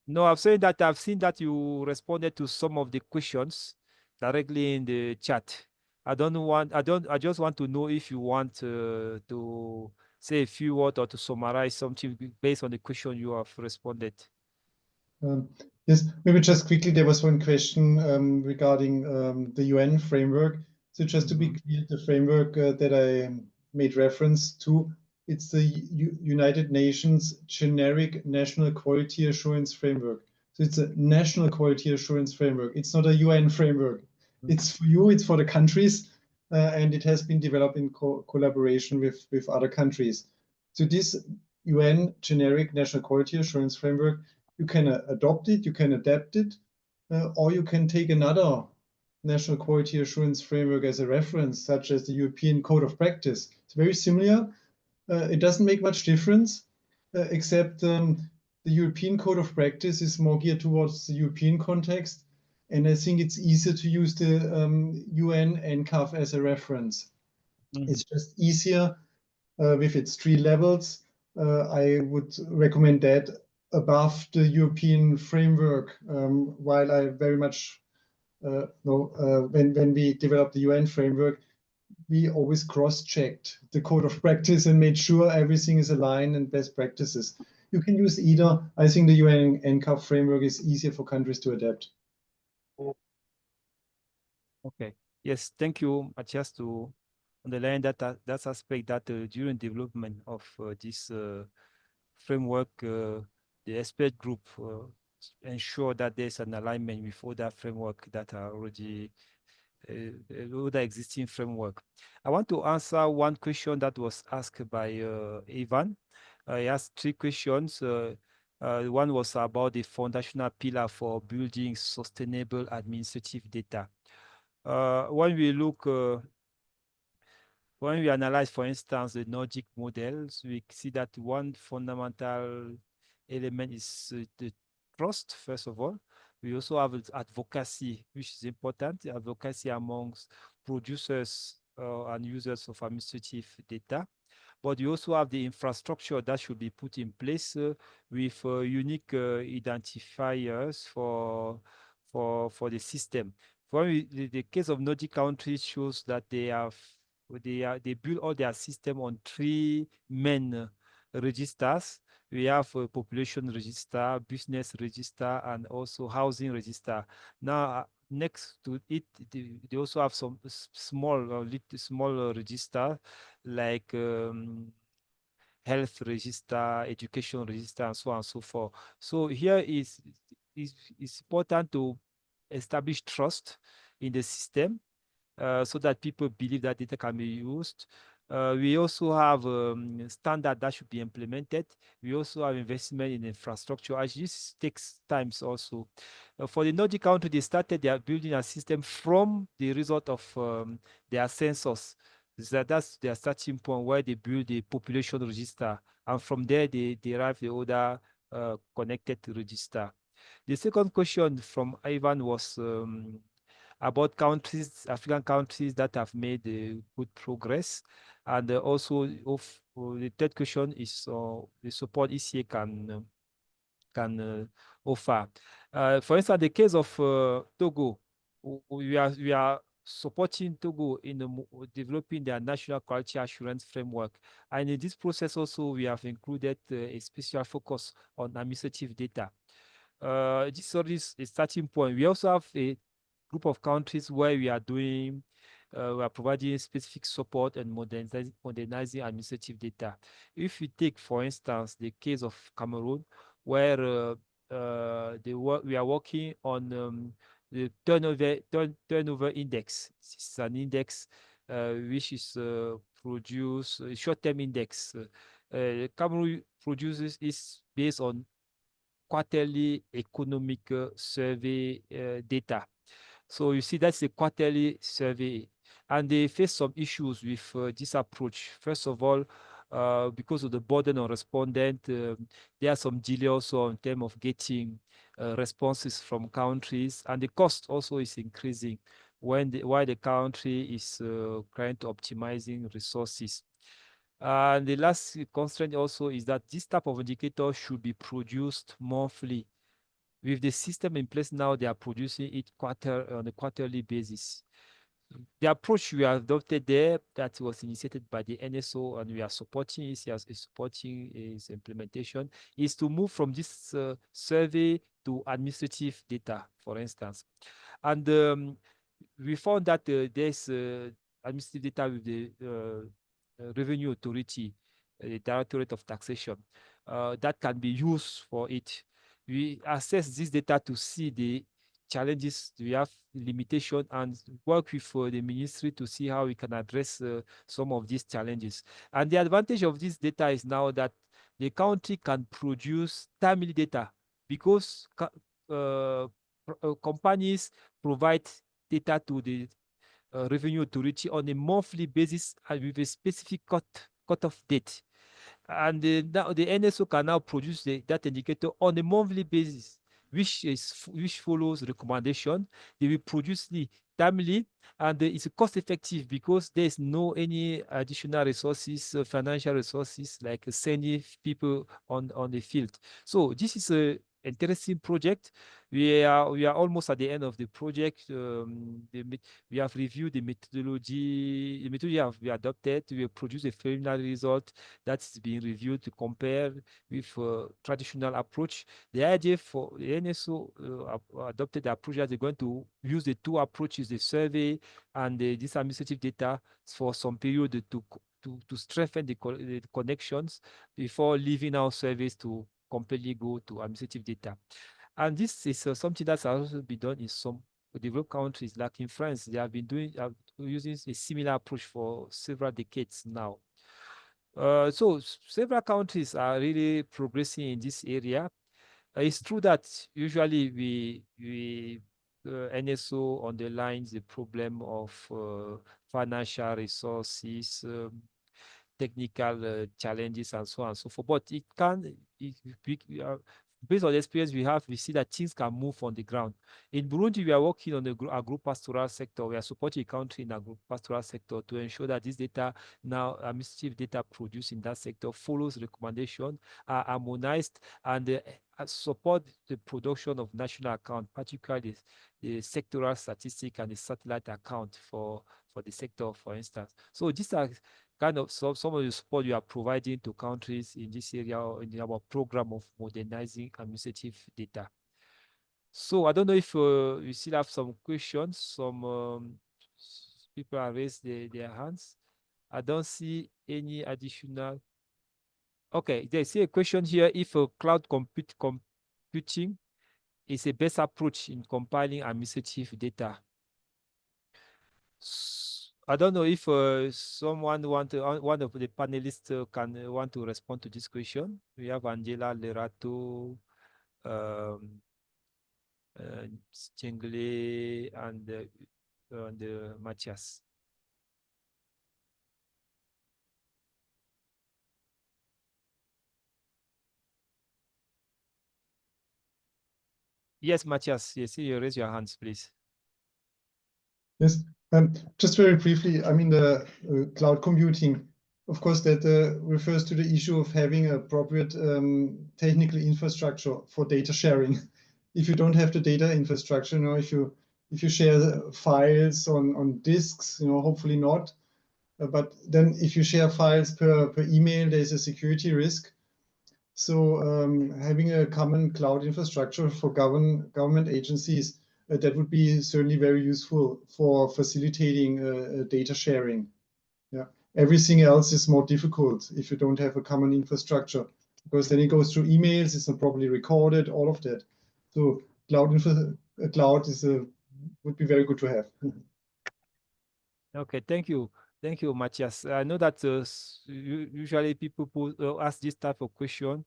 No, I've seen that you responded to some of the questions directly in the chat. I just want to know if you want to say a few words or to summarize something based on the question you have responded. Yes, maybe just quickly, there was one question regarding the UN framework. So just to be clear, the framework that I made reference to, it's the United Nations Generic National Quality Assurance Framework. So it's a national quality assurance framework. It's not a UN framework. It's for you, it's for the countries, and it has been developed in collaboration with other countries. So this UN Generic National Quality Assurance Framework, you can adopt it, you can adapt it, or you can take another national quality assurance framework as a reference, such as the European Code of Practice. It's very similar. It doesn't make much difference, except the European Code of Practice is more geared towards the European context. And I think it's easier to use the UN NCAF as a reference. It's just easier with its 3 levels. I would recommend that above the European framework, while I very much know when we developed the UN framework, we always cross-checked the code of practice and made sure everything is aligned and best practices. You can use either. I think the UN NCAP framework is easier for countries to adapt. Okay. Yes, thank you, Matthias, to underline that aspect that during development of this framework, the expert group ensure that there's an alignment with other framework that are already other existing framework. I want to answer one question that was asked by Ivan. He asked 3 questions. One was about the foundational pillar for building sustainable administrative data. When we analyze, for instance, the Nordic models, we see that one fundamental element is the trust, first of all. We also have advocacy, which is important, advocacy amongst producers and users of administrative data. But you also have the infrastructure that should be put in place with unique identifiers for the system. The case of Nordic countries shows that they build all their system on 3 main registers. We have a population register, business register, and also housing register. Now, next to it, they also have some small register like health register, education register, and so on and so forth. So here is important to establish trust in the system so that people believe that data can be used. We also have standard that should be implemented. We also have investment in infrastructure. As this takes times also. For the Nordic country, they started their building a system from the result of their census. That's their starting point where they build the population register. And from there, they derive the other connected register. The second question from Ivan was about countries, African countries that have made good progress. And also, the third question is the support ECA can offer. For instance, the case of Togo, we are supporting Togo in developing their national quality assurance framework. And in this process also, we have included a special focus on administrative data. This is a starting point. We also have a group of countries where we are providing specific support and modernizing administrative data. If you take, for instance, the case of Cameroon, where we are working on the turnover index. This is an index which is produced short-term index. Cameroon produces is based on quarterly economic survey data. So you see, that's a quarterly survey, and they face some issues with this approach. First of all, because of the burden on respondent, there are some delay also in terms of getting responses from countries, and the cost also is increasing while the country is trying to optimizing resources. And the last constraint also is that this type of indicator should be produced monthly. With the system in place now, they are producing it on a quarterly basis. The approach we adopted there that was initiated by the NSO, and we are supporting its implementation, is to move from this survey to administrative data, for instance. And we found that there's administrative data with the Revenue Authority, the Directorate of Taxation, that can be used for it. We assess this data to see the challenges, we have limitation, and work with the ministry to see how we can address some of these challenges. And the advantage of this data is now that the country can produce timely data, because companies provide data to the Revenue Authority on a monthly basis and with a specific cut-off date. And now the NSO can now produce that indicator on a monthly basis, which follows recommendation. They will produce the timely, and it's cost effective because there's no any additional resources, financial resources, like sending people on the field. So this is a interesting project. We are almost at the end of the project. We have reviewed the methodology. The methodology we adopted. We have produced a preliminary result that's being reviewed to compare with traditional approach. The idea for the NSO adopted the approach that they're going to use the two approaches, the survey and this administrative data, for some period to strengthen the connections before leaving our service to completely go to administrative data. And this is something that's also been done in some developed countries, like in France. They have been using a similar approach for several decades now. So several countries are really progressing in this area. It's true that usually we NSO underlines the problem of financial resources, technical challenges, and so on and so forth. But based on the experience we have, we see that things can move on the ground. In Burundi, we are working on the agro-pastoral sector. We are supporting the country in the agro-pastoral sector to ensure that this data, now administrative data produced in that sector, follows recommendation, are harmonized, and support the production of national account, particularly the sectoral statistic and the satellite account for the sector, for instance. So these are kind of some of the support you are providing to countries in this area in our program of modernizing administrative data. So I don't know if you still have some questions. Some people have raised their hands. I don't see any additional. Okay, there's a question here. If cloud computing is a best approach in compiling administrative data. I don't know if someone one of the panelists can want to respond to this question. We have Angela Lerato, Chengle, and Matthias. Yes, Matthias. Yes, you raise your hands, please. Yes, just very briefly, I mean, the cloud computing, of course, that refers to the issue of having appropriate technical infrastructure for data sharing. If you don't have the data infrastructure, you know, if you share the files on disks, you know, hopefully not. But then if you share files per email, there's a security risk. So having a common cloud infrastructure for government agencies, that would be certainly very useful for facilitating data sharing. Yeah, everything else is more difficult if you don't have a common infrastructure. because then it goes through emails, it's not properly recorded, all of that. So cloud is would be very good to have. Okay, thank you. Thank you, Matthias. I know that usually people ask this type of question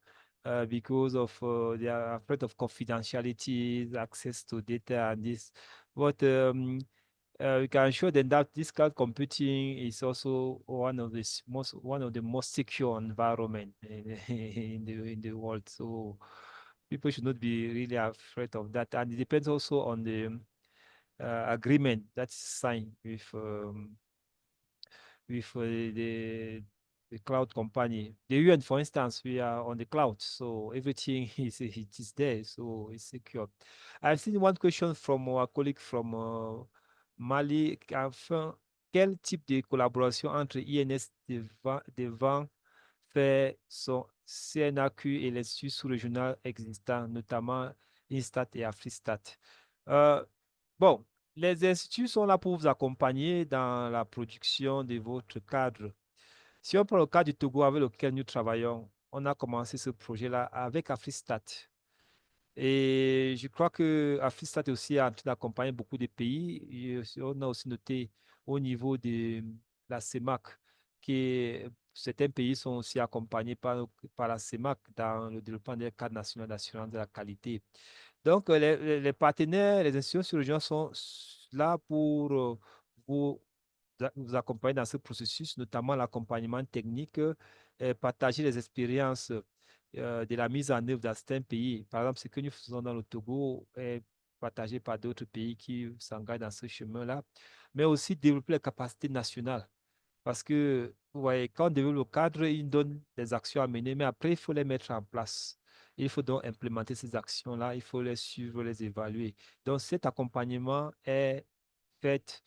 because of they are afraid of confidentiality, access to data, and this. But we can show them that this cloud computing is also one of the most secure environment in the world. So people should not be really afraid of that, and it depends also on the agreement that's signed with the cloud company. The UN, for instance, we are on the cloud, so everything is there, so it's secure. I've seen one question from our colleague from Mali. Enfin, quel type de collaboration entre INS devant faire son CNAQ et les instituts sous-régionaux existants, notamment INSTAT et AFRISTAT? Bon, les instituts sont là pour vous accompagner dans la production de votre cadre. Si on prend le cas du Togo avec lequel nous travaillons, on a commencé ce projet-là avec AFRISTAT. Et je crois que AFRISTAT est aussi en train d'accompagner beaucoup de pays. Et on a aussi noté au niveau de la CEMAC que certains pays sont aussi accompagnés par la CEMAC dans le développement des cadres nationaux d'assurance de la qualité. Donc, les partenaires, les institutions régionales sont là pour vous, vous accompagner dans ce processus, notamment l'accompagnement technique, partager les expériences de la mise en œuvre dans certains pays. Par exemple, ce que nous faisons dans le Togo est partagé par d'autres pays qui s'engagent dans ce chemin-là, mais aussi développer les capacités nationales. Parce que, vous voyez, quand on développe le cadre, il donne des actions à mener, mais après, il faut les mettre en place. Il faut donc implémenter ces actions-là, il faut les suivre, les évaluer. Donc, cet accompagnement est fait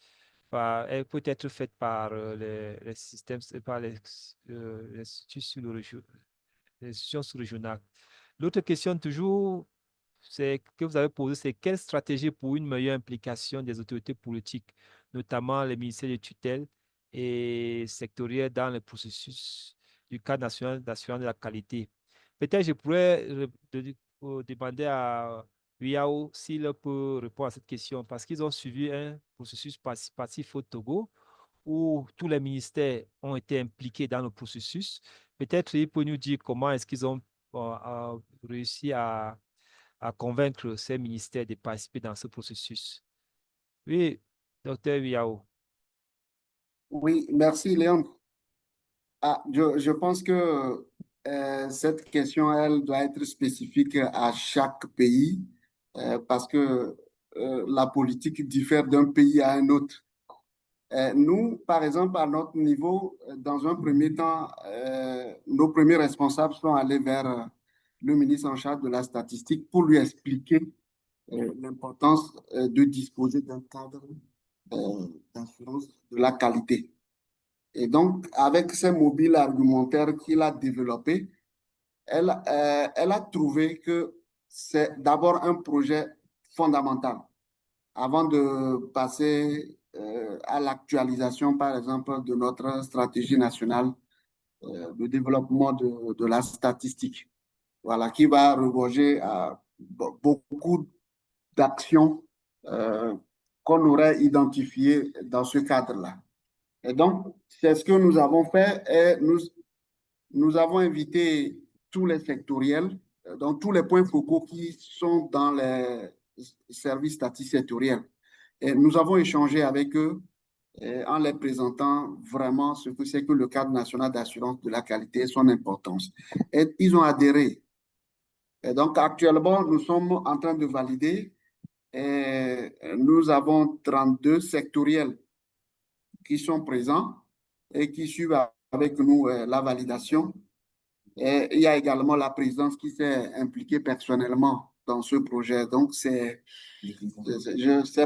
elle peut être faite par les systèmes, par les institutions sous-régionales. L'autre question toujours, c'est que vous avez posée, c'est quelle stratégie pour une meilleure implication des autorités politiques, notamment les ministères de tutelle et sectoriels dans le processus du cadre national d'assurance de la qualité. Peut-être je pourrais demander à Wiao s'il peut répondre à cette question parce qu'ils ont suivi un processus participatif au Togo où tous les ministères ont été impliqués dans le processus. Peut-être il peut nous dire comment est-ce qu'ils ont réussi à convaincre ces ministères de participer dans ce processus. Oui, docteur Wiao. Oui, merci Léon. Je pense que cette question, elle doit être spécifique à chaque pays parce que la politique diffère d'un pays à un autre. Nous, par exemple, à notre niveau, dans un premier temps, nos premiers responsables sont allés vers le ministre en charge de la statistique pour lui expliquer l'importance de disposer d'un cadre d'assurance de la qualité. Et donc, avec ces mobiles argumentaires qu'il a développés, elle a trouvé que c'est d'abord un projet fondamental avant de passer à l'actualisation, par exemple, de notre stratégie nationale de développement de la statistique. Voilà, qui va regorger à beaucoup d'actions qu'on aurait identifiées dans ce cadre-là. Et donc, c'est ce que nous avons fait et nous avons invité tous les sectoriels, donc tous les points focaux qui sont dans les services statistiques sectoriels. Et nous avons échangé avec eux en les présentant vraiment ce que c'est que le cadre national d'assurance de la qualité et son importance. Et ils ont adhéré. Et donc, actuellement, nous sommes en train de valider et nous avons 32 sectoriels qui sont présents et qui suivent avec nous la validation. Et il y a également la présidence qui s'est impliquée personnellement dans ce projet. Donc, c'est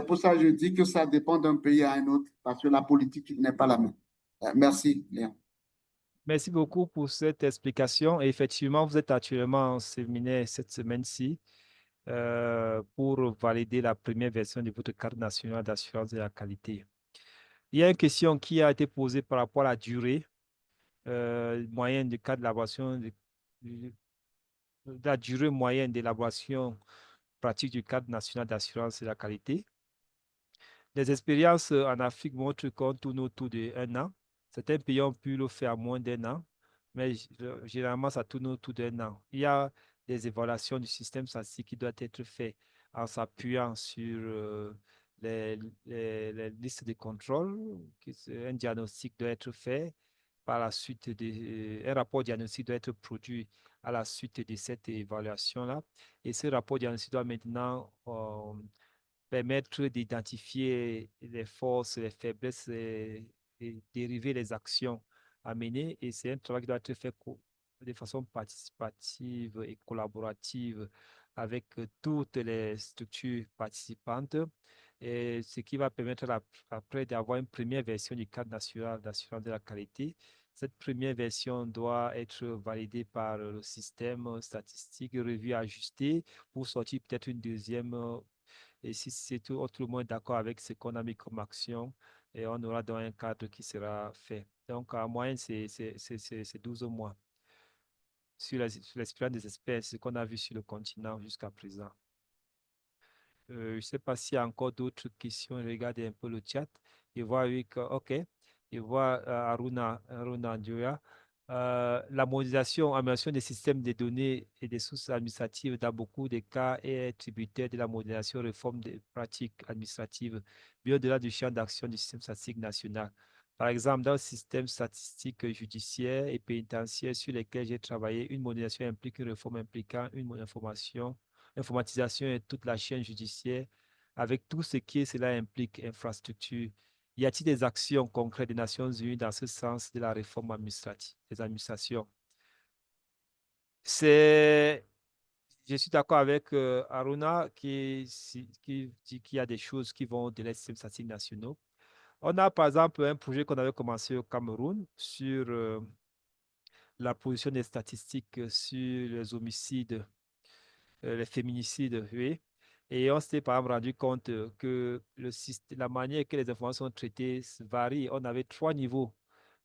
pour ça que je dis que ça dépend d'un pays à un autre, parce que la politique n'est pas la même. Merci, Léon. Merci beaucoup pour cette explication. Et effectivement, vous êtes actuellement en séminaire cette semaine-ci pour valider la première version de votre carte nationale d'assurance de la qualité. Il y a une question qui a été posée par rapport à la durée moyenne du cas d'élaboration la durée moyenne d'élaboration pratique du cadre national d'assurance de la qualité. Les expériences en Afrique montrent qu'on tourne autour de 1 an. Certains pays ont pu le faire en moins d'1 an, mais généralement, ça tourne autour d'1 an. Il y a des évaluations du système statistique qui doivent être faites en s'appuyant sur les listes de contrôle. Un diagnostic doit être fait par la suite un rapport diagnostic doit être produit à la suite de cette évaluation-là. Et ce rapport diagnostic doit maintenant permettre d'identifier les forces, les faiblesses et dériver les actions à mener. Et c'est un travail qui doit être fait de façon participative et collaborative avec toutes les structures participantes. Et ce qui va permettre après d'avoir une première version du cadre national d'assurance de la qualité. Cette première version doit être validée par le système statistique, revu, ajusté pour sortir peut-être une deuxième. Et si c'est tout autrement d'accord avec ce qu'on a mis comme action, et on aura dans un cadre qui sera fait. Donc, en moyenne, c'est 12 mois sur l'expérience des espèces, ce qu'on a vu sur le continent jusqu'à présent. Je ne sais pas s'il y a encore d'autres questions. Regardez un peu le chat. Je vois OK. Je vois Aruna Ndioya. La modernisation, amélioration des systèmes de données et des sources administratives dans beaucoup de cas est tributaire de la modernisation réforme des pratiques administratives, bien au-delà du champ d'action du système statistique national. Par exemple, dans le système statistique judiciaire et pénitentiaire sur lesquels j'ai travaillé, une modernisation implique une réforme impliquant une informatisation et toute la chaîne judiciaire avec tout ce que cela implique, infrastructure. Y a-t-il des actions concrètes des Nations Unies dans ce sens de la réforme administrative, des administrations? Je suis d'accord avec Aruna qui dit qu'il y a des choses qui vont de les systèmes statistiques nationaux. On a par exemple un projet qu'on avait commencé au Cameroun sur la position des statistiques sur les homicides, les féminicides, oui. Et on s'était par exemple rendu compte que la manière que les informations sont traitées varie. On avait 3 niveaux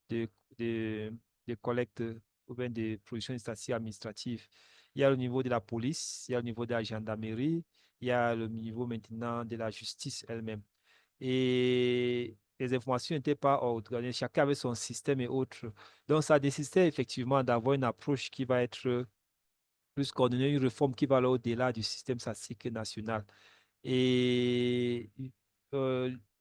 de, de, de collecte ou bien de production statistique administrative. Il y a le niveau de la police, il y a le niveau de la gendarmerie, il y a le niveau maintenant de la justice elle-même. Et les informations n'étaient pas ordonnées, chacun avait son système et autres. Donc, ça nécessitait effectivement d'avoir une approche qui va être plus coordonnée, une réforme qui va aller au-delà du système statistique national. Et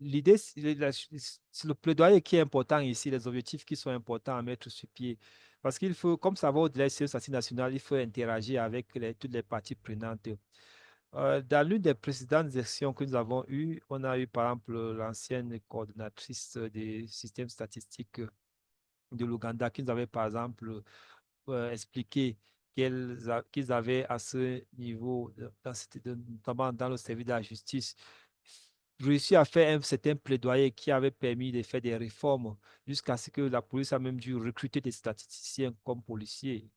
l'idée, c'est le plaidoyer qui est important ici, les objectifs qui sont importants à mettre sur pied. Parce qu'il faut, comme ça va au-delà du système statistique national, il faut interagir avec toutes les parties prenantes. Dans l'une des précédentes actions que nous avons eues, on a eu par exemple l'ancienne coordonnatrice des systèmes statistiques de l'Ouganda qui nous avait par exemple expliqué qu'ils avaient à ce niveau, notamment dans le service de la justice, réussi à faire un certain plaidoyer qui avait permis de faire des réformes jusqu'à ce que la police a même dû recruter des statisticiens comme policiers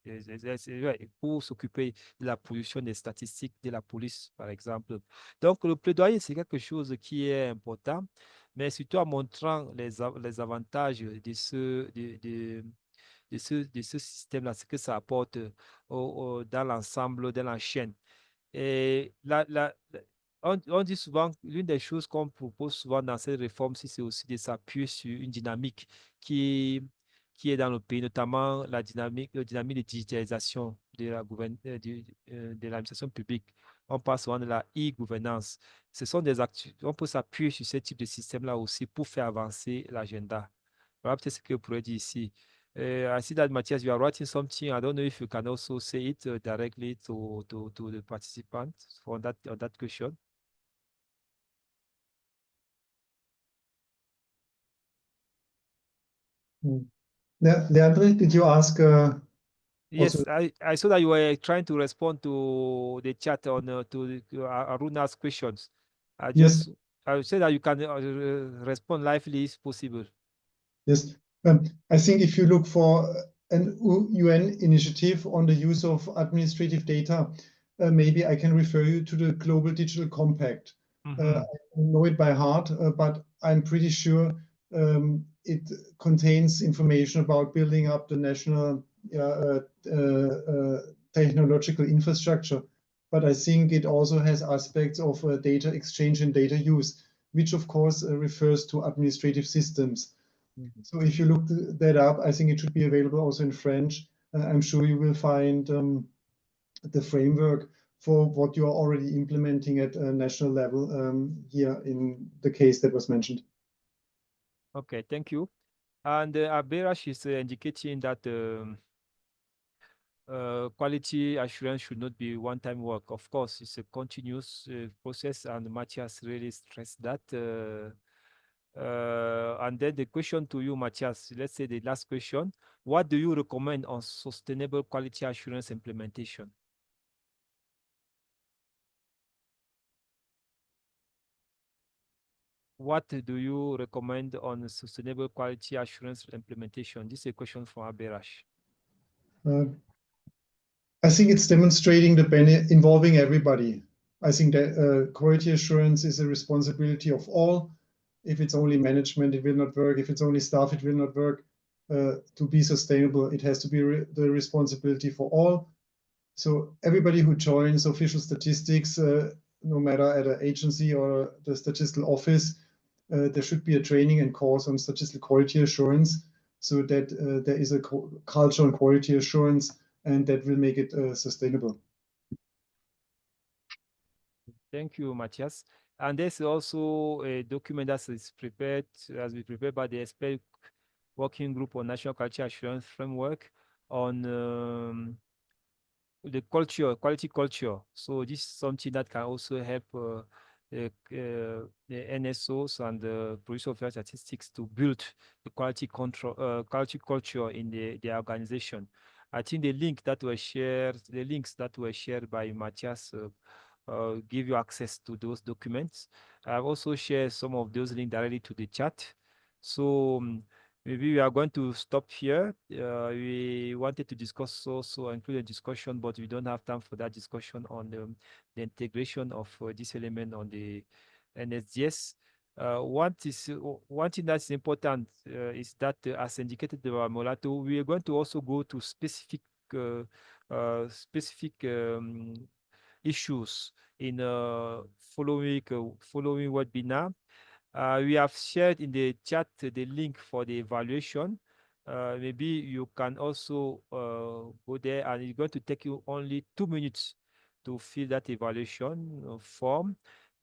pour s'occuper de la production des statistiques de la police, par exemple. Donc, le plaidoyer, c'est quelque chose qui est important, mais surtout en montrant les avantages de ce système-là, ce que ça apporte dans l'ensemble, dans la chaîne. Et on dit souvent, l'une des choses qu'on propose souvent dans cette réforme, c'est aussi de s'appuyer sur une dynamique qui, qui est dans le pays, notamment la dynamique de digitalisation de l'administration publique. On parle souvent de la e-gouvernance. Ce sont des on peut s'appuyer sur ce type de système-là aussi pour faire avancer l'agenda. Voilà peut-être ce que je pourrais dire ici. I see that Matthias, you are writing something. I don't know if you can also say it directly to the participants on that question. Leandro, did you ask? Yes, Also, I saw that you were trying to respond to the chat on to Aruna's questions. I yes, would say that you can respond lively if possible. yes. I think if you look for an UN initiative on the use of administrative data, maybe I can refer you to the Global Digital Compact. I know it by heart, but I'm pretty sure it contains information about building up the national technological infrastructure, but I think it also has aspects of data exchange and data use, which of course refers to administrative systems. So if you look that up, I think it should be available also in French. I'm sure you will find the framework for what you are already implementing at a national level here in the case that was mentioned. Okay, thank you. And Aberash is indicating that quality assurance should not be one-time work. Of course, it's a continuous process, and Matthias really stressed that. And then the question to you, Matthias, let's say the last question, what do you recommend on sustainable quality assurance implementation? What do you recommend on sustainable quality assurance implementation? This is a question from Aberash. I think it's demonstrating the benefit involving everybody. I think that quality assurance is a responsibility of all. If it's only management, it will not work. If it's only staff, it will not work. To be sustainable, it has to be the responsibility for all. So everybody who joins official statistics, no matter at an agency or the statistical office, there should be a training and course on statistical quality assurance, so that there is a culture on quality assurance, and that will make it sustainable. Thank you, Matthias. And there's also a document that is prepared, has been prepared by the expert working group on national quality assurance framework on the culture, quality culture. So this is something that can also help the NSOs and the producer of statistics to build the quality control, quality culture in the organization. I think the links that were shared by Matthias give you access to those documents. I've also shared some of those links directly to the chat. So maybe we are going to stop here. We wanted to discuss also include a discussion, but we don't have time for that discussion on the integration of this element on the NSDS. One thing that's important is that, as indicated by Molato, we are going to also go to specific issues in following webinar. We have shared in the chat the link for the evaluation. Maybe you can also go there, and it's going to take you only 2 minutes to fill that evaluation form.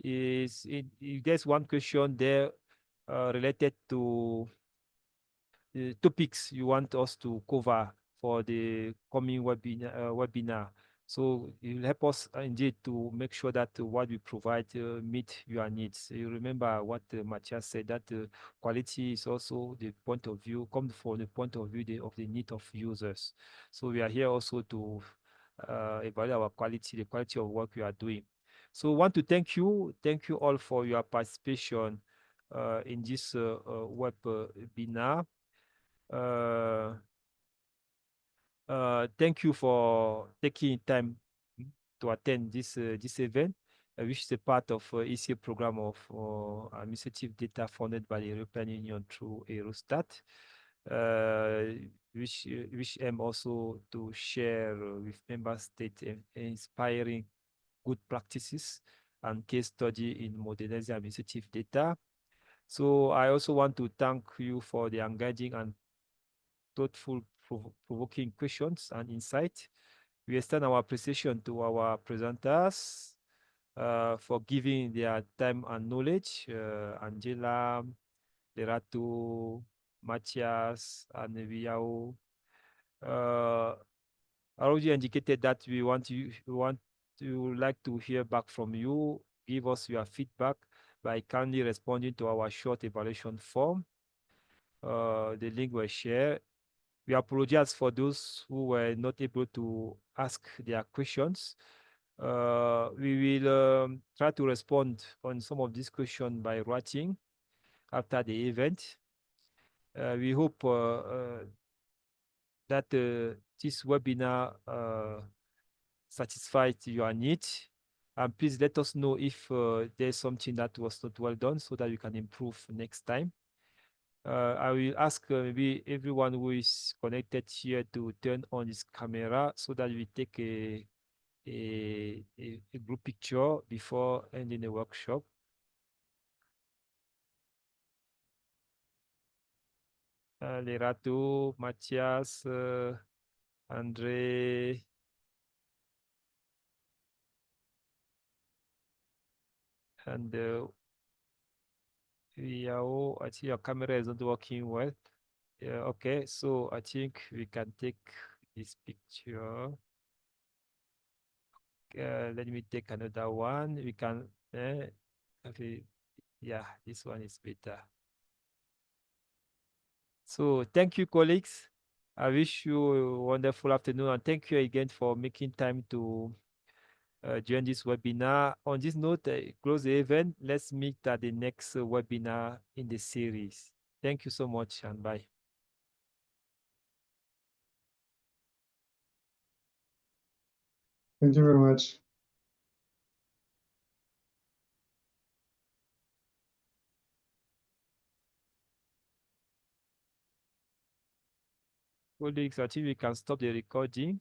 There's one question there related to the topics you want us to cover for the coming webinar. So it will help us indeed to make sure that what we provide meet your needs. You remember what Matthias said, that quality is also the point of view, comes from the point of view of the need of users. So we are here also to evaluate our quality, the quality of work we are doing. So I want to thank you all for your participation in this webinar. Thank you for taking time to attend this event, which is a part of ECA program of administrative data funded by the European Union through Eurostat, which aim also to share with member states inspiring good practices and case study in modernizing administrative data. So I also want to thank you for the engaging and thoughtful, provoking questions and insight. We extend our appreciation to our presenters for giving their time and knowledge. Angela, Lerato, Matthias, and Viao. Already indicated that we want to like to hear back from you. Give us your feedback by kindly responding to our short evaluation form. The link was shared. We apologize for those who were not able to ask their questions. We will try to respond on some of these questions by writing after the event. We hope that this webinar satisfied your need. And please let us know if there's something that was not well done, so that we can improve next time. I will ask maybe everyone who is connected here to turn on his camera so that we take a group picture before ending the workshop. Leratu, Matthias, Andre, and Yao, I think your camera isn't working well. Yeah, okay, so I think we can take this picture. Let me take another one. We can, okay, yeah, this one is better. So thank you, colleagues. I wish you a wonderful afternoon, and thank you again for making time to join this webinar. On this note, close the event. Let's meet at the next webinar in the series. Thank you so much, and bye. Thank you very much. Colleagues, I think we can stop the recording.